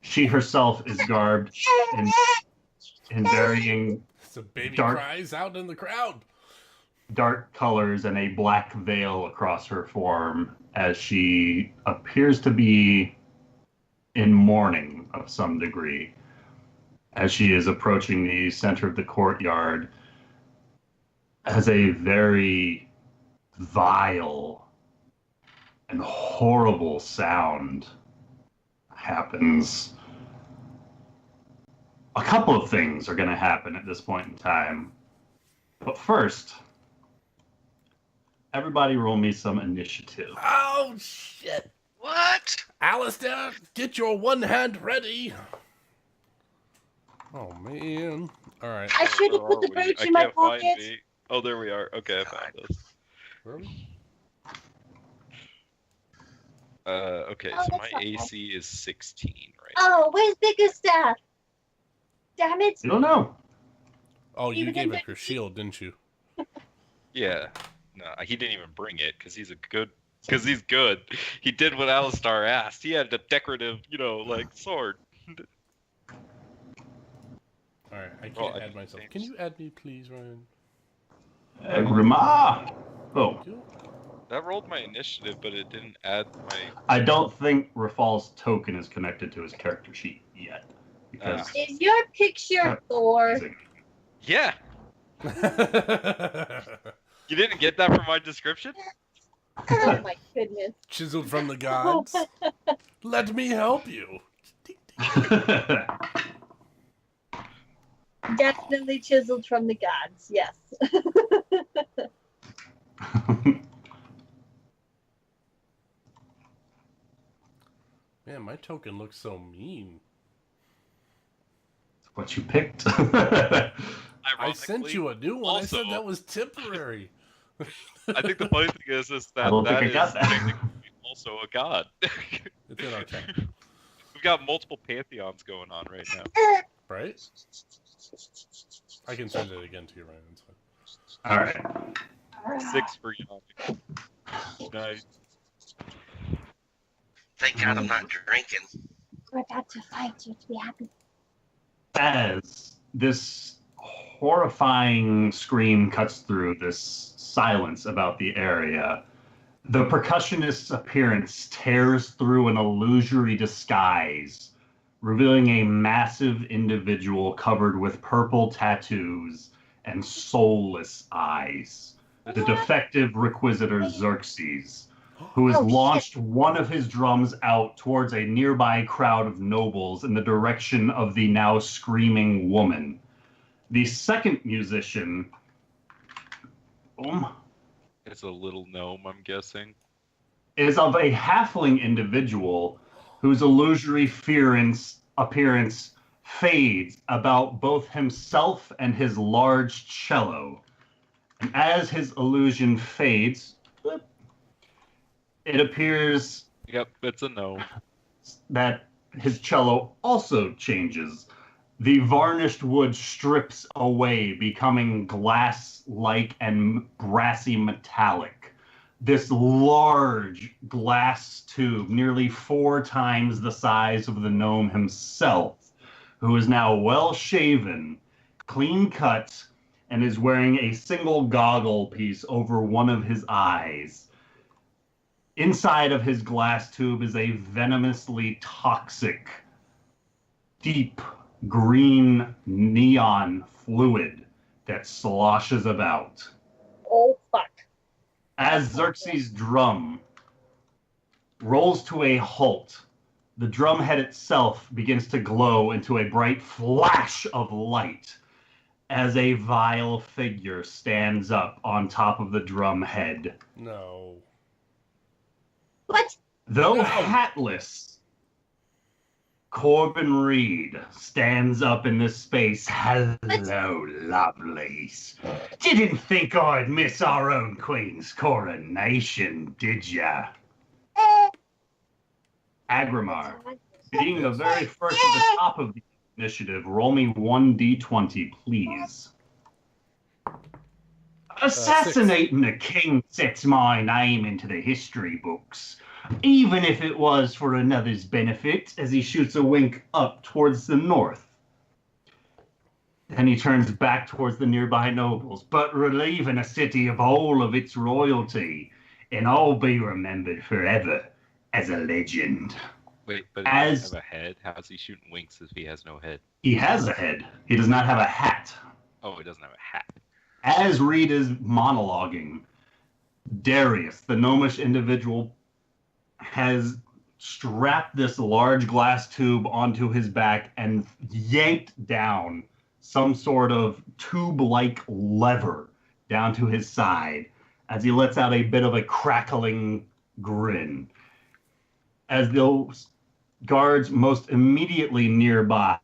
She herself is garbed in varying So baby Dark- cries out in the crowd. dark colors and a black veil across her form as she appears to be in mourning of some degree. As she is approaching the center of the courtyard, as a very vile and horrible sound happens. A couple of things are going to happen at this point in time. But first, everybody roll me some initiative. Oh, shit. What? Alistair, get your one hand ready. Oh, man. All right. I should have Where put the are we? brooch I in my can't find pocket. me. Oh, there we are. Okay, I found us. Where are we? Okay, Oh, so that's my not bad. AC is 16 right Oh, where's Bickerstaff? Damn it! You don't know. Oh, you Even gave in up your shield, didn't you? Yeah. No, he didn't even bring it because he's good. Because he's good. He did what Alistar asked. He had a decorative, sword. All right, I can't Well, I add can myself. change. Can you add me, please, Ryan? Grima. Oh, Thank you. That rolled my initiative, but it didn't add my. I don't think Rafal's token is connected to his character sheet yet. Because Is your picture Thor? Yeah. You didn't get that from my description? Oh my goodness. Chiseled from the gods. Let me help you. Definitely chiseled from the gods, yes. Man, my token looks so mean. What you picked. I sent you a new one. I said also- that was temporary. I think the funny thing is I that don't that think I is got that. technically also a god. It's in our chat, We've got multiple pantheons going on right now. right? I can send it again to you, Ryan. It's fine. All right. 6 for Yannick. Nice. Thank God I'm not drinking. We're about to fight you to be happy. As this horrifying scream cuts through this silence about the area, the percussionist's appearance tears through an illusory disguise, revealing a massive individual covered with purple tattoos and soulless eyes. The defective Requisitor Xerxes, who has Oh, shit. launched one of his drums out towards a nearby crowd of nobles in the direction of the now screaming woman. The second musician, It's a little gnome, I'm guessing. is of a halfling individual whose illusory appearance fades about both himself and his large cello. And as his illusion fades, it appears Yep, it's a gnome. that his cello also changes. The varnished wood strips away, becoming glass-like and brassy metallic. This large glass tube, nearly 4 times the size of the gnome himself, who is now well-shaven, clean-cut, and is wearing a single goggle piece over one of his eyes. Inside of his glass tube is a venomously toxic, deep green neon fluid that sloshes about. Oh, fuck. As Xerxes' drum rolls to a halt, the drum head itself begins to glow into a bright flash of light as a vile figure stands up on top of the drum head. No. What? Though No. hatless, Corbin Reed stands up in this space. Hello, lovelies. Didn't think I'd miss our own queen's coronation, did ya? Agrimar, being the very first at the top of the initiative, roll me 1d20, please. Assassinating a king sets my name into the history books, even if it was for another's benefit, as he shoots a wink up towards the north. Then he turns back towards the nearby nobles, but relieving a city of all of its royalty, and I'll be remembered forever as a legend. Wait, but he doesn't have a head? How's he shooting winks if he has no head? He has a head. He does not have a hat. Oh, he doesn't have a hat. As Reed is monologuing, Darius, the gnomish individual, has strapped this large glass tube onto his back and yanked down some sort of tube-like lever down to his side as he lets out a bit of a crackling grin. As those guards most immediately nearby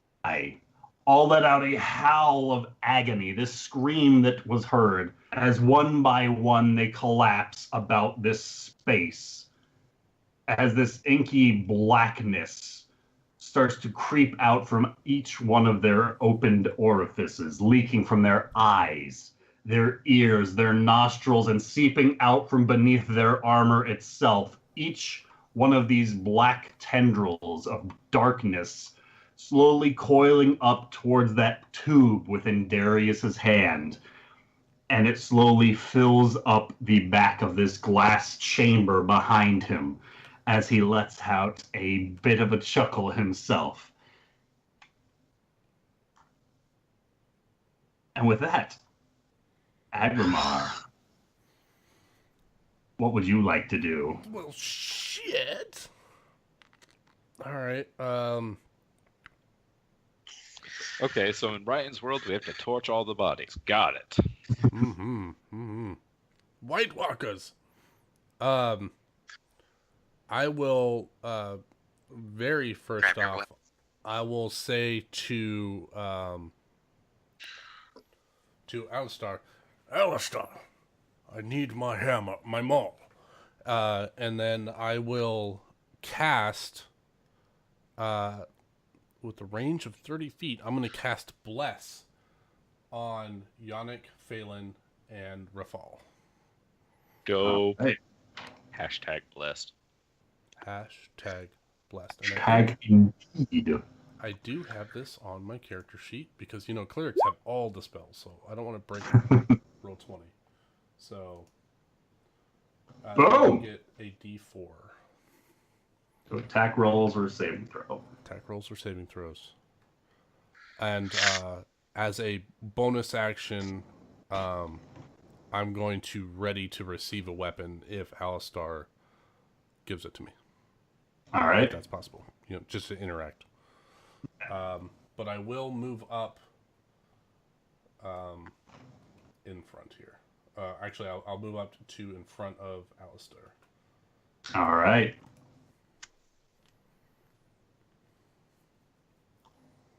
all let out a howl of agony, this scream that was heard, as one by one they collapse about this space, as this inky blackness starts to creep out from each one of their opened orifices, leaking from their eyes, their ears, their nostrils, and seeping out from beneath their armor itself. Each one of these black tendrils of darkness slowly coiling up towards that tube within Darius's hand, and it slowly fills up the back of this glass chamber behind him as he lets out a bit of a chuckle himself. And with that, Agrimar, what would you like to do? Well, shit. All right. Okay, so in Ryan's world, we have to torch all the bodies. Got it. White Walkers. I will, very first Grab your off, weapon. I will say to Alistar, Alistar, I need my hammer, my maul. And then I will cast, with a range of 30 feet, I'm going to cast Bless on Yannick, Phelan, and Rafal. Go. Hey. Hashtag blessed. Hashtag blessed. Tag indeed. I do have this on my character sheet because, you know, clerics have all the spells, so I don't want to break roll 20. So, Boom! get a D4. So attack rolls or saving throw. Attack rolls or saving throws. And as a bonus action, I'm going to ready to receive a weapon if Alistar gives it to me. All right. If that's possible, you know, just to interact. But I will move up in front here. Actually, I'll move up to in front of Alistar. All right.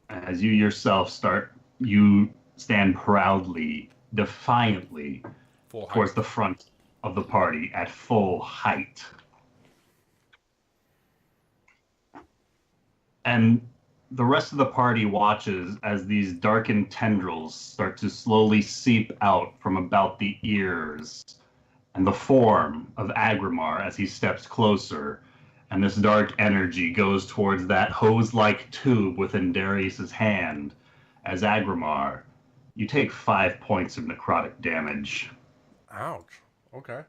As you yourself you stand proudly, defiantly Full towards height. the front of the party at full height. And the rest of the party watches as these darkened tendrils start to slowly seep out from about the ears and the form of Agrimar as he steps closer, and this dark energy goes towards that hose-like tube within Darius's hand as Agrimar You take 5 points of necrotic damage. Ouch. Okay.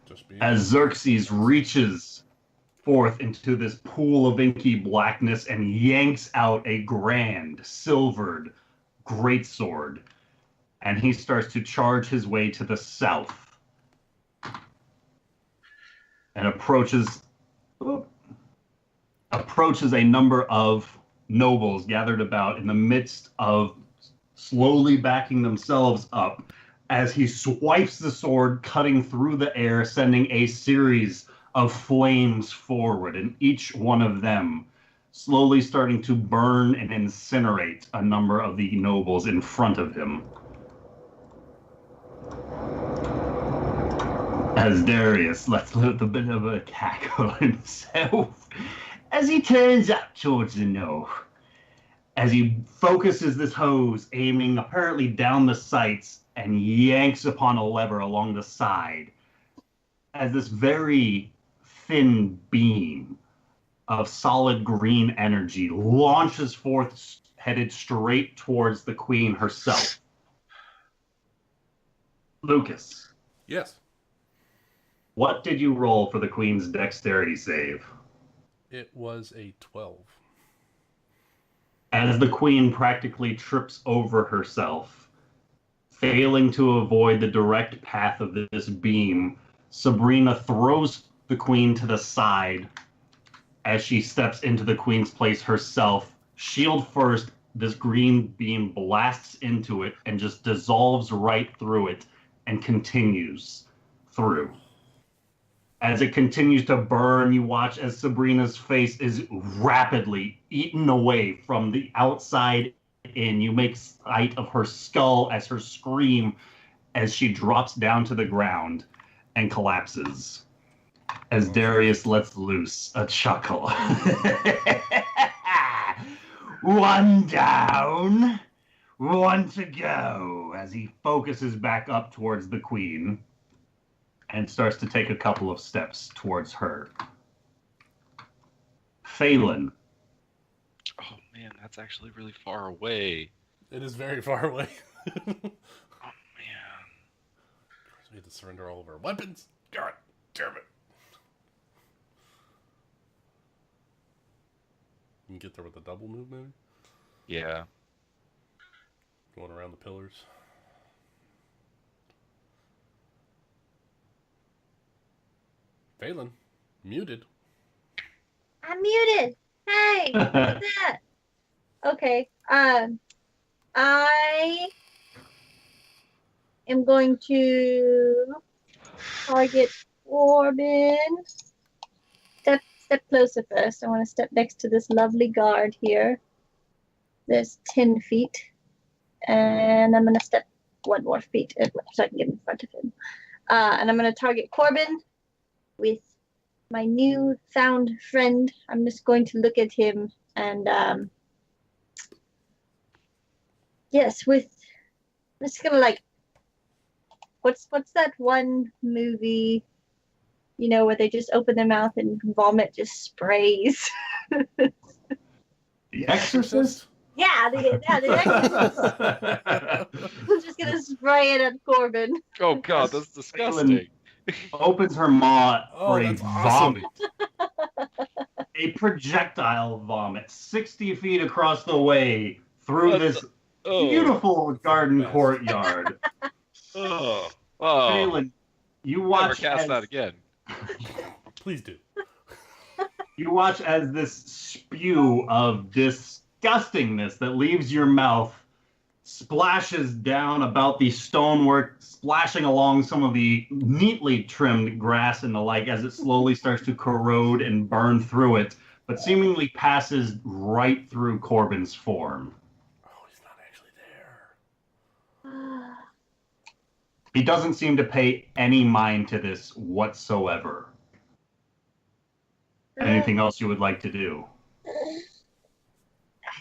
Just be As Xerxes reaches forth into this pool of inky blackness and yanks out a grand, silvered greatsword, and he starts to charge his way to the south and approaches a number of nobles gathered about in the midst of slowly backing themselves up as he swipes the sword, cutting through the air, sending a series of flames forward, and each one of them slowly starting to burn and incinerate a number of the nobles in front of him. As Darius lets out a bit of a cackle himself as he turns up towards the north, as he focuses this hose, aiming apparently down the sights, and yanks upon a lever along the side, as this very thin beam of solid green energy launches forth, headed straight towards the queen herself. Lucas, Yes. what did you roll for the queen's dexterity save? It was a 12. As the queen practically trips over herself, failing to avoid the direct path of this beam, Sabrina throws the queen to the side as she steps into the queen's place herself. Shield first, this green beam blasts into it and just dissolves right through it and continues through. As it continues to burn, you watch as Sabrina's face is rapidly eaten away from the outside in. You make sight of her skull as her scream as she drops down to the ground and collapses. As Darius lets loose a chuckle. One down, one to go, as he focuses back up towards the queen and starts to take a couple of steps towards her. Phelan. Oh man, that's actually really far away. It is very far away. Oh man. We had to surrender all of our weapons. God damn it. You can get there with a double move, maybe? Yeah. Going around the pillars. Phelan, muted. I'm muted. Hey, what's that? Okay. I am going to target Corbin. Step closer first. I want to step next to this lovely guard here. There's 10 feet. And I'm going to step 1 more feet so I can get in front of him. And I'm going to target Corbin with my new found friend. I'm just going to look at him and yes, I'm just gonna like what's that one movie, you know, where they just open their mouth and vomit just sprays. The Exorcist? Yeah, the Exorcist. I'm just gonna spray it at Corbin. Oh god, that's disgusting. Opens her maw for a that's awesome. vomit. A projectile vomit 60 feet across the way through What this Oh. beautiful garden best. courtyard. Oh. Phelan, you Never watch cast as, that again. Please do. you watch as this spew of disgustingness that leaves your mouth splashes down about the stonework, splashing along some of the neatly trimmed grass and the like as it slowly starts to corrode and burn through it, but seemingly passes right through Corbin's form. Oh, he's not actually there. He doesn't seem to pay any mind to this whatsoever. Anything else you would like to do?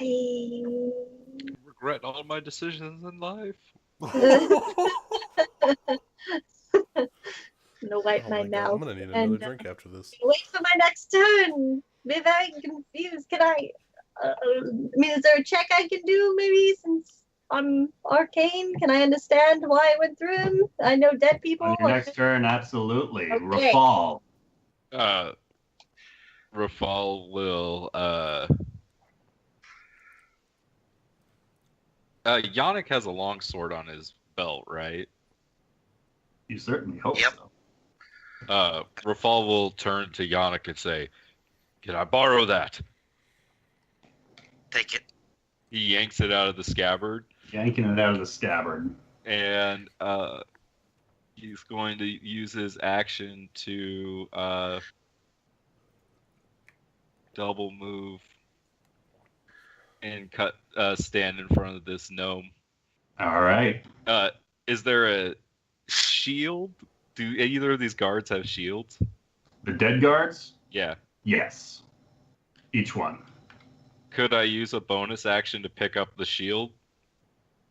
I Regret all my decisions in life. I'm gonna wipe Oh my God, mouth. I'm gonna need another and, drink after this. wait for my next turn. Be very confused. Can I? is there a check I can do maybe since I'm arcane? Can I understand why it went through him? I know dead people. On your next turn, absolutely. Okay. Rafal. Rafal will Yannick has a long sword on his belt, right? You certainly hope Yep. so. Rafal will turn to Yannick and say, "Can I borrow that?" Take it. He yanks it out of the scabbard, Yanking it out of the scabbard. and he's going to use his action to double move and stand in front of this gnome. All right. Is there a shield? Do either of these guards have shields? The dead guards? Yeah. Yes. Each one. Could I use a bonus action to pick up the shield?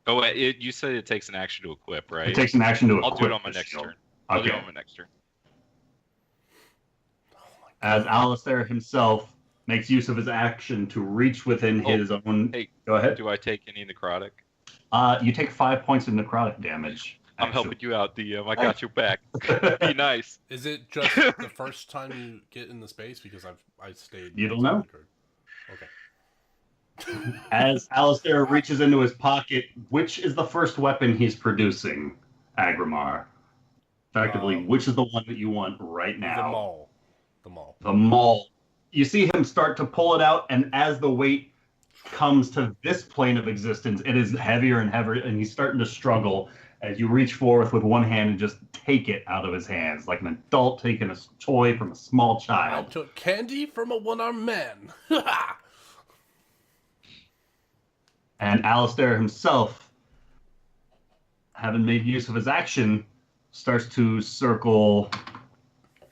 Oh, wait, you said it takes an action to equip, right? It takes an action to equip. I'll do it on my the next shield. turn. I'll do it Okay. on my next turn. As Alistair himself makes use of his action to reach within his own. Hey, go ahead. Do I take any necrotic? You take 5 points of necrotic damage. I'm helping you out, DM. I got your back. Be nice. Is it just the first time you get in the space? Because I stayed. You don't know. Okay. As Alistair reaches into his pocket, which is the first weapon he's producing, Agrimar? Effectively, which is the one that you want right now? The maul. The maul. You see him start to pull it out, and as the weight comes to this plane of existence, it is heavier and heavier, and he's starting to struggle as you reach forth with one hand and just take it out of his hands, like an adult taking a toy from a small I child. took candy from a one-armed man. And Alistair himself, having made use of his action, starts to circle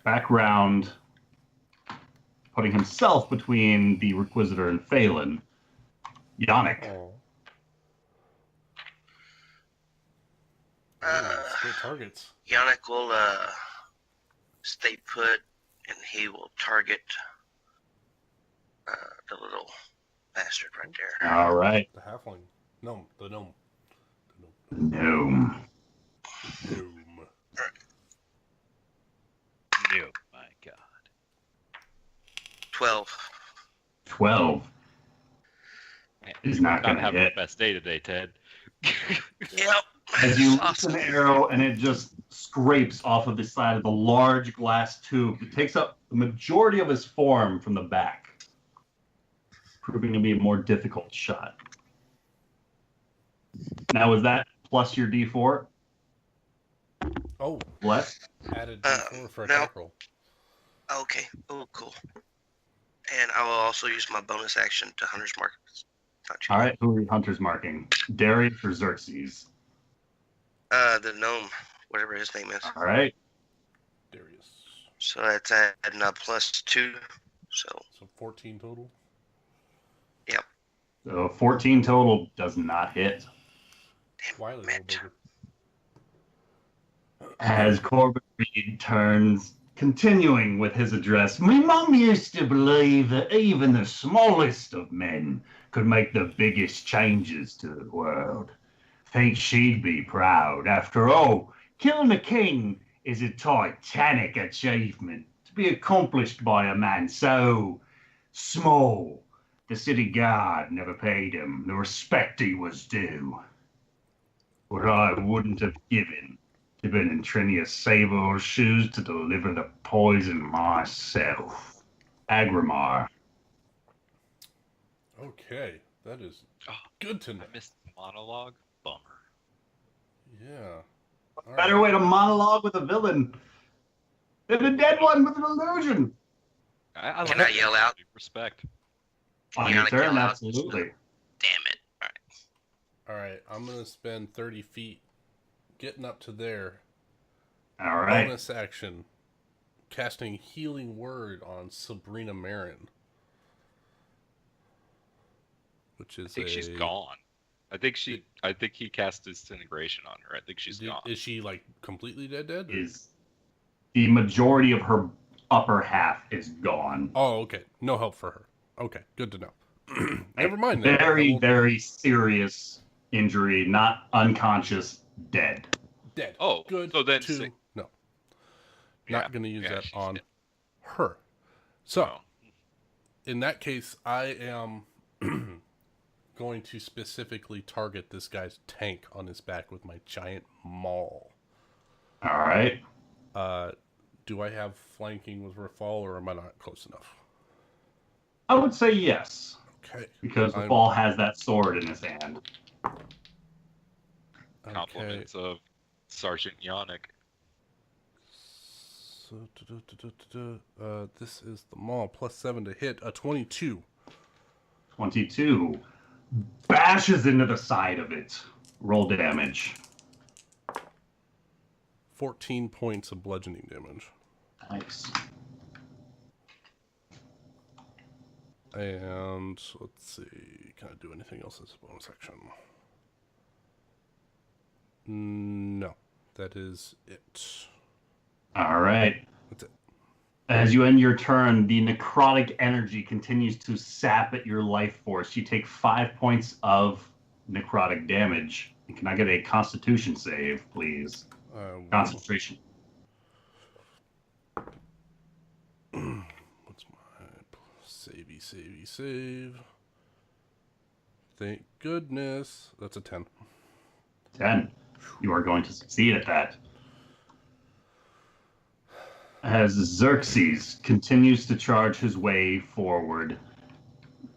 back round, putting himself between the Requisitor and Phelan. Yannick. Oh. Good targets. Yannick will stay put, and he will target the little bastard right there. All right. The halfling. No, the gnome. Gnome. Gnome. No, my God. 12. 12. Man, He's not I'm gonna having hit. the best day today, Ted. Yep. As you Awesome. launch an arrow and it just scrapes off of the side of the large glass tube. It takes up the majority of his form from the back, proving to be a more difficult shot. Now, is that plus your D4? Oh, Less? added D4 for no. attack roll. Okay. Oh, cool. And I will also use my bonus action to Hunter's Mark. All right, who are you Hunter's marking? Darius or Xerxes? The gnome, whatever his name is. All right. Darius. So that's adding a +2. So 14 total. So 14 total does not hit. Wiley, man. little bugger. As Corbin Reed turns, continuing with his address, "My mum used to believe that even the smallest of men could make the biggest changes to the world. Think she'd be proud. After all, killing a king is a titanic achievement to be accomplished by a man so small. The city guard never paid him the respect he was due. What I wouldn't have given to been in Trinia's Sable's shoes to deliver the poison myself." Agrimar. Okay, that is good to know. I missed the monologue. Bummer. Yeah. All Better right. way to monologue with a villain than a dead one with an illusion. I Can like I yell out? Respect. On You your gotta turn, yell out. absolutely. Damn it. All right. All right, I'm going to spend 30 feet getting up to there. All right. Bonus action. Casting Healing Word on Sabrina Marin. Which is I think she's gone. I think he cast disintegration on her. I think she's gone. Is she like completely dead? Or? Is the majority of her upper half is gone. Oh, okay. No help for her. Okay, good to know. Never mind that. Very, very serious injury, not unconscious, dead. Dead. Oh, Good. so then Two. No. Yeah, Not going to use that she's on dead. her. So, Oh. in that case, I am going to specifically target this guy's tank on his back with my giant maul. All right. Do I have flanking with Rafal, or am I not close enough? I would say yes, Okay. because the ball has that sword in his hand. Compliments of Sergeant Yannick. So, this is the maul, +7 to hit, a 22. 22. Bashes into the side of it. Roll damage. 14 points of bludgeoning damage. Nice. And let's see, can I do anything else as a bonus action? No, that is it. All right. That's it. As you end your turn, the necrotic energy continues to sap at your life force. You take 5 points of necrotic damage. Can I get a Constitution save, please? Concentration. What's my save? Thank goodness. That's a 10. 10. You are going to succeed at that. As Xerxes continues to charge his way forward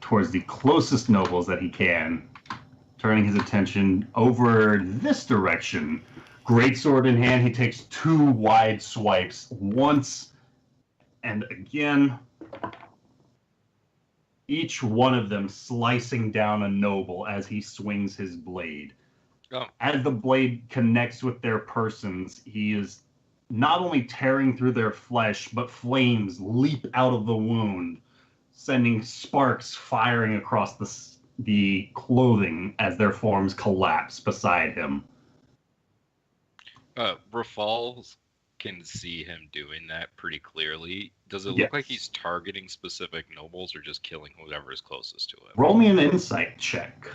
towards the closest nobles that he can, turning his attention over this direction. Greatsword in hand, he takes 2 wide swipes, once and again, each one of them slicing down a noble as he swings his blade. Oh. As the blade connects with their persons, he is not only tearing through their flesh, but flames leap out of the wound, sending sparks firing across the clothing as their forms collapse beside him. Rafal can see him doing that pretty clearly. Does it Yes. look like he's targeting specific nobles or just killing whoever is closest to him? Roll me an insight check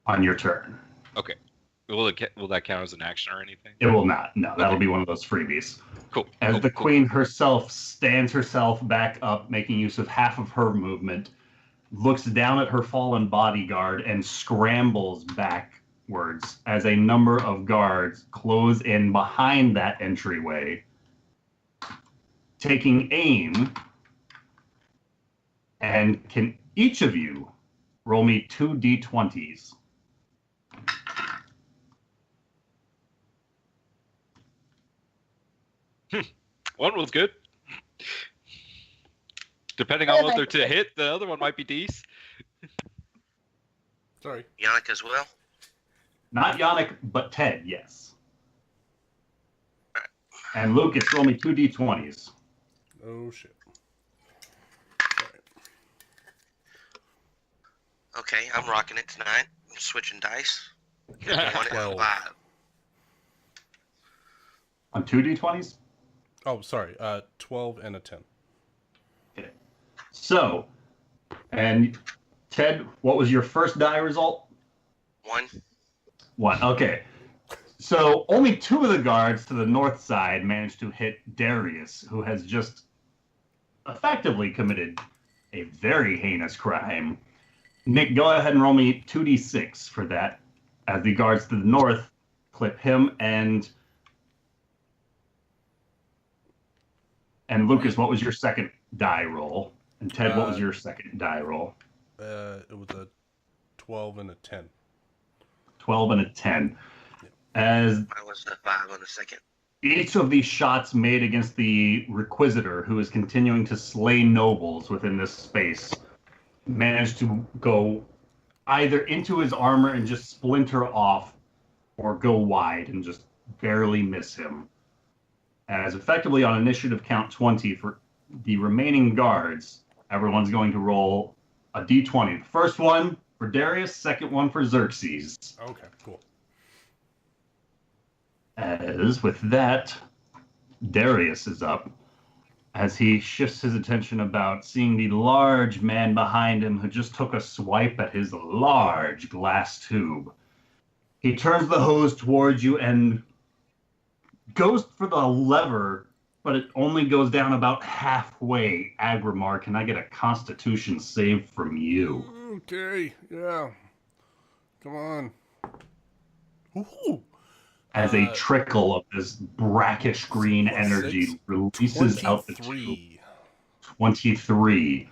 on your turn. Okay. Will that count as an action or anything? It will not. No, that'll Okay. be one of those freebies. Cool. As cool, the cool. queen herself stands herself back up, making use of half of her movement, looks down at her fallen bodyguard and scrambles backwards as a number of guards close in behind that entryway, taking aim. And can each of you roll me 2 d20s? One was good. Depending on what they're to hit, the other one might be D's. Sorry. Yannick as well. Not Yannick, but Ted, yes. And Lucas, roll me 2 d20s. Oh, shit. Okay, I'm rocking it tonight. I'm switching dice. 1 and 12. 5. On 2 d20s? Oh, sorry. 12 and a 10. Okay. So, and Ted, what was your first die result? 1. 1. Okay. So only 2 of the guards to the north side managed to hit Darius, who has just effectively committed a very heinous crime. Nick, go ahead and roll me 2d6 for that, as the guards to the north clip him. And Lucas, what was your second die roll? And Ted, what was your second die roll? It was a 12 and a 10. 12 and a 10. As Mine was a 5 on the second. each of these shots made against the Requisitor, who is continuing to slay nobles within this space, managed to go either into his armor and just splinter off, or go wide and just barely miss him. As effectively on initiative count 20 for the remaining guards, everyone's going to roll a d20. The first one for Darius, second one for Xerxes. Okay, cool. As with that, Darius is up. as he shifts his attention about seeing the large man behind him who just took a swipe at his large glass tube. He turns the hose towards you and goes for the lever, but it only goes down about halfway. Agrimar, can I get a Constitution save from you? Okay, yeah. Come on. Ooh. As a trickle of this brackish green plus energy 6, releases out the tube. 23. 23.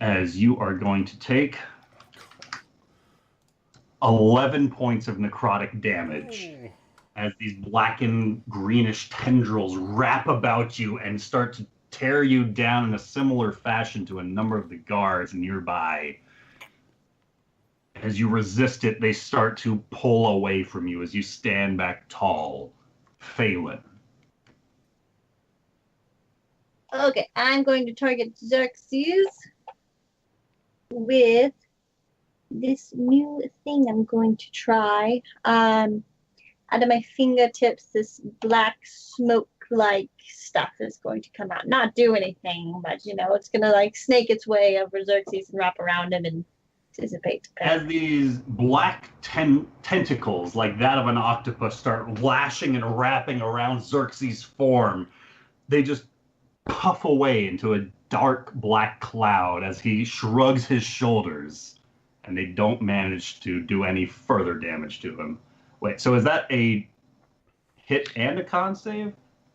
As you are going to take 11 points of necrotic damage. Ooh. As these blackened greenish tendrils wrap about you and start to tear you down in a similar fashion to a number of the guards nearby. As you resist it, they start to pull away from you as you stand back tall. Phelan. Okay, I'm going to target Xerxes with this new thing I'm going to try. Out of my fingertips, this black smoke-like stuff is going to come out. Not do anything, but it's gonna like snake its way over Xerxes and wrap around him and dissipate. As these black tentacles, like that of an octopus, start lashing and wrapping around Xerxes' form, they just puff away into a dark black cloud as he shrugs his shoulders, and they don't manage to do any further damage to him. Wait, so is that a hit and a con save?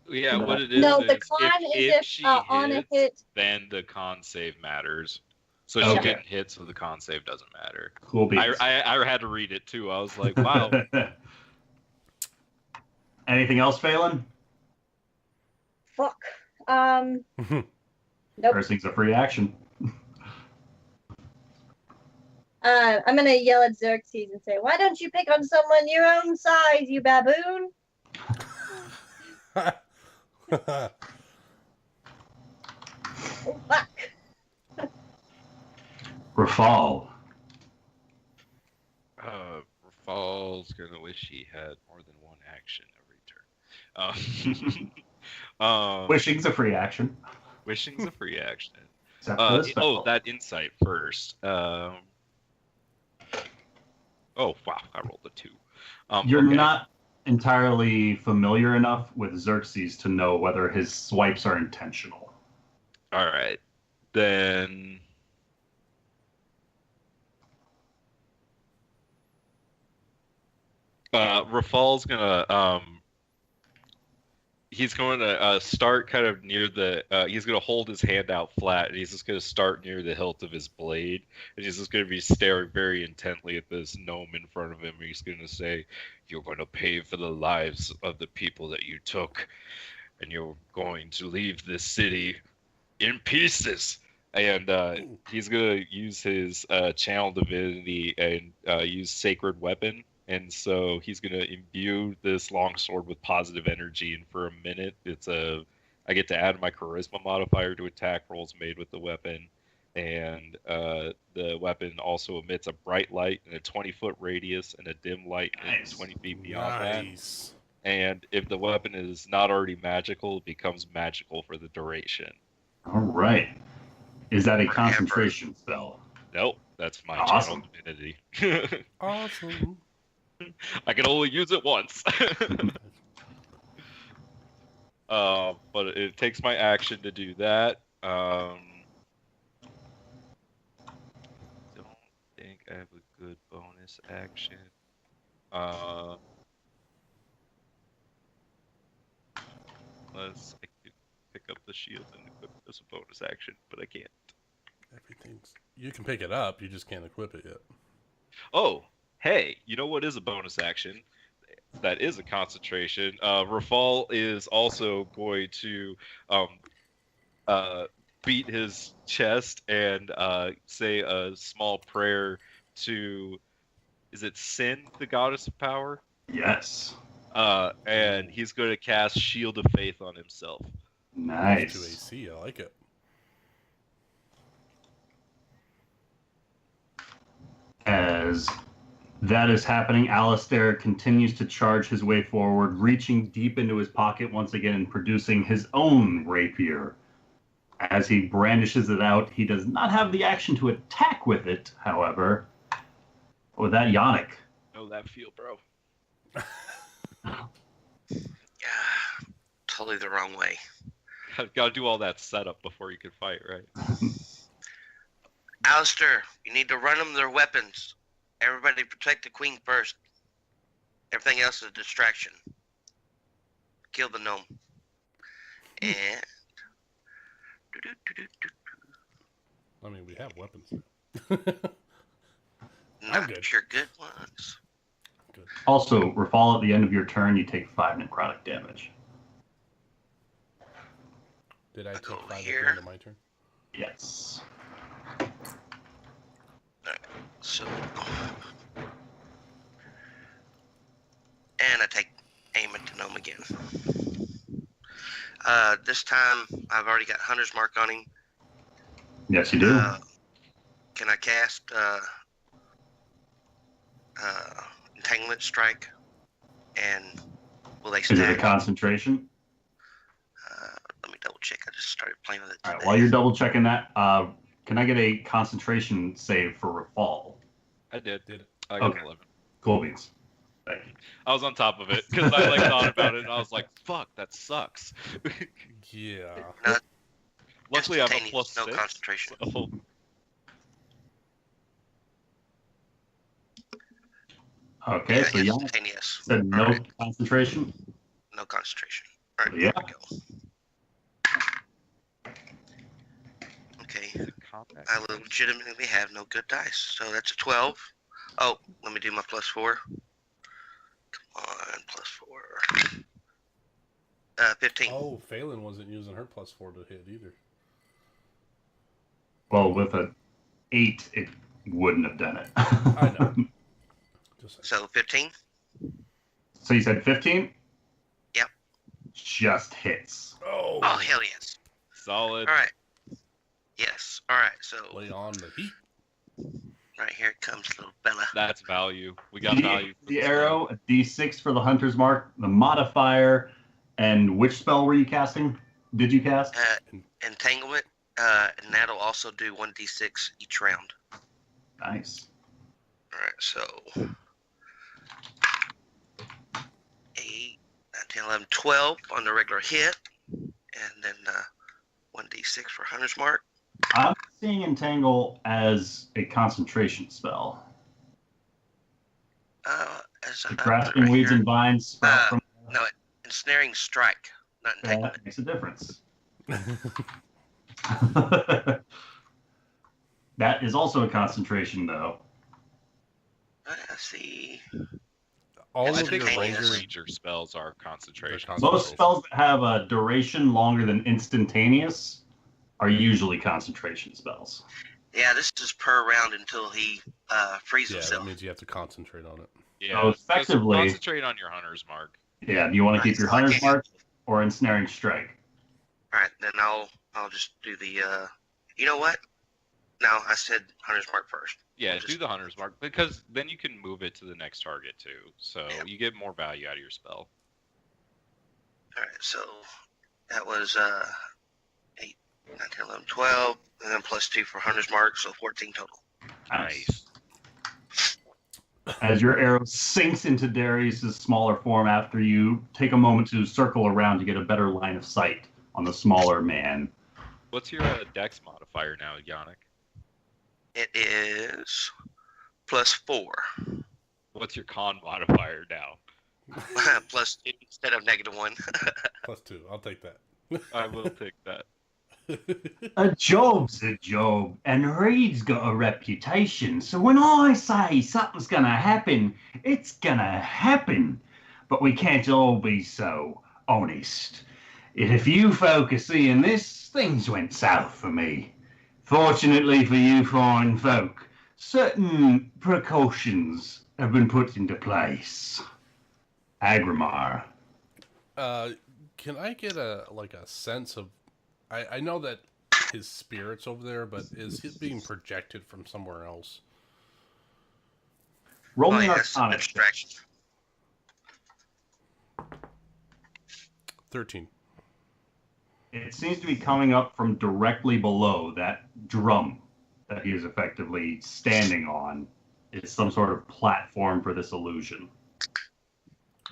Yeah, what it is. No, the is con if is she if on a hits, hit. then the con save matters. So Okay. she didn't hit, so the con save doesn't matter. Cool beans. I had to read it too. I was like, wow. Anything else, Phelan? Fuck. Nope. Cursing's a free action. I'm gonna yell at Xerxes and say, "Why don't you pick on someone your own size, you baboon?" Oh, fuck. Rafal. Rafal's gonna wish he had more than one action every turn. Wishing's a free action. Wishing's a free action. Except for this spell. That insight first. Oh wow, I rolled a 2. You're okay. not entirely familiar enough with Xerxes to know whether his swipes are intentional. All right, then. Rafal's gonna he's going to start kind of near the he's going to hold his hand out flat, and he's just going to start near the hilt of his blade, and he's just going to be staring very intently at this gnome in front of him. He's going to say, "You're going to pay for the lives of the people that you took, and you're going to leave this city in pieces." And he's going to use his channel divinity and use sacred weapon. And so he's going to imbue this longsword with positive energy. And for a minute, I get to add my charisma modifier to attack rolls made with the weapon. And the weapon also emits a bright light in a 20-foot radius and a dim light in 20 feet beyond that. And if the weapon is not already magical, it becomes magical for the duration. All right. Is that a concentration spell? Nope, that's my Awesome. channel divinity. Awesome. I can only use it once. But it takes my action to do that. Don't think I have a good bonus action. Unless I could pick up the shield and equip it as a bonus action, but I can't. You can pick it up, you just can't equip it yet. Oh, hey, you know what is a bonus action? That is a concentration. Rafal is also going to beat his chest and say a small prayer to, is it Sin, the goddess of power? Yes. And he's going to cast Shield of Faith on himself. Nice. 2 AC, I like it. As that is happening, Alistair continues to charge his way forward, reaching deep into his pocket once again and producing his own rapier. As he brandishes it out, he does not have the action to attack with it, however. With that, Yannick. Know that feel, bro. Yeah, totally the wrong way. I've got to do all that setup before you can fight, right? Alistair, you need to run them their weapons. Everybody protect the queen first. Everything else is a distraction. Kill the gnome. And... I mean, we have weapons. Not good. your good ones. Good. Also, Rafal, at the end of your turn, you take 5 necrotic damage. Did I take Go 5 at the here. end of my turn? Yes. So... And I take aim at the gnome again. This time, I've already got Hunter's Mark on him. Yes, you do. Can I cast Entanglement Strike? And will they Is it a stack? concentration? Let me double check. I just started playing with it All today. right, while you're double checking that, can I get a concentration save for Rafal? I did. Did it? I got Okay. an 11. Cool beans. Thank you. I was on top of it because I thought about it and I was like, "Fuck, that sucks." Yeah. No, Luckily, I have a instantaneous, plus no 6. concentration. So... Okay, Yeah, so Yannick instantaneous. said no Alright, concentration. no concentration. All right, Yeah. here we go. Okay, Combat. I legitimately have no good dice, so that's a 12. Oh, let me do my +4. Come on, +4. 15. Oh, Phelan wasn't using her +4 to hit either. Well, with an 8, it wouldn't have done it. I know. Just So 15. So you said 15? Yep. Just hits. Oh, Oh, hell yes. Solid. All right. Yes. All right. So lay on the heat. right here comes little Bella. That's value. We got value. For The this arrow, a D6 for the Hunter's Mark, the modifier, and which spell were you casting? Did you cast? Entanglement, and that'll also do 1d6 each round. Nice. All right. So 8, 9, 10, 11, 12 on the regular hit, and then 1d6 for Hunter's Mark. I'm seeing Entangle as a concentration spell. As The I grasping right weeds here. and vines sprout from No, ensnaring strike, not entanglement. that makes a difference. That is also a concentration, though. Let's see. All Yes, I of think your Instantaneous. most ranger. ranger spells are concentration. They're Most concentration. spells that have a duration longer than instantaneous are usually concentration spells. Yeah, this is per round until he frees Yeah, that himself. means you have to concentrate on it. Yeah. So just effectively- concentrate on your Hunter's Mark. Yeah, do you want to keep Right, your so I Hunter's can't- Mark or Ensnaring Strike? All right, then I'll just do the. You know what? No, I said Hunter's Mark first. Yeah, Just- do the Hunter's Mark because then you can move it to the next target too. So Yeah. you get more value out of your spell. All right, so that was 8, 9, 10, 11, 12, and then +2 for Hunter's Mark, so 14 total. Nice. As your arrow sinks into Darius's smaller form after you take a moment to circle around to get a better line of sight on the smaller man. What's your dex modifier now, Yannick? It is +4. What's your con modifier now? +2 instead of -1. +2. I'll take that. I will take that. A job's a job, and Reed's got a reputation. So when I say something's gonna happen, it's gonna happen. But we can't all be so honest. If you folk are seeing this, things went south for me. Fortunately for you fine folk, certain precautions have been put into place. Agrimar. Can I get a sense of? I know that his spirit's over there, but is it being projected from somewhere else? Roll Oh, me yes, Arcana. distraction. 13. It seems to be coming up from directly below that drum that he is effectively standing on. Is some sort of platform for this illusion.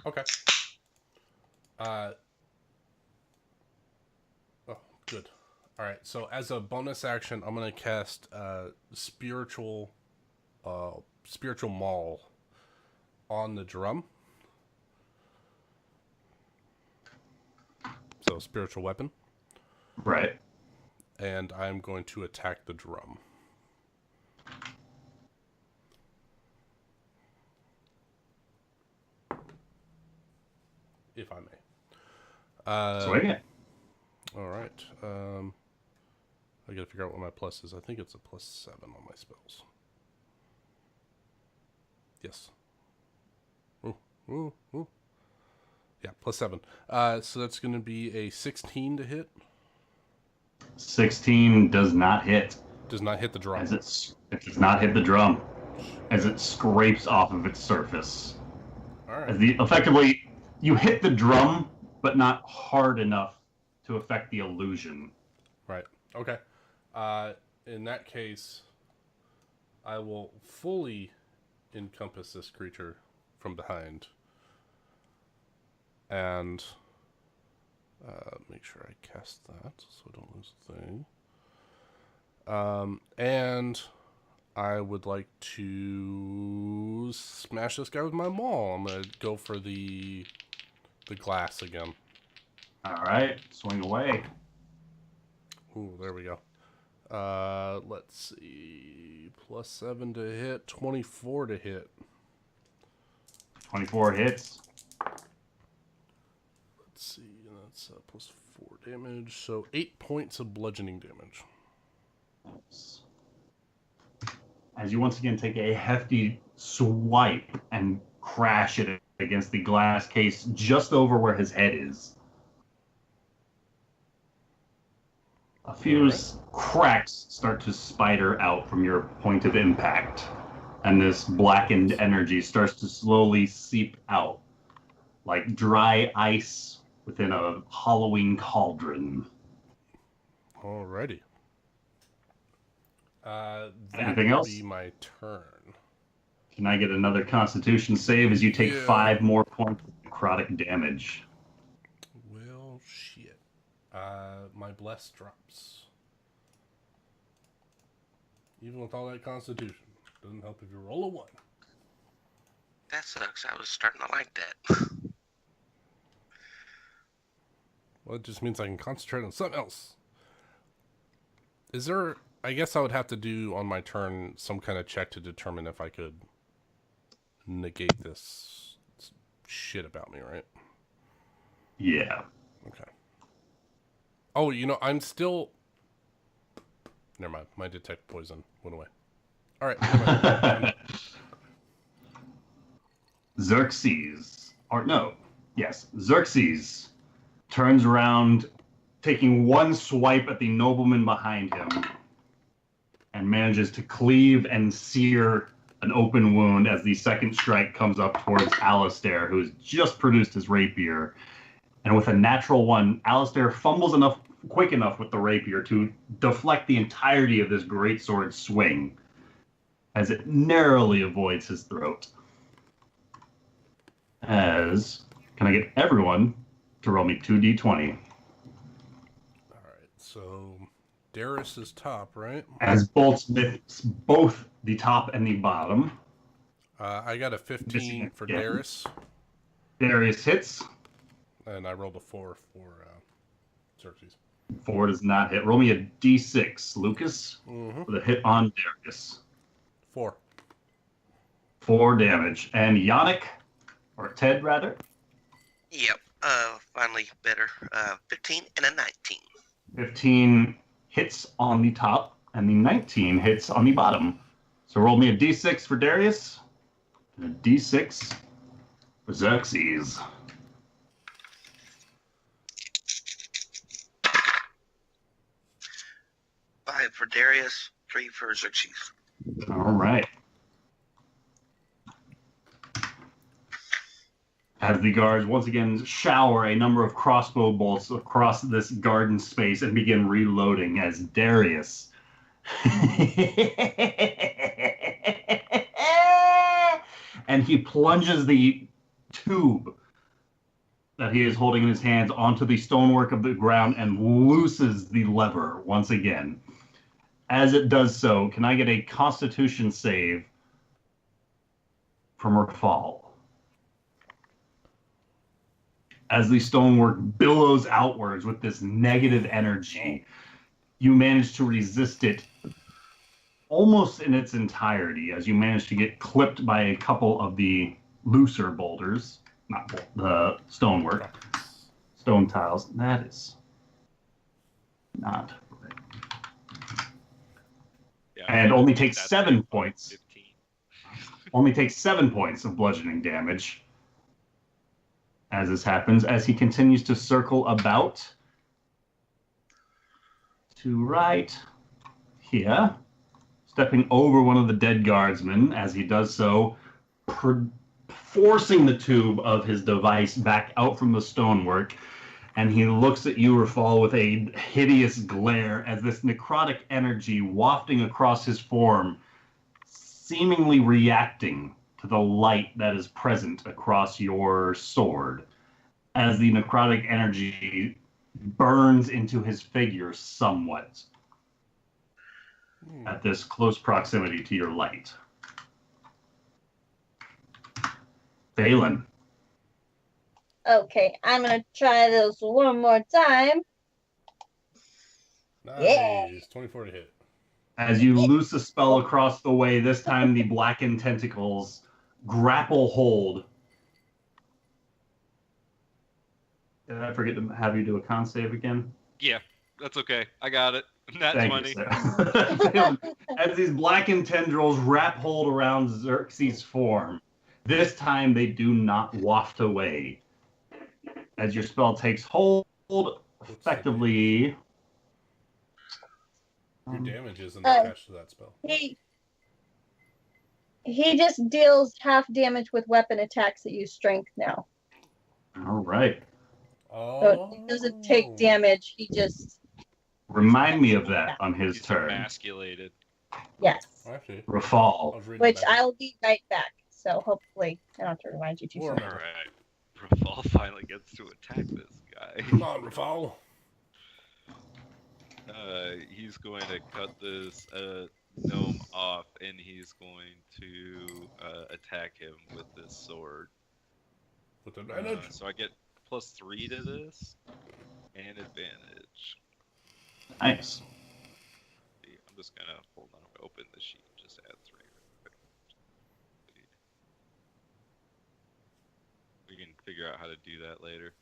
Okay. Oh, good. All right. So as a bonus action, I'm gonna cast spiritual maul on the drum. So spiritual weapon. Right. And I'm going to attack the drum. If I may. Swing it. All right. I gotta figure out what my plus is. I think it's a +7 on my spells. Yes. Ooh. Yeah, +7. So that's gonna be a 16 to hit. 16 does not hit. Does not hit the drum. It does not hit the drum as it scrapes off of its surface. All right. Effectively, you hit the drum, but not hard enough to affect the illusion. Right. Okay. In that case, I will fully encompass this creature from behind. And make sure I cast that so I don't lose the thing. And I would like to smash this guy with my maul. I'm going to go for the glass again. All right, swing away. Ooh, there we go. Let's see. +7 to hit, 24 to hit. 24 hits. Let's see, that's +4 damage, so 8 points of bludgeoning damage. As you once again take a hefty swipe and crash it against the glass case just over where his head is. A few cracks start to spider out from your point of impact, and this blackened energy starts to slowly seep out like dry ice within a Halloween cauldron. Alrighty. Anything else? Be my turn. Can I get another Constitution save as you take 5 more points of necrotic damage? Well, shit. My bless drops. Even with all that Constitution, doesn't help if you roll a 1. That sucks. I was starting to like that. Well, it just means I can concentrate on something else. Is there... I guess I would have to do on my turn some kind of check to determine if I could negate this shit about me, right? Yeah. Okay. Oh, I'm still... Never mind. My detect poison went away. All right. Never mind. Xerxes turns around, taking one swipe at the nobleman behind him, and manages to cleave and sear an open wound as the second strike comes up towards Alistair, who has just produced his rapier. And with a natural 1, Alistair fumbles quick enough with the rapier to deflect the entirety of this greatsword swing, as it narrowly avoids his throat. Can I get everyone to roll me 2d20? All right. So Darius is top, right? As both the top and the bottom. I got a 15 for Darius. Darius hits. And I rolled a 4 for Xerxes. 4 does not hit. Roll me a d6, Lucas, with a hit on Darius. 4. 4 damage. And Yannick, or Ted rather? Yep. Finally better. 15 and a 19. 15 hits on the top, and the 19 hits on the bottom. So roll me a d6 for Darius, and a d6 for Xerxes. 5 for Darius, 3 for Xerxes. All right. as the guards once again shower a number of crossbow bolts across this garden space and begin reloading as Darius. And he plunges the tube that he is holding in his hands onto the stonework of the ground and looses the lever once again. As it does so, can I get a Constitution save from Rafal? As the stonework billows outwards with this negative energy, you manage to resist it almost in its entirety, as you manage to get clipped by a couple of the looser boulders, not the stonework, stone tiles. That is not right. Yeah, And only takes that's 7 points. 15. Only takes 7 points of bludgeoning damage as this happens, as he continues to circle about to right here, stepping over one of the dead guardsmen as he does so, forcing the tube of his device back out from the stonework. And he looks at you, Rafal, with a hideous glare as this necrotic energy wafting across his form, seemingly reacting to the light that is present across your sword, as the necrotic energy burns into his figure somewhat at this close proximity to your light. Balin. Okay, I'm gonna try this one more time. Nice. Yeah. 24 to hit. As you loose a spell across the way, this time the blackened tentacles grapple hold. Did I forget to have you do a con save again? Yeah, that's okay. I got it. That's Thank funny. you, sir. As these blackened tendrils wrap hold around Xerxes' form, this time they do not waft away. As your spell takes hold, effectively... Your damage isn't attached to that spell. He just deals half damage with weapon attacks that use strength now. All right. So he doesn't take damage, he just... Remind me of that on his He's turn. emasculated. Yes. Actually, Rafal. Which I'll be right back. So hopefully I don't have to remind you too soon. All right. Rafal finally gets to attack this guy. Come on, Rafal. He's going to cut this gnome off, and he's going to attack him with this sword. With advantage. So I get +3 to this, and advantage. Nice. I'm just gonna hold on. Open the sheet. Just add 3. We can figure out how to do that later.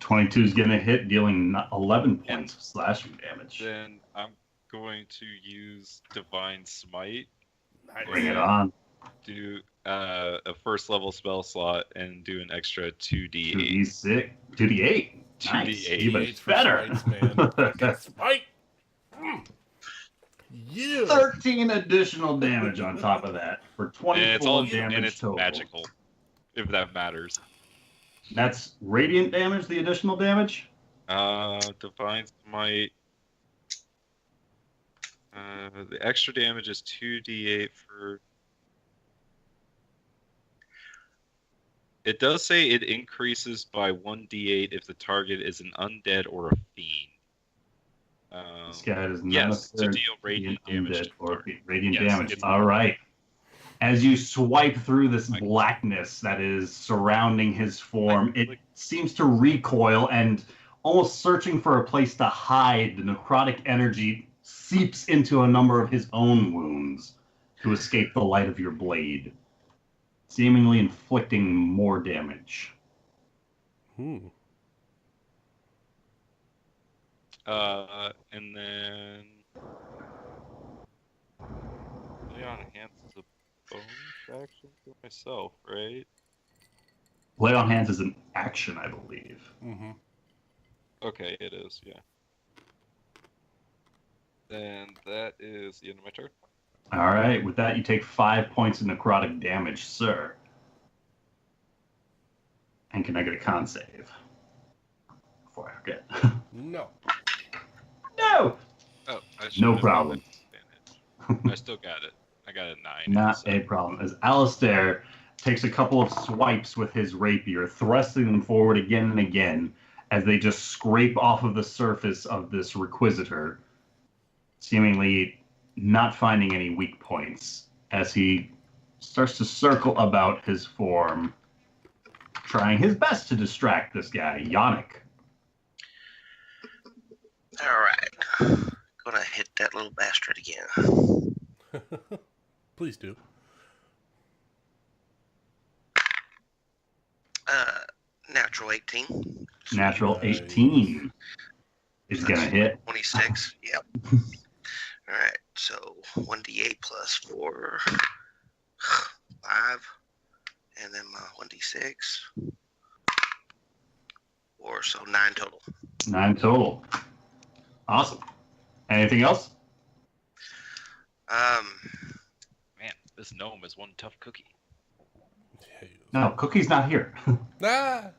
22 is going to hit, dealing 11 points of slashing damage. Then I'm going to use Divine Smite. Bring it on. Do a first level spell slot and do an extra 2d8. 2d6. 2d8. 2d8. Nice. Even D8s for better. smites, man. Fucking smite. Yeah. 13 additional damage on top of that for 24 And it's all damage and it's total. magical, if that matters. That's radiant damage, the additional damage? Divine Smite. The extra damage is 2d8 for... It does say it increases by 1d8 if the target is an undead or a fiend. This guy does not Yes, to appear deal to be radiant an damage undead to the or target. radiant Yes, damage. it's- All right. As you swipe through this blackness that is surrounding his form, it seems to recoil, and almost searching for a place to hide, the necrotic energy seeps into a number of his own wounds to escape the light of your blade, seemingly inflicting more damage. Hmm. And then lay on hands is a bonus action for myself, right? Lay on hands is an action, I believe. Mm-hmm. Okay, it is, yeah. Then that is the end of my turn. All right. With that, you take 5 points of necrotic damage, sir. And can I get a con save? Before I forget. No. No! Oh, I should No have problem. advantage. I still got it. I got a 9. Not a problem. As Alistair takes a couple of swipes with his rapier, thrusting them forward again and again as they just scrape off of the surface of this Requisitor, seemingly not finding any weak points as he starts to circle about his form, trying his best to distract this guy, Yannick. All right. Gonna hit that little bastard again. Please do. Natural 18. Natural Nice. 18 is So going to that's hit. 26. Yep. All right. So 1d8 plus 4, 5, and then my 1d6, 4. So 9 total. 9 total. Awesome. Anything else? Man, this gnome is one tough cookie. No, Cookie's not here. Ah!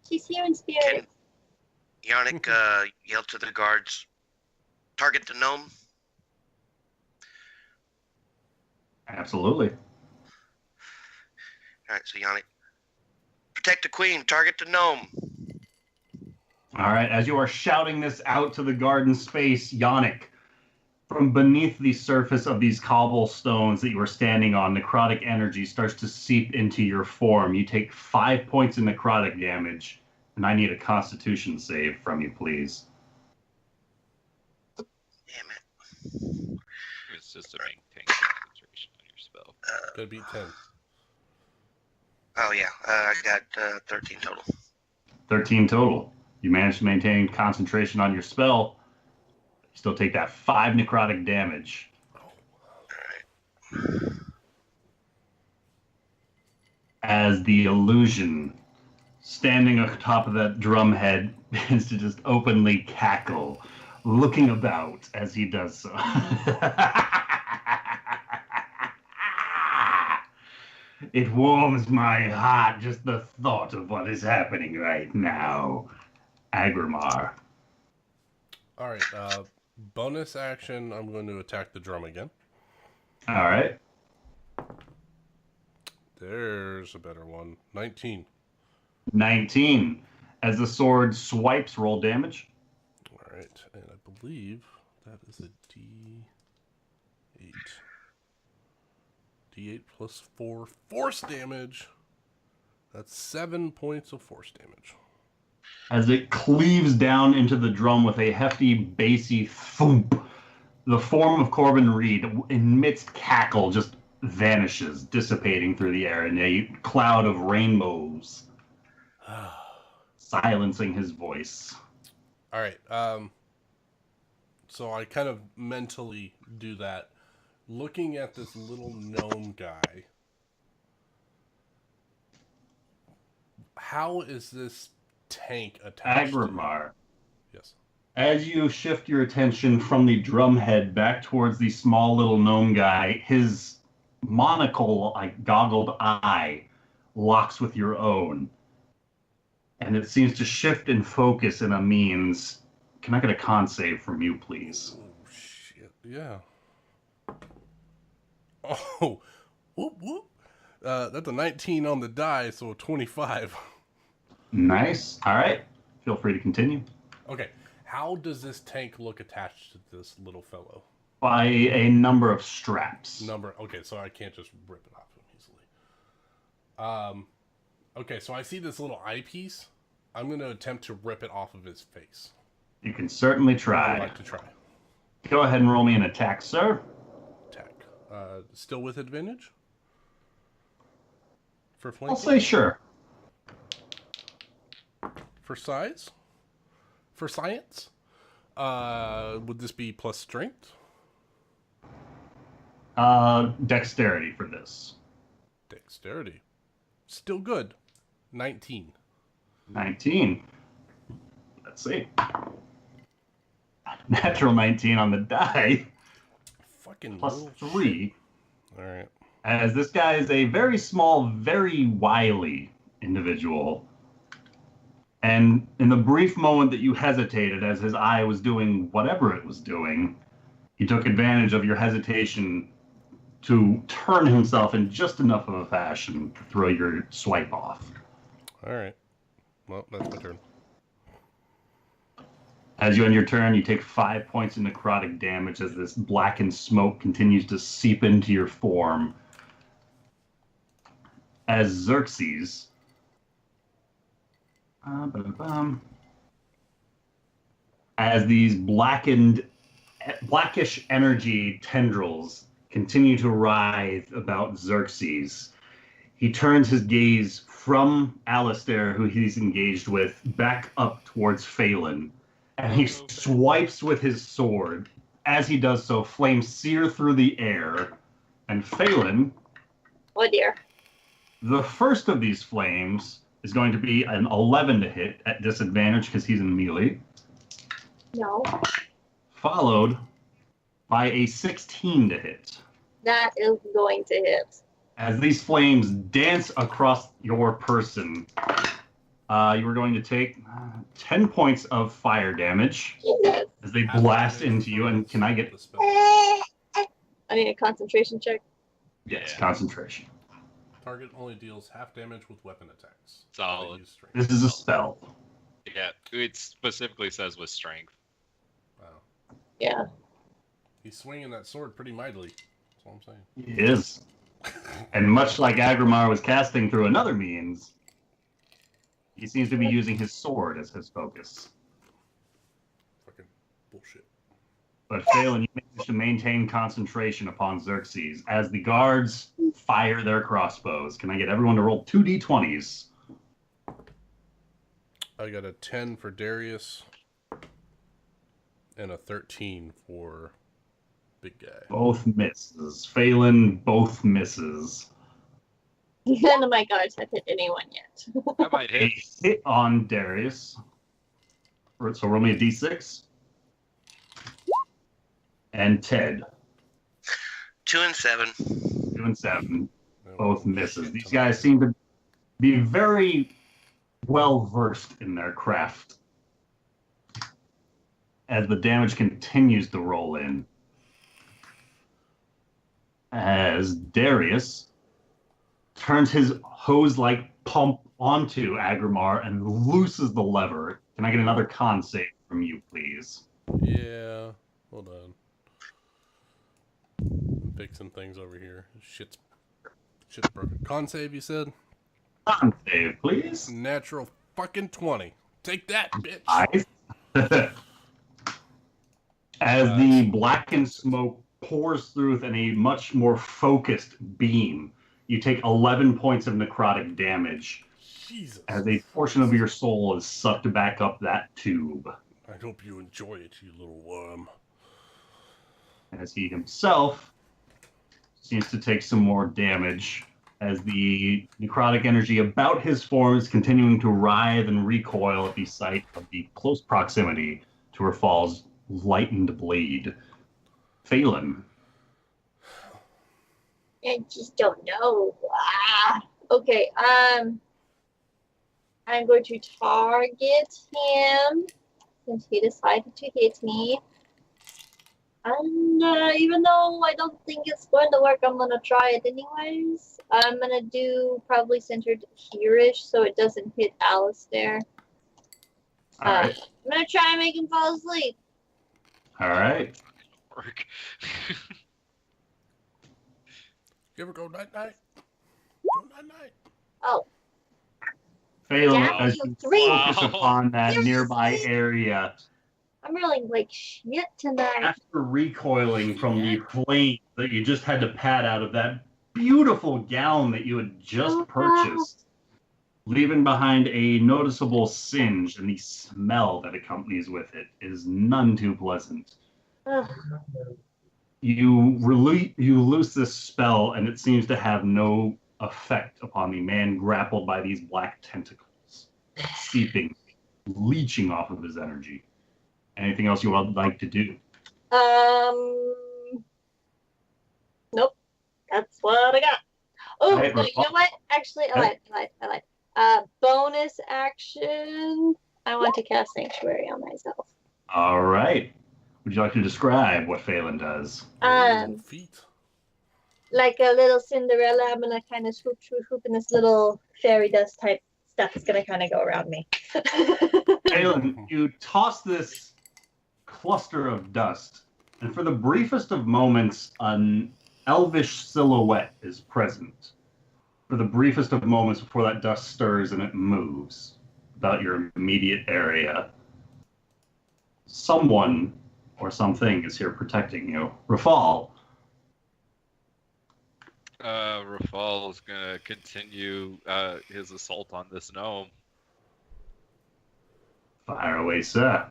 She's here in spirit. Yannick yelled to the guards, target the gnome. Absolutely. All right, so Yannick, protect the queen, target the gnome. All right, as you are shouting this out to the garden space, Yannick, from beneath the surface of these cobblestones that you are standing on, necrotic energy starts to seep into your form. You take 5 points of necrotic damage, and I need a constitution save from you, please. Damn it. It's just to maintain concentration on your spell. Gotta beat 10. Oh, yeah, I got 13 total. 13 total. You manage to maintain concentration on your spell. You still take that 5 necrotic damage. As the illusion standing on top of that drumhead begins to just openly cackle, looking about as he does so. It warms my heart, just the thought of what is happening right now. Agrimar. All right. Bonus action. I'm going to attack the drum again. All right. There's a better one. 19. 19. As the sword swipes, roll damage. All right. And I believe that is a D8. D8 plus 4 force damage. That's 7 points of force damage. As it cleaves down into the drum with a hefty, bassy thump, the form of Corbin Reed, amidst cackle, just vanishes, dissipating through the air in a cloud of rainbows, silencing his voice. All right. So I kind of mentally do that. Looking at this little gnome guy, how is this tank attached? Agrimar, Yes. as you shift your attention from the drumhead back towards the small little gnome guy, his monocle, like goggled eye, locks with your own. And it seems to shift in focus in a means. Can I get a con save from you, please? Oh, shit. Yeah. Oh, whoop, whoop. That's a 19 on the die, so a 25. Nice. All right. Feel free to continue. Okay. How does this tank look attached to this little fellow? By a number of straps. Okay, so I can't just rip it off him easily. Okay, so I see this little eyepiece. I'm going to attempt to rip it off of his face. You can certainly I'd try. like to try. Go ahead and roll me an attack, sir. Attack. Still with advantage? For flanking? I'll say sure. For size? For science? Would this be plus strength? Dexterity for this. Dexterity. Still good. 19. 19. Let's see. Natural 19 on the die. Fucking Plus little 3. Alright. As this guy is a very small, very wily individual. And in the brief moment that you hesitated as his eye was doing whatever it was doing, he took advantage of your hesitation to turn himself in just enough of a fashion to throw your swipe off. All right. Well, that's my turn. As you end your turn, you take 5 points of necrotic damage as this blackened smoke continues to seep into your form. As Xerxes, as these blackish energy tendrils continue to writhe about Xerxes, he turns his gaze from Alistair, who he's engaged with, back up towards Phelan. And he swipes with his sword. As he does so, flames sear through the air. And Phelan, Oh dear. the first of these flames is going to be an 11 to hit at disadvantage because he's in melee. No. Followed by a 16 to hit. That is going to hit. As these flames dance across your person, you are going to take 10 points of fire damage Jesus. as they blast into you. And can I get the spell? I need a concentration check. yes, Yeah. concentration? Target only deals half damage with weapon attacks. Solid. Use strength. This is a spell. Yeah, it specifically says with strength. Wow. Yeah. He's swinging that sword pretty mightily. That's all I'm saying. It is. And much like Agrimar was casting through another means, he seems to be using his sword as his focus. Fucking bullshit. But Phelan, you manage to maintain concentration upon Xerxes as the guards fire their crossbows. Can I get everyone to roll 2d20s? I got a 10 for Darius and a 13 for big guy. Both misses. Phelan, both misses. None of my guards have hit anyone yet. That might A hit. hit on Darius. So roll me a d6. And Ted, 2 and 7. 2 and 7. Both misses. These guys seem to be very well versed in their craft as the damage continues to roll in. As Darius turns his hose-like pump onto Agrimar and looses the lever. Can I get another con save from you, please? Yeah. Hold on. I'm fixing things over here. Shit's broken. Con save, you said? Con save, please. Natural fucking 20. Take that, bitch. Nice. As the blackened smoke pours through in a much more focused beam, you take 11 points of necrotic damage Jesus. as a portion of your soul is sucked back up that tube. I hope you enjoy it, you little worm. As he himself seems to take some more damage as the necrotic energy about his form is continuing to writhe and recoil at the sight of the close proximity to Rafal's lightened blade. Phelan. I just don't know. Okay, I'm going to target him since he decided to hit me. And even though I don't think it's going to work, I'm going to try it anyways. I'm going to do probably centered here-ish so it doesn't hit Alistair. All right. I'm going to try and make him fall asleep. All right. Work. You ever go night-night? Go night-night. Oh, Phelan, Down as to you 3. focus upon that Seriously? nearby area, I'm rolling like shit tonight. after recoiling from the flame that you just had to pat out of that beautiful gown that you had just purchased, leaving behind a noticeable singe, and the smell that accompanies with it is none too pleasant. Ugh. You loose this spell, and it seems to have no effect upon the man grappled by these black tentacles, seeping, leeching off of his energy. Anything else you would like to do? Nope. what I got. Oh, Right, no, you know what? Actually, I lied. Bonus action. I want to cast Sanctuary on myself. All right. Would you like to describe what Phelan does? Feet. Like a little Cinderella, I'm gonna kind of swoop, and this little fairy dust type stuff is gonna kind of go around me. Phelan, you toss this cluster of dust, and for the briefest of moments, an elvish silhouette is present. For the briefest of moments before that dust stirs and it moves about your immediate area. Someone or something is here protecting you. Rafal. Rafal is gonna continue his assault on this gnome. Fire away, sir.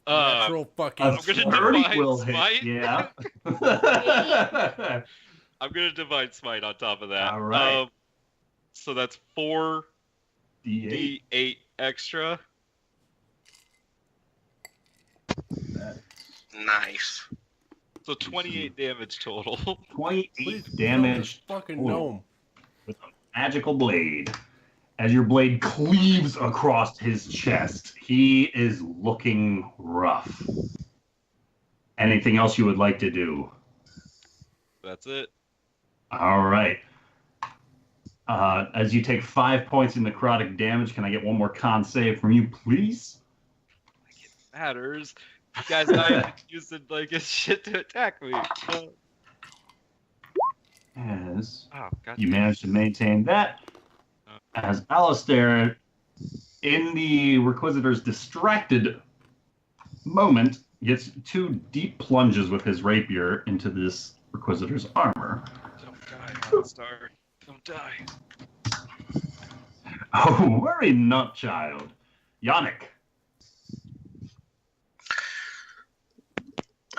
Natural fucking. I'm gonna divine will smite. hit. Yeah. I'm gonna divine smite on top of that. All right. So that's 4 D8. D8 extra. Nice. So 28 damage total. 28 damage Fucking total gnome. with a magical blade. As your blade cleaves across his chest, he is looking rough. Anything else you would like to do? That's it. All right. As you take 5 points in necrotic damage, can I get one more con save from you, please? Like it matters. You guys not using like his shit to attack me. As Oh, God. you manage to maintain that, as Alistair, in the Requisitor's distracted moment, gets 2 deep plunges with his rapier into this Requisitor's armor. Don't die, Alistair. Don't die. Oh, worry not, child. Yannick.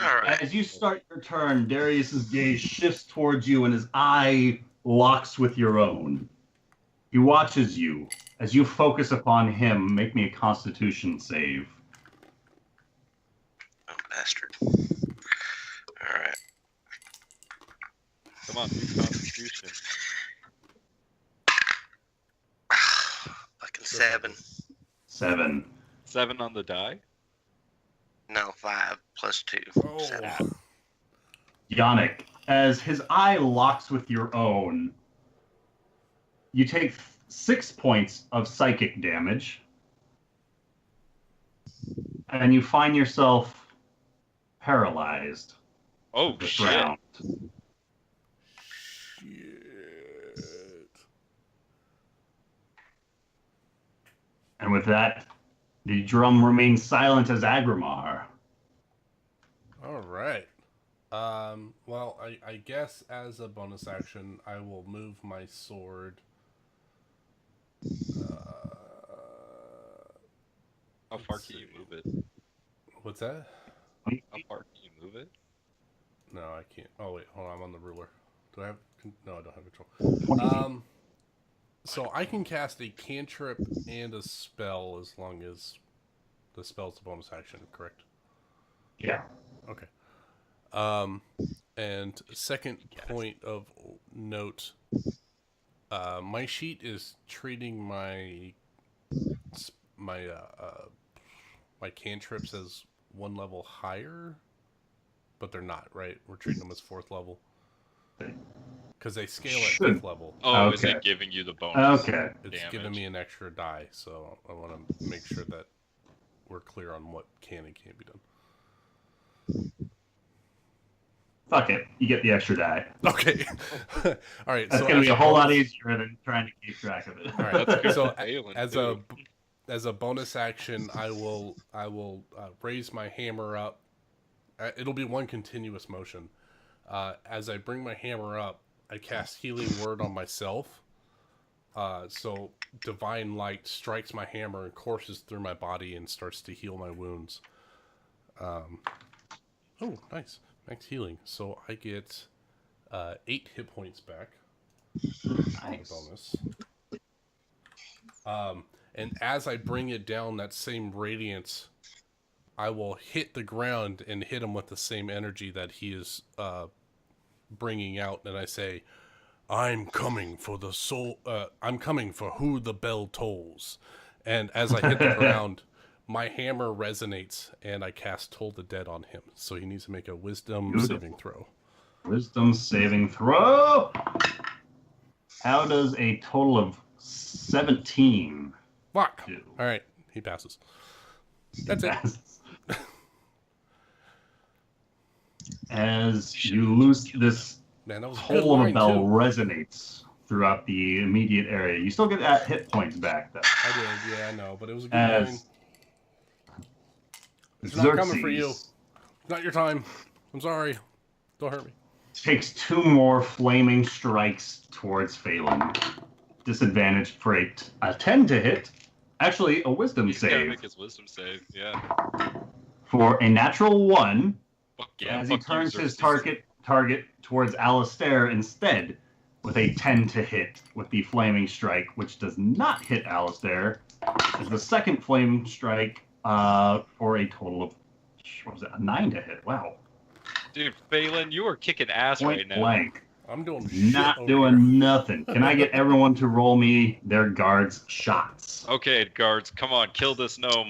All right. As you start your turn, Darius's gaze shifts towards you and his eye locks with your own. He watches you. As you focus upon him, make me a constitution save. Oh, bastard. All right. Come on, do Constitution. Fucking 7. 7. 7 on the die. No, 5 plus 2. Oh. 7. Yannick, as his eye locks with your own, you take 6 points of psychic damage, and you find yourself paralyzed. Oh, this shit. round. Shit. And with that, the drum remains silent as Agrimar. All right. Well, I guess as a bonus action, I will move my sword. How far can you move it? What's that? How far can you move it? No, I can't. Oh wait, hold on. I'm on the ruler. Do I have? No, I don't have control. 20. So I can cast a cantrip and a spell as long as the spell's a bonus action, correct? Yeah. Okay. And second point of note, my sheet is treating my cantrips as 1 level higher, but they're not, right? We're treating them as 4th level because they scale at Should. 5th level. Oh, is Okay. it giving you the bonus? Okay. It's damage? giving me an extra die, so I want to make sure that we're clear on what can and can't be done. Fuck it. You get the extra die. Okay. All right. That's so going to as be a whole lot bonus- easier than trying to keep track of it. All right. That's good So for Phelan, as too. a bonus action, I will raise my hammer up. It'll be one continuous motion. As I bring my hammer up, I cast Healing Word on myself. So Divine Light strikes my hammer and courses through my body and starts to heal my wounds. Oh, nice. Max healing. So I get 8 hit points back. Nice. Bonus. And as I bring it down, that same radiance, I will hit the ground and hit him with the same energy that he is bringing out, and I say, I'm coming for the soul. I'm coming for who the bell tolls. And as I hit the ground, my hammer resonates, and I cast Toll the Dead on him. So he needs to make a wisdom Beautiful. saving throw. Wisdom saving throw. How does a total of 17 Fuck! do? All right, he passes. That's it. As you lose this Man, that was a good toll of a line, bell too. resonates throughout the immediate area. You still get hit points back, though. I did, yeah, I know, but it was a good line. As It's not coming for Xerxes you. It's not your time. I'm sorry. Don't hurt me. takes 2 more flaming strikes towards Phelan. Disadvantaged for a 10 to hit. Actually, a wisdom He's gotta save make his wisdom save. Yeah. for a natural 1. Fuck yeah. As he fuck you, turns his Xerxes. target towards Alistair instead, with a 10 to hit with the flaming strike, which does not hit Alistair. As the second flame strike for a total of, what was it, a 9 to hit. Wow. Dude, Phelan, you are kicking ass Point right now. blank. I'm doing shit Not over doing here. nothing. Can I get everyone to roll me their guards' shots? Okay, guards, come on, kill this gnome.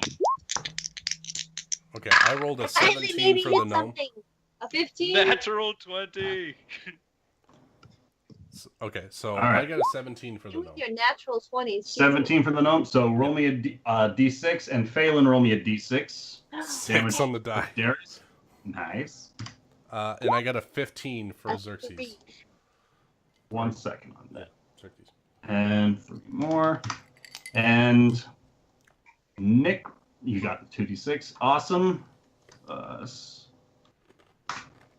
Okay, I rolled a Finally, 17 maybe for the hit gnome. something. A 15. Natural 20. Okay, so All right. I got a 17 for the You with gnome. your natural 20s. 17 for the gnome. So roll me a d6, and Phelan roll me a d6. 6 on the die. Darius. Nice. And I got a 15 for Xerxes. 1 second on that. Xerxes. And 3 more. And Nick, you got the 2d6. Awesome.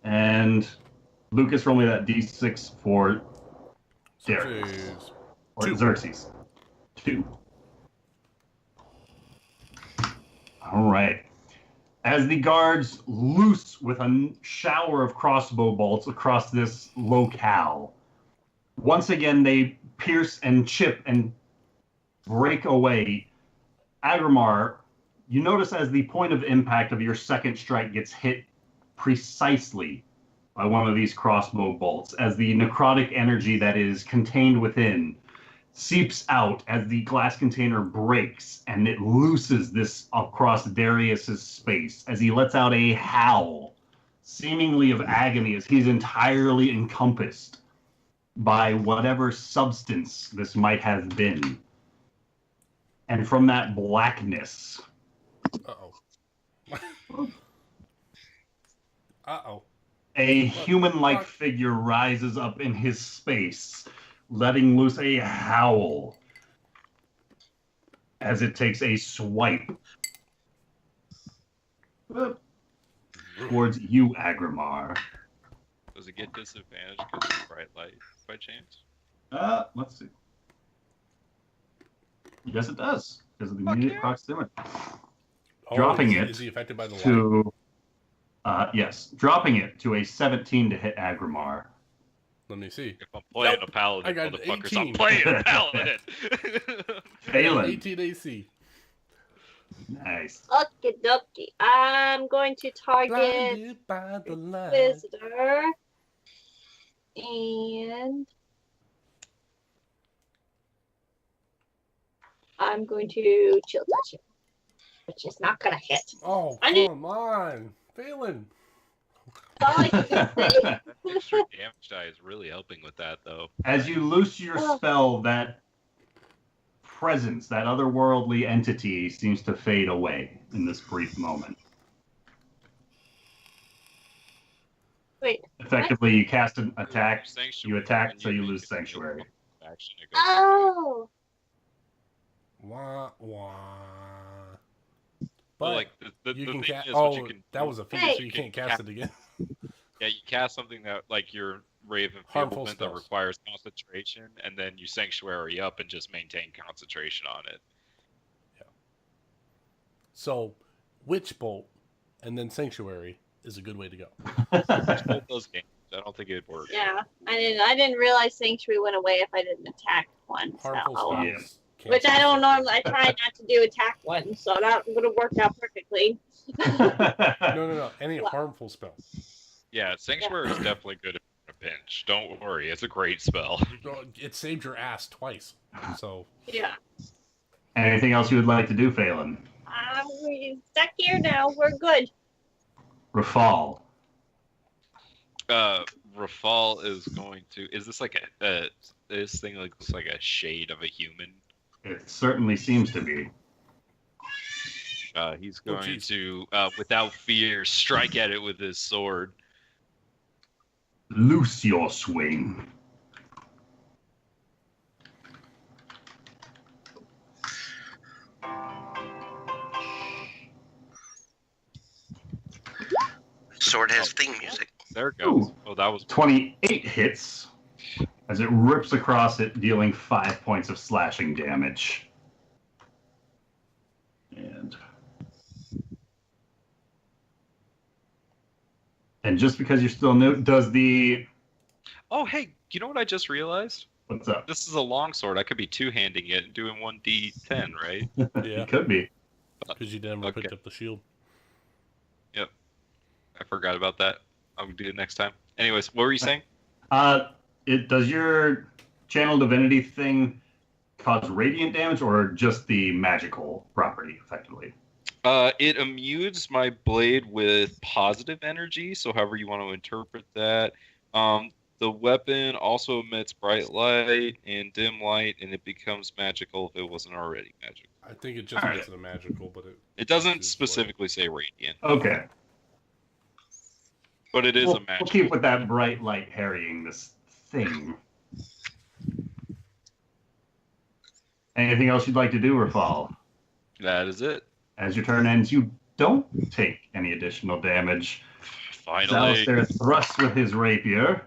And Lucas, roll me that d6 for Darius. Xerxes. Or 2. Xerxes. 2. All right. As the guards loose with a shower of crossbow bolts across this locale, once again they pierce and chip and break away. Agrimar, you notice as the point of impact of your second strike gets hit precisely by one of these crossbow bolts, as the necrotic energy that is contained within seeps out as the glass container breaks, and it looses this across Darius's space as he lets out a howl, seemingly of agony, as he's entirely encompassed by whatever substance this might have been. And from that blackness, Uh-oh. Uh-oh. a human-like figure rises up in his space, letting loose a howl as it takes a swipe towards you, Agrimar. Does it get disadvantaged because of bright light by chance? Let's see. Yes, it does, because of the Fuck immediate yeah. proximity. Oh, Dropping is, it Is he affected by the light? To, yes, dropping it to a 17 to hit Agrimar. Let me see. If I'm playing Nope. a paladin, I got an motherfuckers, 18. I'm playing a paladin. Phelan. 18 AC. Nice. Okie dokie. I'm going to target Blinded by the light. visitor. And I'm going to chill touch him. Which is not gonna hit. Oh, I need- come on. Phelan. That's all I can say. Extra damage die is really helping with that, though. As you loose your spell, that presence, that otherworldly entity, seems to fade away in this brief moment. Wait. Effectively, you cast an attack, Sanctuary, you attack, and so you make lose it Sanctuary. action, it goes- Oh. Wah, wah. But But like the you can thing cast. is, Oh, what you can that was a feat, Hey. so you can't cast it again. yeah, you cast something that like your Rave Harmful Enfeeblement that spells. requires concentration, and then you Sanctuary up and just maintain concentration on it. So, Witch Bolt and then Sanctuary is a good way to go. Both those games, I don't think it'd work. Yeah. I didn't realize Sanctuary went away if I didn't attack one. So, Harmful oh, well. spells. Which I don't normally. I try not to do attack one, so that would have worked out perfectly. No. Any Well. harmful spell. Yeah, Sanctuary is definitely good if you're in a pinch. Don't worry, it's a great spell. It saved your ass twice. So Yeah. Anything else you would like to do, Phelan? We're stuck here now. We're good. Rafal. Rafal is going to. Is this like this thing looks like a shade of a human? It certainly seems to be. He's Oh, going geez. to, without fear, strike at it with his sword. Loose your swing. Sword has theme music. There it goes. Ooh. Oh, that was 28 hits as it rips across it, dealing 5 points of slashing damage. And just because you're still new, does the... Oh, hey, you know what I just realized? What's up? This is a longsword. I could be two-handing it and doing 1d10, right? yeah, It could be. because you never Okay. picked up the shield. Yep. I forgot about that. I'll do it next time. Anyways, what were you saying? Does your channel divinity thing cause radiant damage or just the magical property, effectively? It imbues my blade with positive energy, so however you want to interpret that. The weapon also emits bright light and dim light, and it becomes magical if it wasn't already magical. I think it just All makes right. it a magical, but It doesn't Choose specifically say radiant, Okay. but it is We'll a magical. keep with that bright light harrying this thing. Anything else you'd like to do, Rafal? That is it. As your turn ends, you don't take any additional damage. Finally. Alistair thrusts with his rapier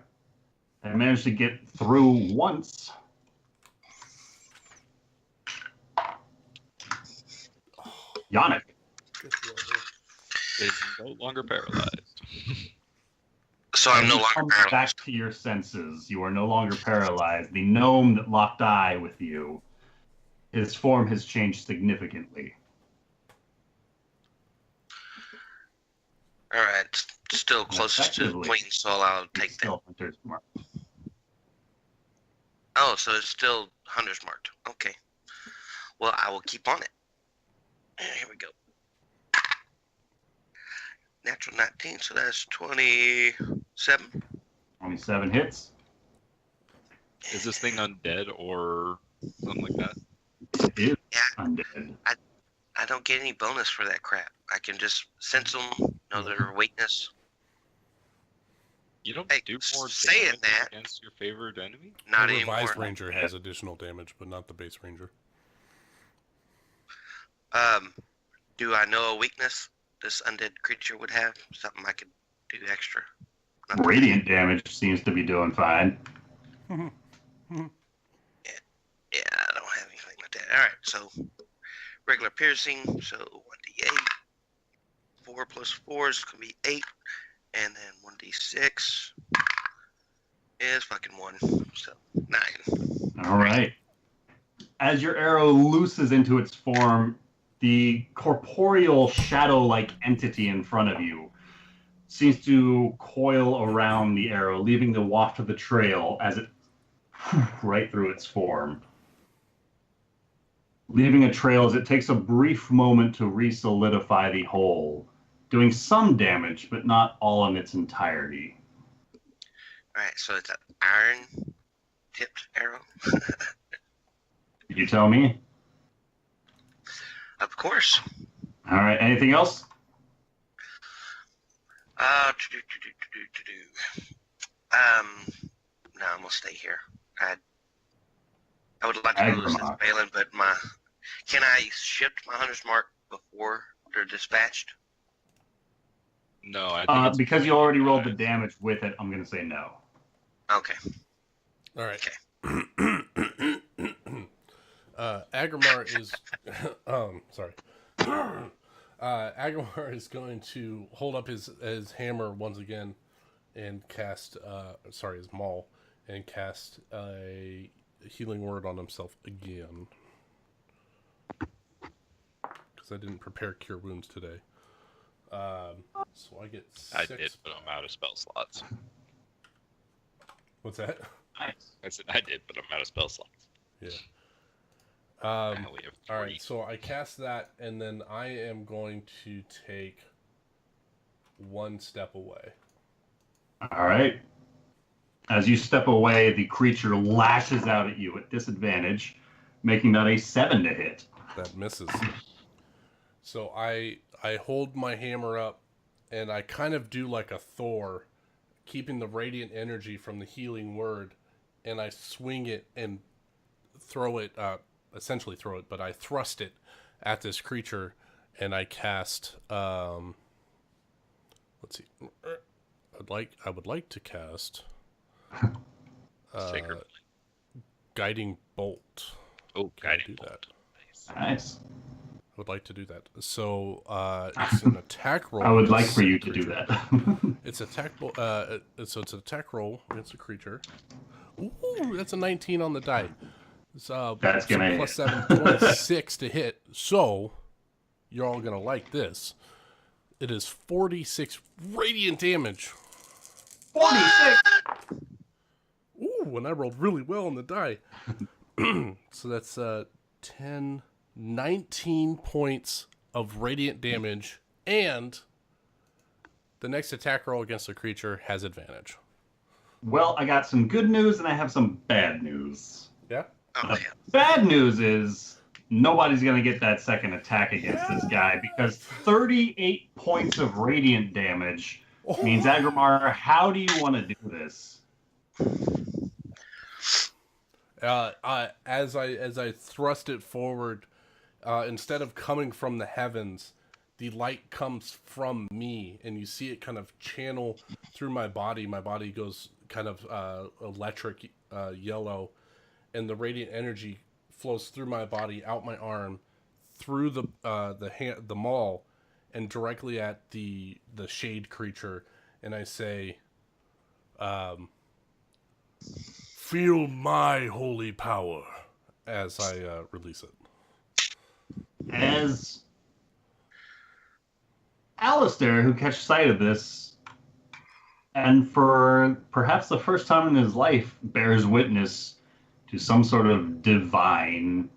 and managed to get through once. Yannick. Is no longer paralyzed. So I'm As no you longer come paralyzed. back to your senses. You are no longer paralyzed. The gnome that locked eye with you, his form has changed significantly. All right, still closest to the Effectively, queen, so I'll It's take that. still Hunter's Mark. Oh, so it's still hunter's marked. Okay. Well, I will keep on it. Here we go. Natural 19, so that's 27. 27 hits. Is this thing undead or something like that? It is Yeah. undead. I don't get any bonus for that crap. I can just sense them, know their weakness. You don't Hey, do more saying damage that- against your favorite enemy? Not the anymore. revised ranger has additional damage, but not the base ranger. Do I know a weakness this undead creature would have? Something I could do extra? Not that- Radiant damage seems to be doing fine. Yeah, I don't have anything like that. All right, so regular piercing, so 1d8. 4 plus 4 is going to be 8. And then 1d6 is fucking 1. So 9. All right. As your arrow looses into its form, the corporeal shadow-like entity in front of you seems to coil around the arrow, leaving the waft of the trail as it right through its form. Leaving a trail as it takes a brief moment to re-solidify the whole, doing some damage, but not all in its entirety. All right, so it's an iron tipped arrow. You tell me? Of course. All right, anything else? No, I'm gonna stay here. I would like to lose this Agrimar. Balin, but can I shift my hunter's mark before they're dispatched? No, I think it's Because you already rolled the damage with it, I'm going to say no. Okay. All right. Okay. Agrimar is, sorry. Agrimar is going to hold up his hammer once again and cast, his maul, and cast a healing word on himself again. Because I didn't prepare cure wounds today. So I get 6. I did put them out of spell slots. What's that? Nice. I said I did, but I'm out of spell slots. Yeah. Now we have 3. All right, so I cast that, and then I am going to take 1 step away. All right. As you step away, the creature lashes out at you at disadvantage, making that a 7 to hit. That misses. So I hold my hammer up, and I kind of do like a Thor, keeping the radiant energy from the healing word, and I swing it and throw it, essentially throw it, but I thrust it at this creature, and I cast, let's see, I would like to cast Sacred. Guiding Bolt. Oh, Can I guiding do bolt. that? Nice. I would like to do that. So it's an attack roll. I would against like for you the to do creature. that. It's attack. So it's an attack roll against a creature. Ooh, that's a 19 on the die. It's, That's gonna plus hit. 7, 26 to hit. So you're all gonna like this. It is 46 radiant damage. 46! Ooh, and I rolled really well on the die. So that's 10, 19 points of radiant damage, and the next attack roll against the creature has advantage. Well, I got some good news and I have some bad news. Yeah? Oh, The yeah. bad news is nobody's going to get that second attack against this guy because 38 points of radiant damage means, Agrimar, how do you want to do this? As I thrust it forward, instead of coming from the heavens, the light comes from me, and you see it kind of channel through my body. My body goes kind of electric yellow, and the radiant energy flows through my body, out my arm, through the maul, and directly at the shade creature. And I say, "Feel my holy power," as I release it. As Alistair, who catches sight of this, and for perhaps the first time in his life, bears witness to some sort of divine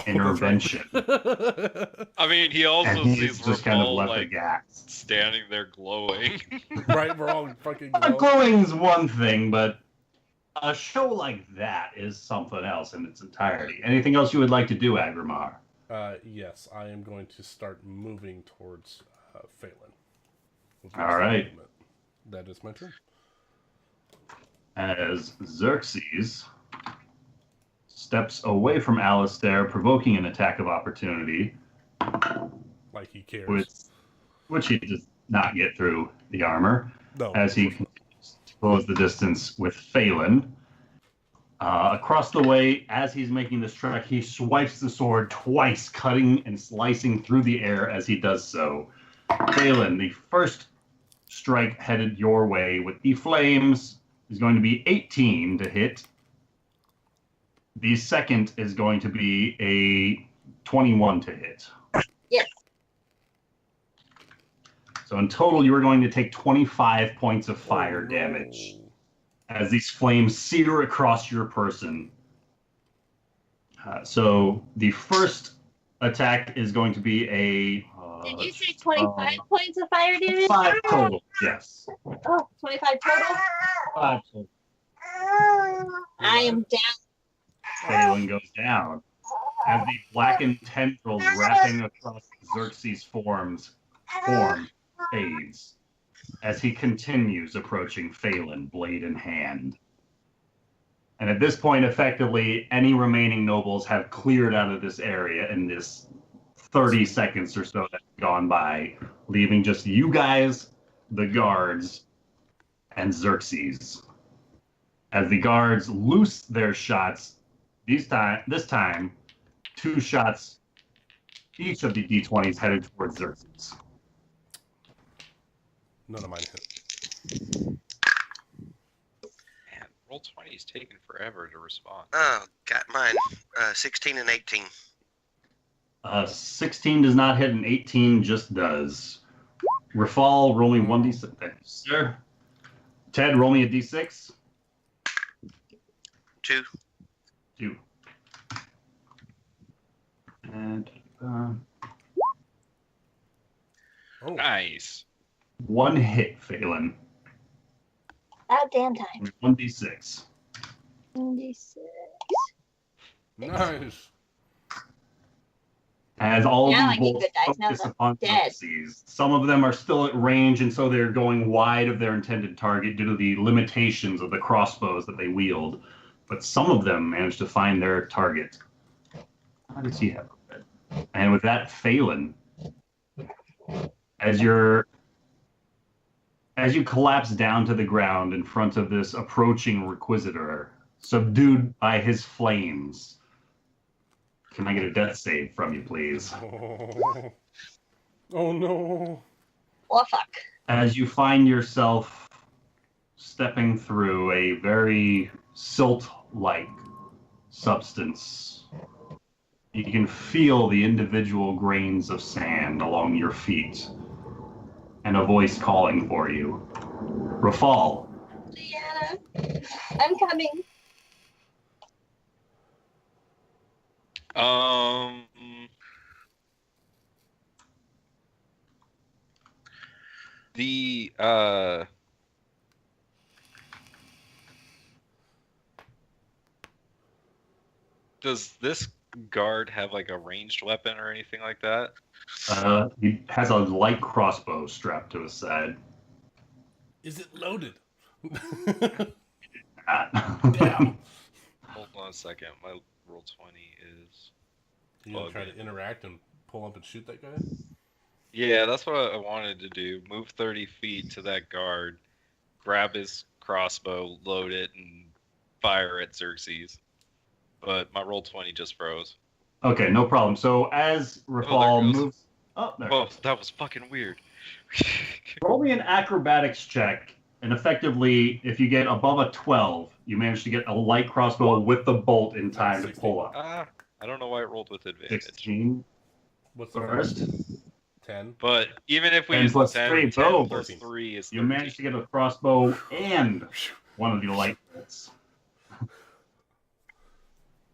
intervention. I mean, he also And he's sees just kind of Rapal, left like, aghast. standing there glowing. Right, we're all fucking Glowing's one thing, but a show like that is something else in its entirety. Anything else you would like to do, Agrimar? Yes, I am going to start moving towards Phelan. All right. That is my turn. As Xerxes steps away from Alistair, provoking an attack of opportunity, Like he cares. which he does not get through the armor, No. as he continues to close the distance with Phelan. Across the way, as he's making this trek, he swipes the sword twice, cutting and slicing through the air as he does so. Phelan, the first strike headed your way with the flames is going to be 18 to hit. The second is going to be a 21 to hit. Yes. So in total, you are going to take 25 points of fire damage as these flames sear across your person. So the first attack is going to be a... Did you say 25 points of fire damage? 5 total, yes. Oh, 25 total? 5 total. I am down. Phelan goes down as the blackened tendrils wrapping across Xerxes' form fades as he continues approaching Phelan, blade in hand. And at this point, effectively, any remaining nobles have cleared out of this area in this 30 seconds or so that have gone by, leaving just you guys, the guards, and Xerxes. As the guards loose their shots, this time, 2 shots each of the D20s headed towards Xerxes. None of mine hit. Man, roll 20 is taking forever to respond. Oh, got mine. 16 and 18. 16 does not hit, and 18 just does. Rafal, roll me 1d6. Sir. Ted, roll me a d6. 2. 2. And Oh, Nice. 1 hit, Phelan. About damn time. 1d6. 96. nice. As all Now of I these need bolts good dice, now focus that I'm upon dead. Xerxes. Some of them are still at range, and so they're going wide of their intended target due to the limitations of the crossbows that they wield. But some of them manage to find their target. How does he have a red? And with that, Phelan, as you collapse down to the ground in front of this approaching Requisitor, subdued by his flames, can I get a death save from you, please? Oh, oh no. Oh, fuck. As you find yourself stepping through a very silt-like substance, you can feel the individual grains of sand along your feet and a voice calling for you. Rafal, Leanna, I'm coming. The does this guard have like a ranged weapon or anything like that? he has a light crossbow strapped to his side. Is it loaded? Damn. Hold on a second. My roll 20 is. You gonna try Okay. to interact and pull up and shoot that guy? Yeah, that's what I wanted to do. Move 30 feet to that guard, grab his crossbow, load it, and fire at Xerxes. But my roll 20 just froze. Okay, no problem. So as there Rafal it goes. moves... Oh, there it Oh, goes. that was fucking weird. Roll me an acrobatics check, and effectively, if you get above a 12, you manage to get a light crossbow with the bolt in time to 16. pull up. I don't know why it rolled with advantage. 16 What's the first. 10? But even if we 10 use plus 10, 3, 10 boom. plus 3 is 13. You managed to get a crossbow and one of the light bolts.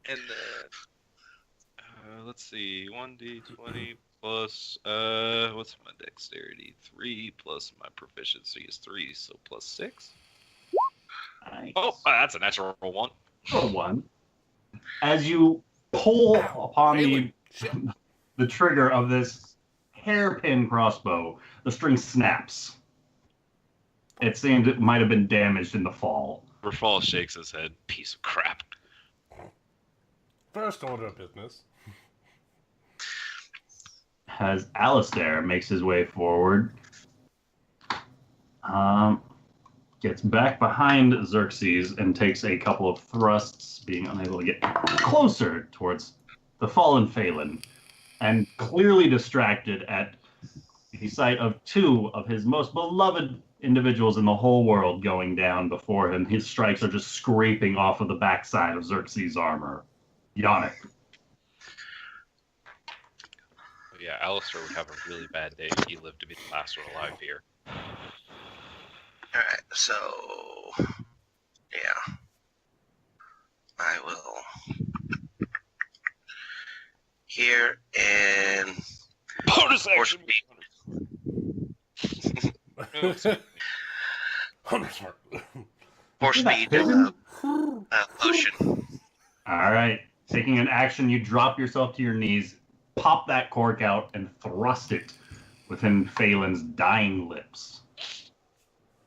And then, let's see, 1d20 plus, what's my dexterity? 3 plus my proficiency is 3, so plus 6. Nice. Oh, that's a natural 1. For 1. As you pull upon Phelan, shit. the trigger of this hairpin crossbow, the string snaps. It seemed it might have been damaged in the fall. Rafal shakes his head. Piece of crap. First order of business. As Alistair makes his way forward, gets back behind Xerxes and takes a couple of thrusts, being unable to get closer towards the fallen Phelan, and clearly distracted at the sight of 2 of his most beloved individuals in the whole world going down before him. His strikes are just scraping off of the backside of Xerxes' armor. Yannick. Yeah, Alistair would have a really bad day if he lived to be the last one alive here. Alright, so yeah. I will here and Bonus force action! speed, Smart. force speed lotion. All right. Taking an action, you drop yourself to your knees, pop that cork out, and thrust it within Phelan's dying lips.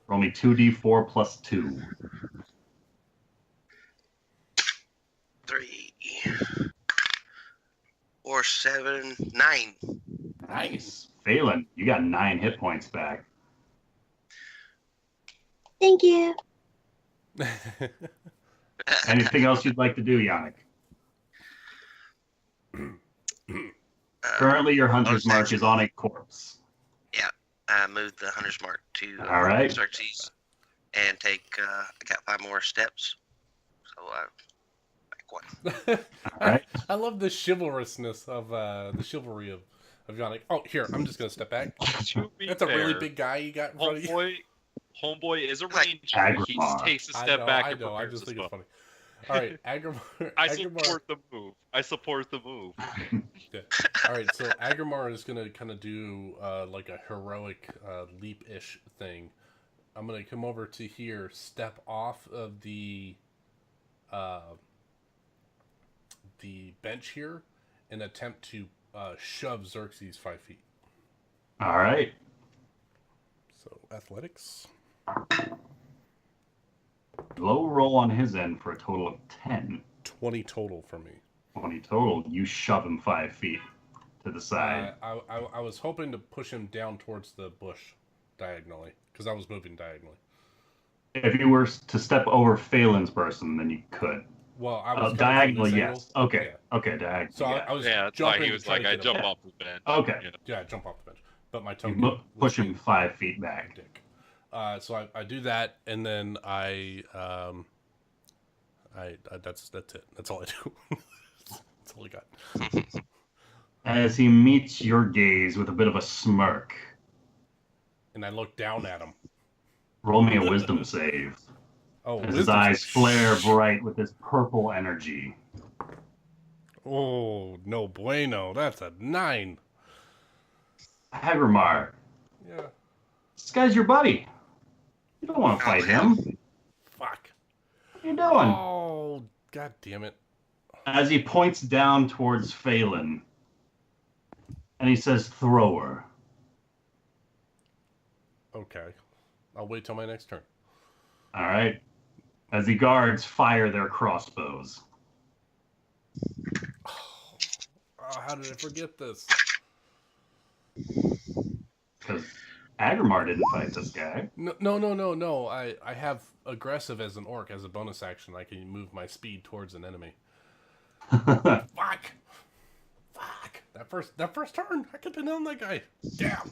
Roll me 2d4 plus 2. 3, 4, 7, 9. Nice. Phelan, you got 9 hit points back. Thank you. Anything else you'd like to do, Yannick? Currently, your hunter's mark is on a corpse. I moved the hunter's mark to All right. Xerxes and take. I got 5 more steps, so back 1. All right. I love the chivalrousness of the chivalry of Yannick. Oh, here, I'm just gonna step back. To be That's a really fair, big guy you got in front of you. Homeboy is a ranger. He Agripar. takes a I step know, back I and know. I prepares just his think it's bow. funny. All right, Agrimar. I Agrimar. support the move. I support the move. Yeah. All right, so Agrimar is gonna kind of do like a heroic leap-ish thing. I'm gonna come over to here, step off of the bench here, and attempt to shove Xerxes 5 feet. All right. So athletics. Low roll on his end for a total of 10. 20 total for me. 20 total. You shove him 5 feet to the side. I was hoping to push him down towards the bush diagonally, because I was moving diagonally. If you were to step over Phelan's person, then you could. Well, I was diagonally, this yes. angle. Okay. Yeah. Okay, diagonally. So I was That's jumping. why he was to try like, to I get jump him. off the bench. Okay. You know? Yeah, I jump off the bench, but my You token push him was 5 feet back. dick. So I do that, and then I that's it. That's all I do. That's all I got. As he meets your gaze with a bit of a smirk, And I look down at him. roll me a wisdom save. Oh, As his wisdom eyes save. flare bright with this purple energy. Oh, no bueno. That's a 9. Agrimar, Yeah. this guy's your buddy. You don't want to fight him. Fuck. What are you doing? Oh, god damn it. As he points down towards Phelan, and he says, "Thrower." Okay. I'll wait till my next turn. All right. As the guards fire their crossbows. Oh, how did I forget this? Because Agrimar didn't fight this guy. No. I have aggressive as an orc as a bonus action. I can move my speed towards an enemy. Fuck. That first turn, I could have been on that guy. Damn.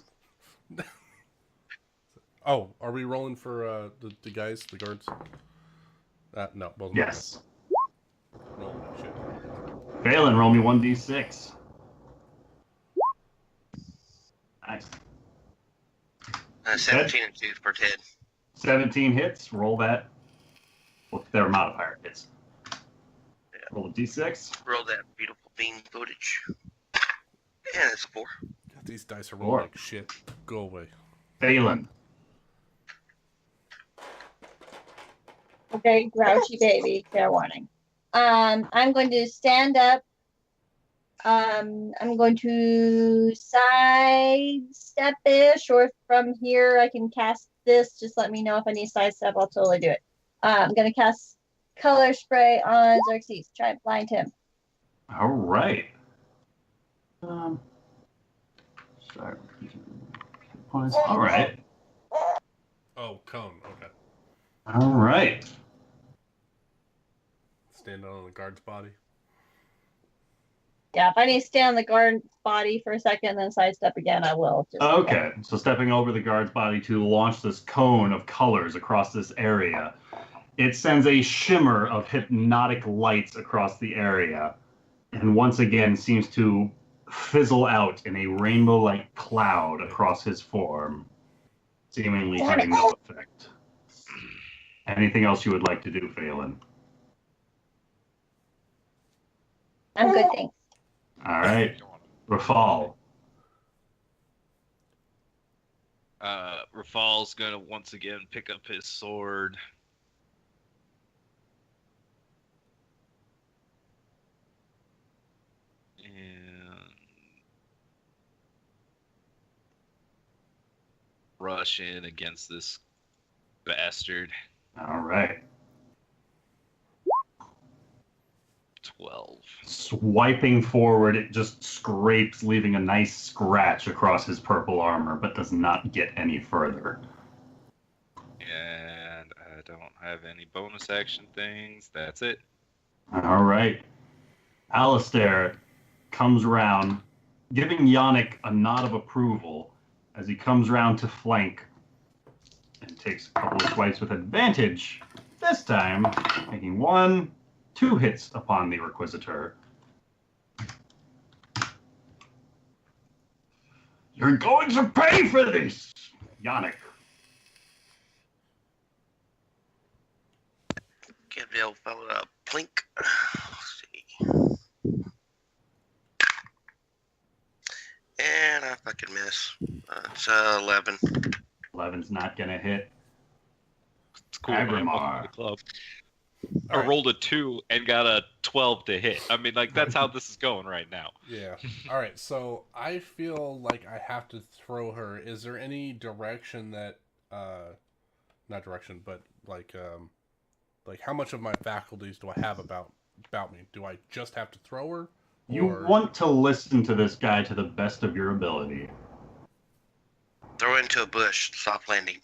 Oh, are we rolling for the guys, the guards? No. Both Yes. Roll. Shit. Phelan, roll me 1d6. Nice. 17 and 2 for Ted. 17 hits. Roll that. Well, their modifier hits. Roll a d6. Roll that beautiful bean footage. And it's 4. God, these dice are 4. rolling like shit. Go away. Phelan. Okay, grouchy baby. Fair warning. I'm going to stand up. I'm going to sidestep-ish, or from here I can cast this. Just let me know if I need sidestep. I'll totally do it. I'm going to cast color spray on Xerxes. Try and blind him. All right. Sorry. All right. Oh, cone. Okay. All right. Stand on the guard's body. Yeah, if I need to stand on the guard's body for a second, then sidestep again, I will. Just, Okay, so stepping over the guard's body to launch this cone of colors across this area. It sends a shimmer of hypnotic lights across the area, and once again seems to fizzle out in a rainbow-like cloud across his form, seemingly having no effect. Anything else you would like to do, Phelan? I'm good, thanks. All right, Rafal. Rafal's gonna once again pick up his sword. And rush in against this bastard. All right. 12. Swiping forward, it just scrapes, leaving a nice scratch across his purple armor, but does not get any further. And I don't have any bonus action things. That's it. All right. Alistair comes around, giving Yannick a nod of approval as he comes around to flank and takes a couple of swipes with advantage, this time making 2 hits upon the Requisitor. You're going to pay for this, Yannick. Give the old fella a clink. Let's see. And I fucking miss. It's 11. 11's not gonna hit. It's cool, man. Welcome to Agrimar. the club. All I right. rolled a 2 and got a 12 to hit. I mean, like, that's how this is going right now. Yeah. All right. So I feel like I have to throw her. Is there any direction that, not direction, but like how much of my faculties do I have about me? Do I just have to throw her? You Or- want to listen to this guy to the best of your ability. Throw into a bush. Soft landing.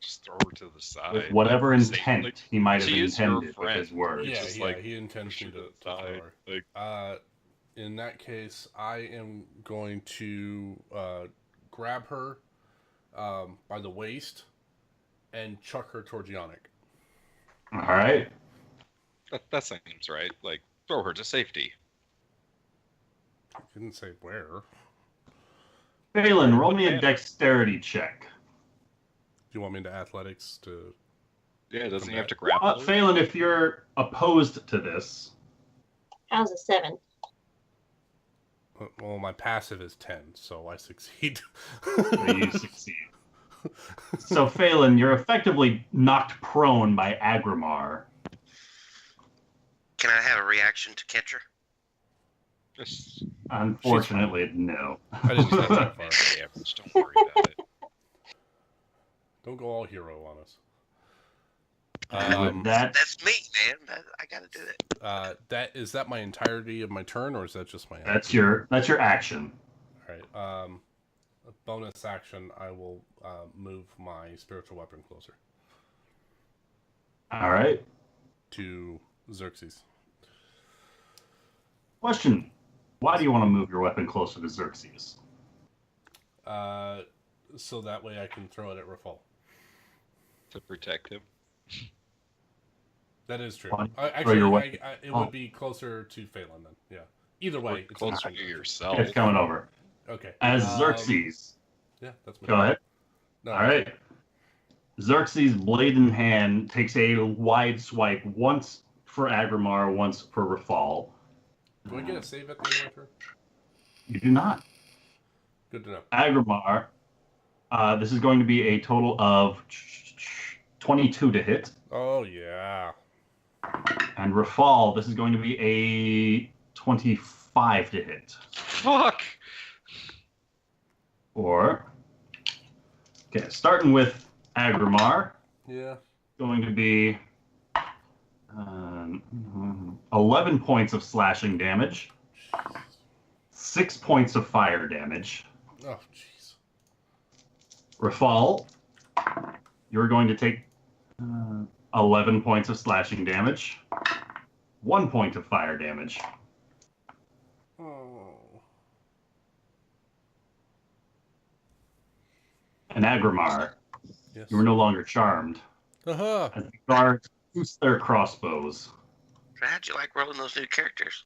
Just throw her to the side. With whatever like, intent like, he might have she is your intended with his friend. words. Yeah, just yeah. like, He intends push me her to the throw side. her. Like, In that case, I am going to grab her by the waist and chuck her towards Yannick. All right. that seems right. Like, throw her to safety. I didn't say where. Phelan, roll me a dexterity check. Do you want me to athletics to... Yeah, doesn't he have to back. grapple? Phelan, if you're opposed to this, How's a 7? Well, my passive is 10, so I succeed. you succeed. So, Phelan, you're effectively knocked prone by Agrimar. Can I have a reaction to catch her? Just Unfortunately, no. I didn't say that far. damage. Don't worry about it. Don't go all hero on us. And with that, That's me, man. I gotta do it. Is that my entirety of my turn, or is that just my action? that's your action. All right. A bonus action, I will move my spiritual weapon closer All right. to Xerxes. Question: why do you want to move your weapon closer to Xerxes? So that way I can throw it at Rafal. To protect him. That is true. Fine. Actually, your weapon. it would be closer to Phelan then. Yeah. Either way, Or closer to yourself. It's coming over. Okay. As Xerxes. Yeah, that's my Go ahead. No, All right. Xerxes, blade in hand, takes a wide swipe, once for Agrimar, once for Rafal. Do I get a save at the end of my turn? You do not. Good to know. Agrimar, this is going to be a total of 22 to hit. Oh, yeah. And Rafal, this is going to be a 25 to hit. Fuck! Okay, starting with Agrimar, Yeah. going to be 11 points of slashing damage, 6 points of fire damage. Oh, jeez. Rafal, you're going to take 11 points of slashing damage, 1 point of fire damage. Oh. And Agrimar, Yes. you are no longer charmed, Uh-huh. as the guards loose their crossbows. How'd you like rolling those new characters?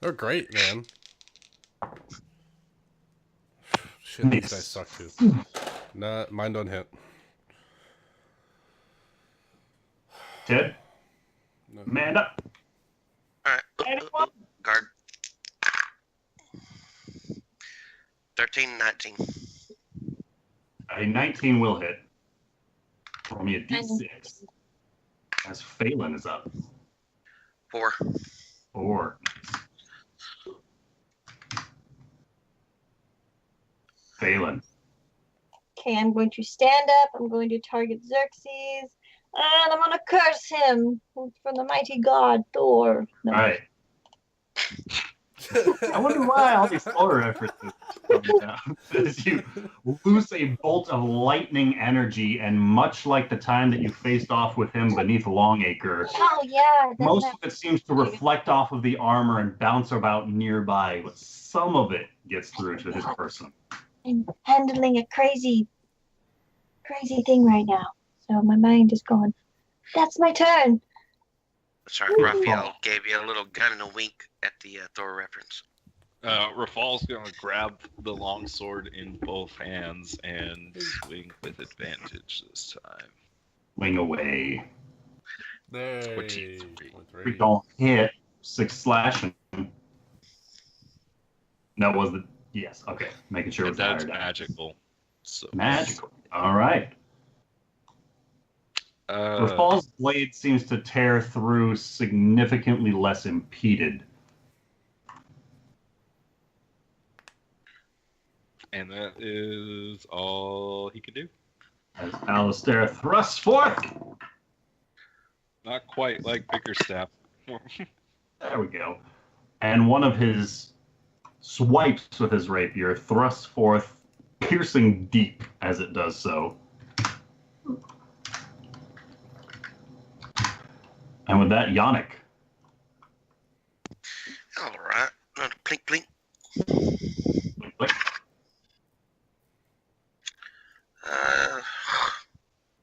They're great, man. Shit, these Nice. dice suck too. Nah, mine don't hit. Ted, No. Amanda, All right. Anyone? Guard. 13, 19. a 19 will hit. Roll me a d6. As Phelan is up. 4. 4. Phelan. Okay, I'm going to stand up. I'm going to target Xerxes. And I'm going to curse him from the mighty god Thor. No. All right. I wonder why all these Thor references come down. As you lose a bolt of lightning energy, and much like the time that you faced off with him beneath Longacre, Oh, yeah. that's most that- of it seems to reflect off of the armor and bounce about nearby, but some of it gets through to his person. I'm handling a crazy thing right now. So my mind is going, that's my turn. Sorry, Raphael gave you a little gun and a wink at the Thor reference. Rafal's gonna grab the longsword in both hands and swing with advantage this time. Wing away. There. 23. 3 don't hit. 6 slashing. No, was the yes? Okay, making sure it was And the higher that's die. magical. So, Magical. All right. uh, Rafal's blade seems to tear through significantly less impeded. and that is all he could do. As Alistair thrusts forth. Not quite like Bickerstaff. There we go. And one of his swipes with his rapier thrusts forth, piercing deep as it does so. And with that, Yannick. All right. Another plink plink. Blink, blink.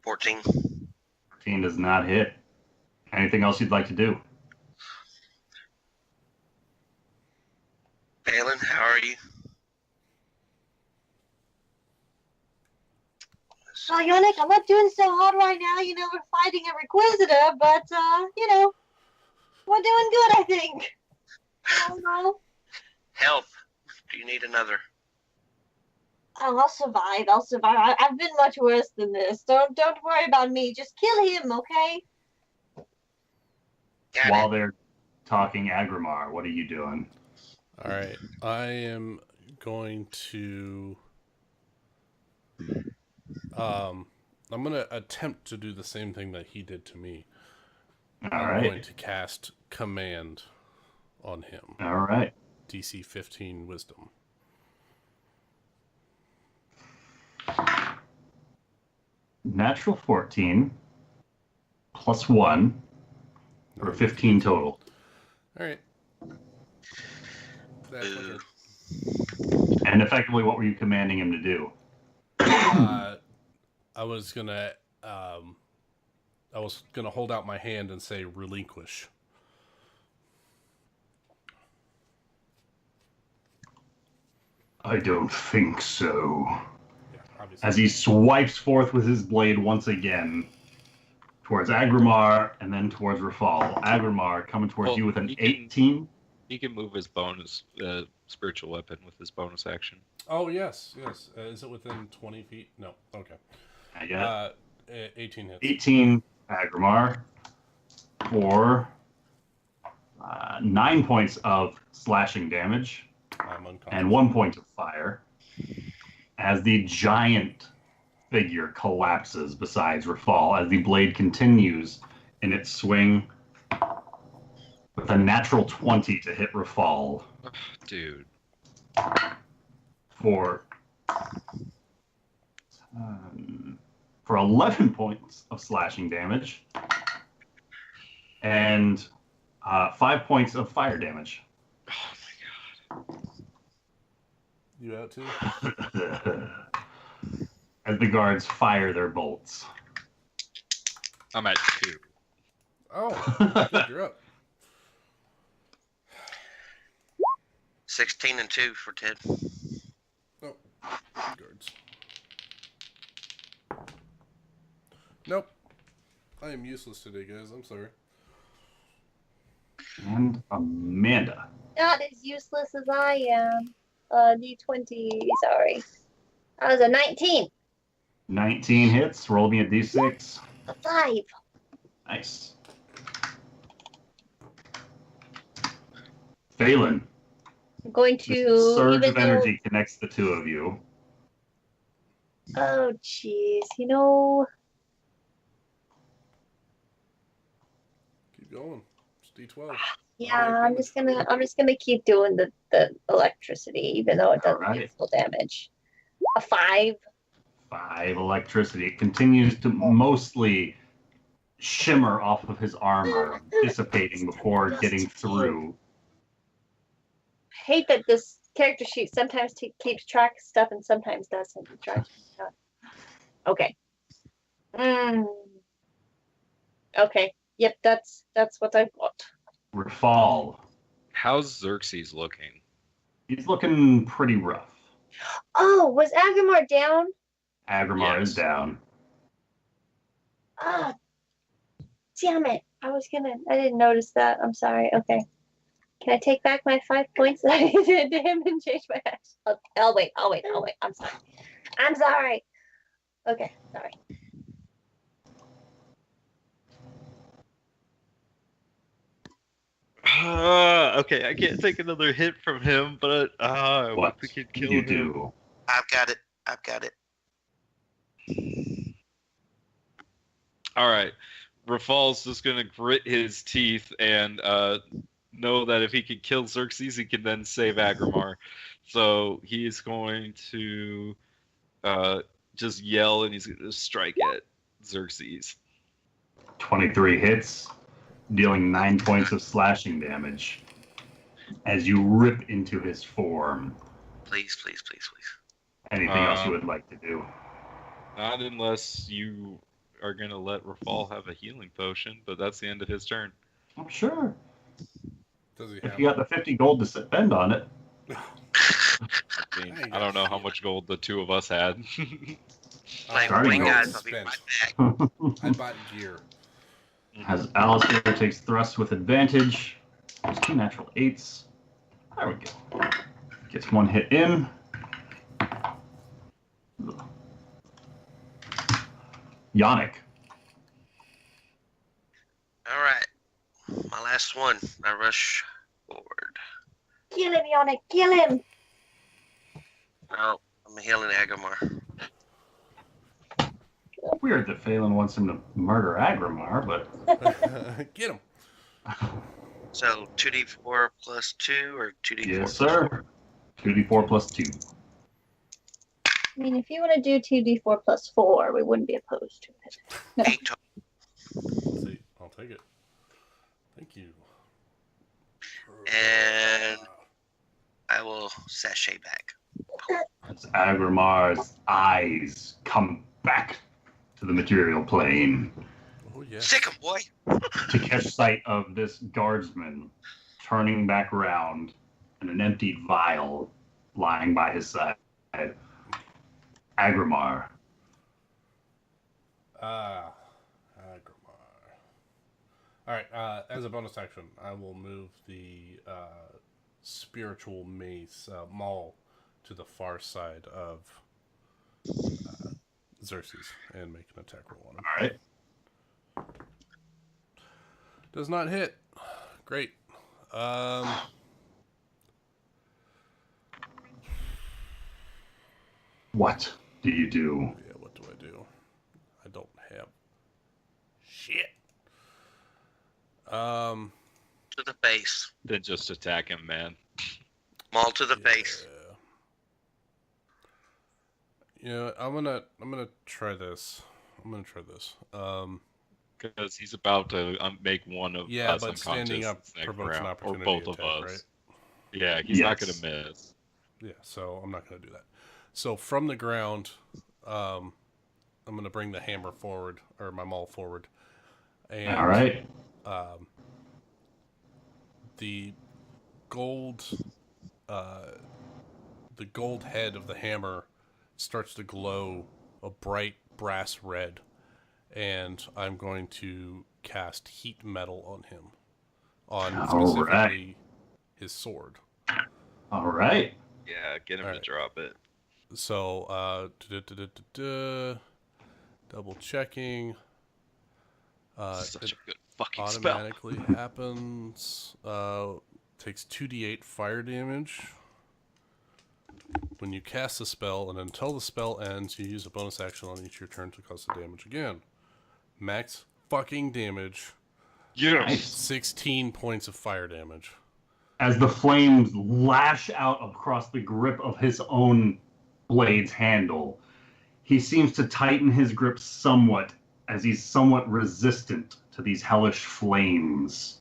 14. 14 does not hit. Anything else you'd like to do? Balin, how are you? Well, Yannick, I'm not doing so hot right now. You know, we're fighting a Requisitor, but, you know, we're doing good, I think. I don't know. Health. Do you need another? Oh, I'll survive. I'll survive. I've been much worse than this. Don't worry about me. Just kill him, okay? Got While it. they're talking Agrimar, what are you doing? All right. I am going to. I'm going to attempt to do the same thing that he did to me. All I'm right. going to cast Command on him. All right. DC 15 Wisdom. Natural 14 plus 1 for 15 total. All right. That's my Ooh. turn. And effectively, what were you commanding him to do? I was gonna hold out my hand and say relinquish. I don't think so. Yeah, obviously. As he swipes forth with his blade once again towards Agrimar and then towards Rafal. Agrimar coming towards Well, you with an he can- 18. He can move his bonus spiritual weapon with his bonus action. Oh yes. Is it within 20 feet? No. Okay. I got 18 hits. 18 Agrimar for 9 points of slashing damage I'm unconscious. and 1 point of fire as the giant figure collapses beside Rafal as the blade continues in its swing with a natural 20 to hit Rafal Dude. for 11 points of slashing damage and 5 points of fire damage. Oh my god. You out too? As the guards fire their bolts. I'm at 2. Oh, good, you're up. 16 and 2 for Ted. Oh, guards. Nope. I am useless today, guys. I'm sorry. And Amanda. Not as useless as I am. D20, sorry. That was a 19. 19 hits. Roll me a d6. A 5. Nice. Phelan. I'm going This to surge even of though- energy connects the two of you. Oh, jeez. You know, Keep going. It's D12. yeah, I'm just gonna keep doing the electricity, even though it doesn't do Alright. full damage. A 5. 5 electricity. It continues to mostly shimmer off of his armor, dissipating before getting through. I hate that this character sheet sometimes keeps track of stuff and sometimes doesn't. It drives me nuts. Okay. Okay. Yep, that's what I got. Rafal. How's Xerxes looking? He's looking pretty rough. Oh, was Agrimar down? Agrimar Yes. is down. Ah, damn it. I didn't notice that. I'm sorry. Okay. Can I take back my 5 points that I did to him and change my action? I'll wait. I'm sorry. I'm sorry. Okay, sorry. Okay, I can't take another hit from him, but What we could do kill you him. do? I've got it. All right, Rafal's just gonna grit his teeth and know that if he can kill Xerxes, he can then save Agrimar. So he's going to just yell and he's gonna strike at Xerxes. 23 hits, dealing 9 points of slashing damage as you rip into his form. Please. Anything else you would like to do? Not unless you are gonna let Rafal have a healing potion, but that's the end of his turn. I'm sure. Does he If have you got the 50 gold to spend on it. I mean, I don't know how much gold the two of us had. Like, Starting we gold got is I'll be spent. right back. I bought gear. As Alistair takes thrust with advantage. There's 2 natural 8s. There we go. Gets 1 hit in. Yannick. All right. My last one. I rush forward. Kill him, Yannick. Kill him. No, I'm healing Agrimar. Weird that Phelan wants him to murder Agrimar, but Get him. So 2d4 plus 2 or 2d4 yes, plus sir. 4? 2d4 plus 2. I mean, if you want to do 2d4 plus 4, we wouldn't be opposed to it. 8 total. See, I'll take it. Thank you. And I will sashay back. As Agrimar's eyes come back to the material plane Oh yeah. Sick 'em, boy. to catch sight of this guardsman turning back around and an emptied vial lying by his side. Agrimar. Agrimar. All right. As a bonus action, I will move the spiritual mace maul to the far side of Xerxes and make an attack roll on him. All right. Does not hit. Great. What do you do? Yeah, what do I do? I don't have shit. To the face. Then just attack him, man. Maul to the face. Yeah, I'm gonna try this. Because he's about to make one of Yeah, us but standing up unconscious next provokes an round, or opportunity both of attack, us. right? Yeah, he's not Yes. gonna miss. Yeah, so I'm not gonna do that. So from the ground, I'm gonna bring the hammer forward, or my maul forward, and All right. the gold head of the hammer starts to glow a bright brass red, and I'm going to cast heat metal on him, on All specifically his sword. All right. Yeah, get him All to right. drop it. So, double checking. Such It a good fucking spell. automatically happens. Takes 2d8 fire damage. When you cast the spell, and until the spell ends, you use a bonus action on each of your turn to cause the damage again. Max fucking damage. Yes. Nice. 16 points of fire damage. As the flames lash out across the grip of his own blade's handle, he seems to tighten his grip somewhat as he's somewhat resistant to these hellish flames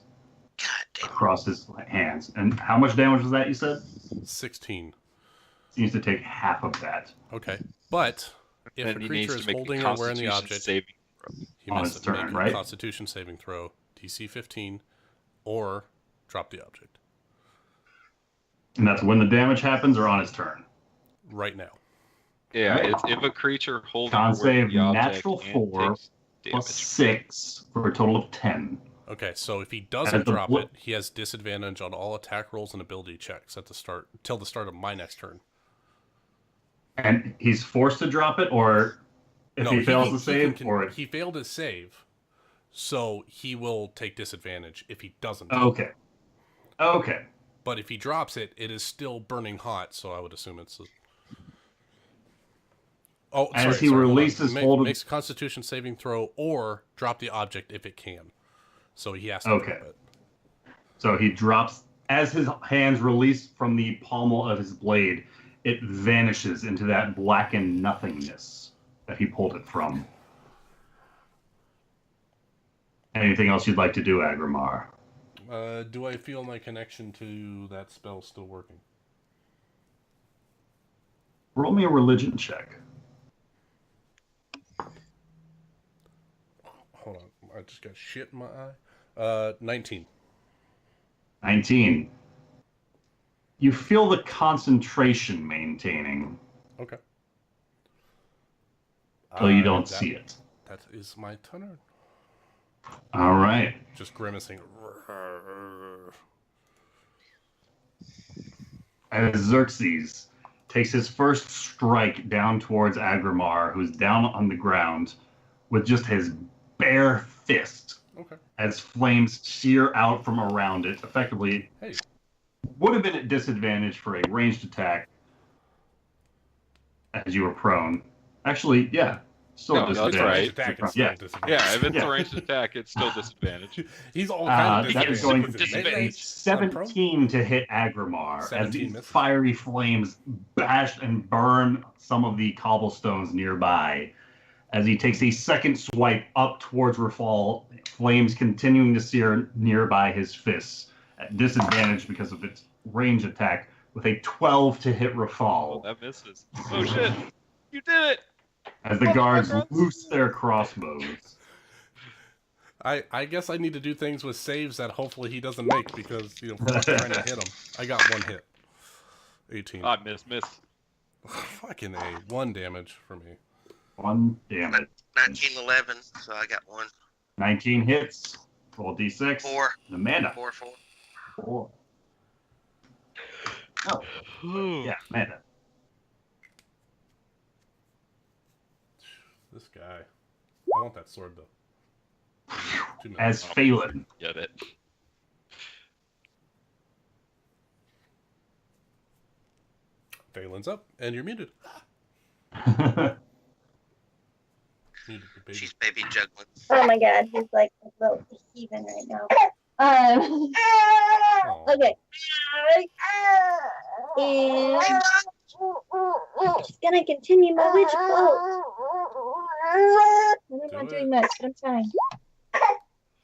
God damn. across his hands. And how much damage was that, you said? 16. Seems to take half of that. Okay. But if And a he creature needs is to make holding a or wearing the Constitution object, saving throw. he on must his turn, make right? a Constitution saving throw, DC 15, or drop the object. And that's when the damage happens or on his turn. Right now. Yeah, Right. if a creature holding Con or wearing save the object natural and 4 takes plus damage. 6 for a total of 10. Okay, so if he At doesn't the drop blo- it, he has disadvantage on all attack rolls and ability checks at the start till the start of my next turn. And he's forced to drop it, or if No, he fails to save, or he failed his save, so he will take disadvantage if he doesn't. okay, okay. But if he drops it, it is still burning hot, so I would assume it's. As he hold on. releases hold of Makes a Constitution saving throw or drop the object if it can. So he has to Okay. drop it. So he drops, as his hands release from the pommel of his blade, it vanishes into that blackened nothingness that he pulled it from. Anything else you'd like to do, Agrimar? Do I feel my connection to that spell still working? Roll me a religion check. Hold on. I just got shit in my eye. 19. 19. You feel the concentration maintaining, Okay. though you don't see it. That is my turn. All right. Just grimacing. As Xerxes takes his first strike down towards Agrimar, who's down on the ground with just his bare fist, Okay. as flames sear out from around it, effectively Hey. would have been at disadvantage for a ranged attack as you were prone. Actually, yeah. Still No, that's disadvantage. right. Attack, it's Yeah. still disadvantage. Yeah, if it's Yeah. a ranged attack, it's still disadvantage. He's all kind of That is disadvantaged going with to his be melee. a 17 to hit Agrimar as 17 these misses. fiery flames bash and burn some of the cobblestones nearby. As he takes a second swipe up towards Rafal, flames continuing to sear nearby his fists at disadvantage because of its range attack with a 12 to hit Oh, Rafal. that misses. Oh shit! You did it! As the guards Motherfuckers. loose their crossbows. I guess I need to do things with saves that hopefully he doesn't make because, fuck trying to hit him. I got one hit. 18. Ah, miss. Fucking A. 1 damage for me. 1 damage. 1911, so I got one. 19 hits. Roll d6. 4. Amanda. 4. 4. Oh, yeah, Amanda. This guy. I want that sword, though. 2 minutes. As Phelan. Get it. Phelan's up, and you're muted. Muted, baby. She's baby juggling. Oh my god, he's like a little heathen right now. Okay. And he's gonna continue my witch bolt. I'm not doing much, but I'm trying.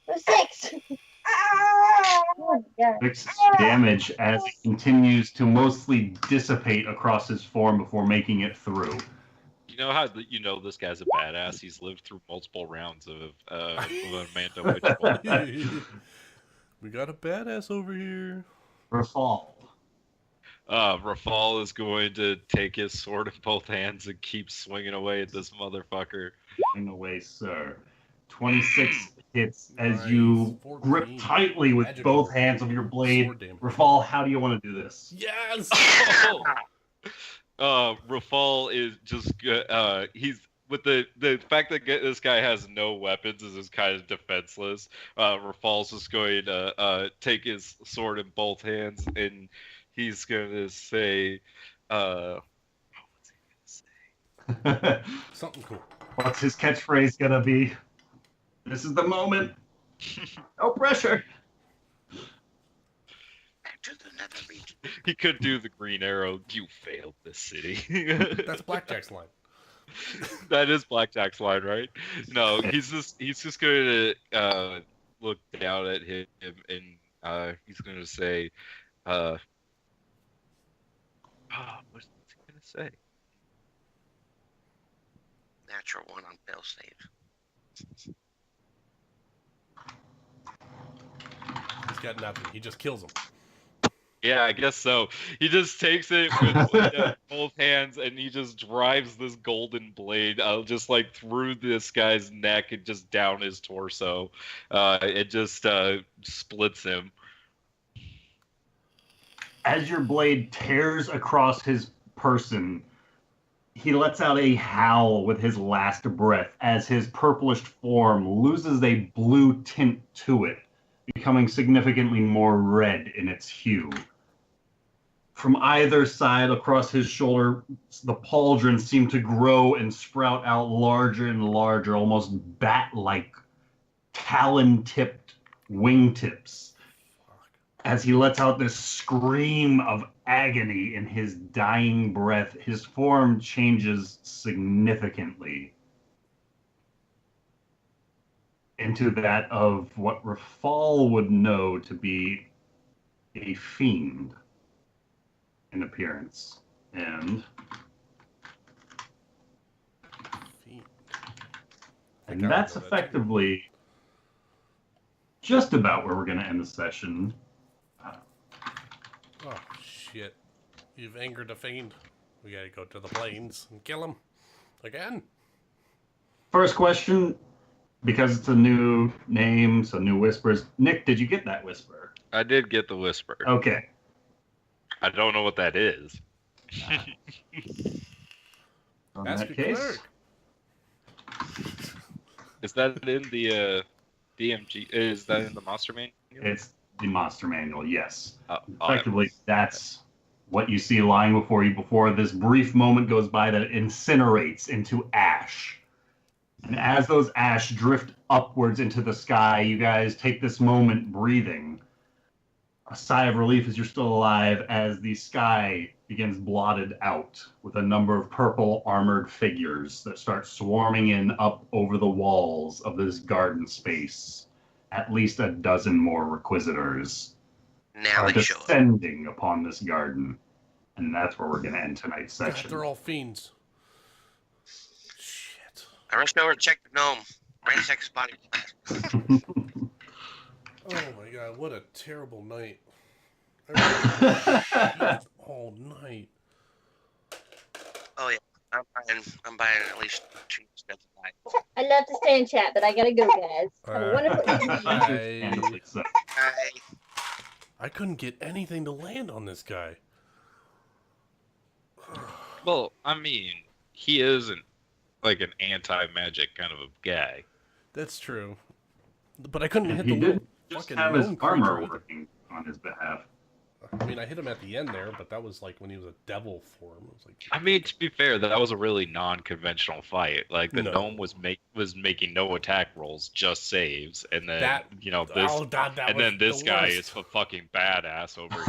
For 6. Oh my god. 6 damage as it continues to mostly dissipate across his form before making it through. You know how this guy's a badass? He's lived through multiple rounds of Amanda Witch Bolt. We got a badass over here. Rafal. Rafal is going to take his sword in both hands and keep swinging away at this motherfucker. In a way, sir. 26 hits as Nice. you 14. grip tightly with Magical. both hands of your blade. Sword damage. Rafal, how do you want to do this? Yes! Rafal is just he's with the fact that this guy has no weapons is just kind of defenseless. Rafal's just going to take his sword in both hands and he's going to say, what's he going to say? Something cool. What's his catchphrase gonna be? This is the moment. No pressure. To the nether region. He could do the green arrow. You failed this city. That's Blackjack's line. That is Blackjack's line, right? No, he's just going to look down at him and he's going to say, what's he going to say? Natural 1 on fail save. He's got nothing. He just kills him. Yeah, I guess so. He just takes it with both hands and he just drives this golden blade just like through this guy's neck and just down his torso. It just splits him. As your blade tears across his person, he lets out a howl with his last breath as his purplish form loses a blue tint to it, becoming significantly more red in its hue. From either side across his shoulder, the pauldrons seem to grow and sprout out larger and larger, almost bat-like, talon-tipped wingtips. As he lets out this scream of agony in his dying breath, his form changes significantly into that of what Rafal would know to be a fiend in appearance. And that's effectively just about where we're going to end the session. Oh, shit. You've angered a fiend. We gotta go to the plains and kill him. Again? First question, because it's a new name, so new whispers. Nick, did you get that whisper? I did get the whisper. Okay. I don't know what that is. On Ask that a case, clerk. Is that in the DMG? Is that in the monster manual? it's the monster manual, yes. Oh, Effectively, that's what you see lying before you before this brief moment goes by that it incinerates into ash. And as those ash drift upwards into the sky, you guys take this moment breathing. A sigh of relief as you're still alive as the sky begins blotted out with a number of purple armored figures that start swarming in up over the walls of this garden space. At least a dozen more Requisitors Now are they show up. descending upon this garden. And that's where we're going to end tonight's God, session. they're all fiends. Shit. I rushed over to check the gnome. Ransack his body. Oh my god, what a terrible night. I really all night. Oh yeah, I'm buying at least 2 steps of light. I love to stay in chat, but I gotta go, guys. Have a wonderful evening. Understandably so. I couldn't get anything to land on this guy. Well, I mean, he isn't like an anti-magic kind of a guy. That's true. But I couldn't And hit he the did little just fucking have his gnome armor creature either. working on his behalf. I mean, I hit him at the end there, but that was like when he was a devil form. It was like, I mean, to be fair, that was a really non-conventional fight. Like the No. gnome was making no attack rolls, just saves, and then That- this, oh god, that and was then this the guy worst. is a fucking badass over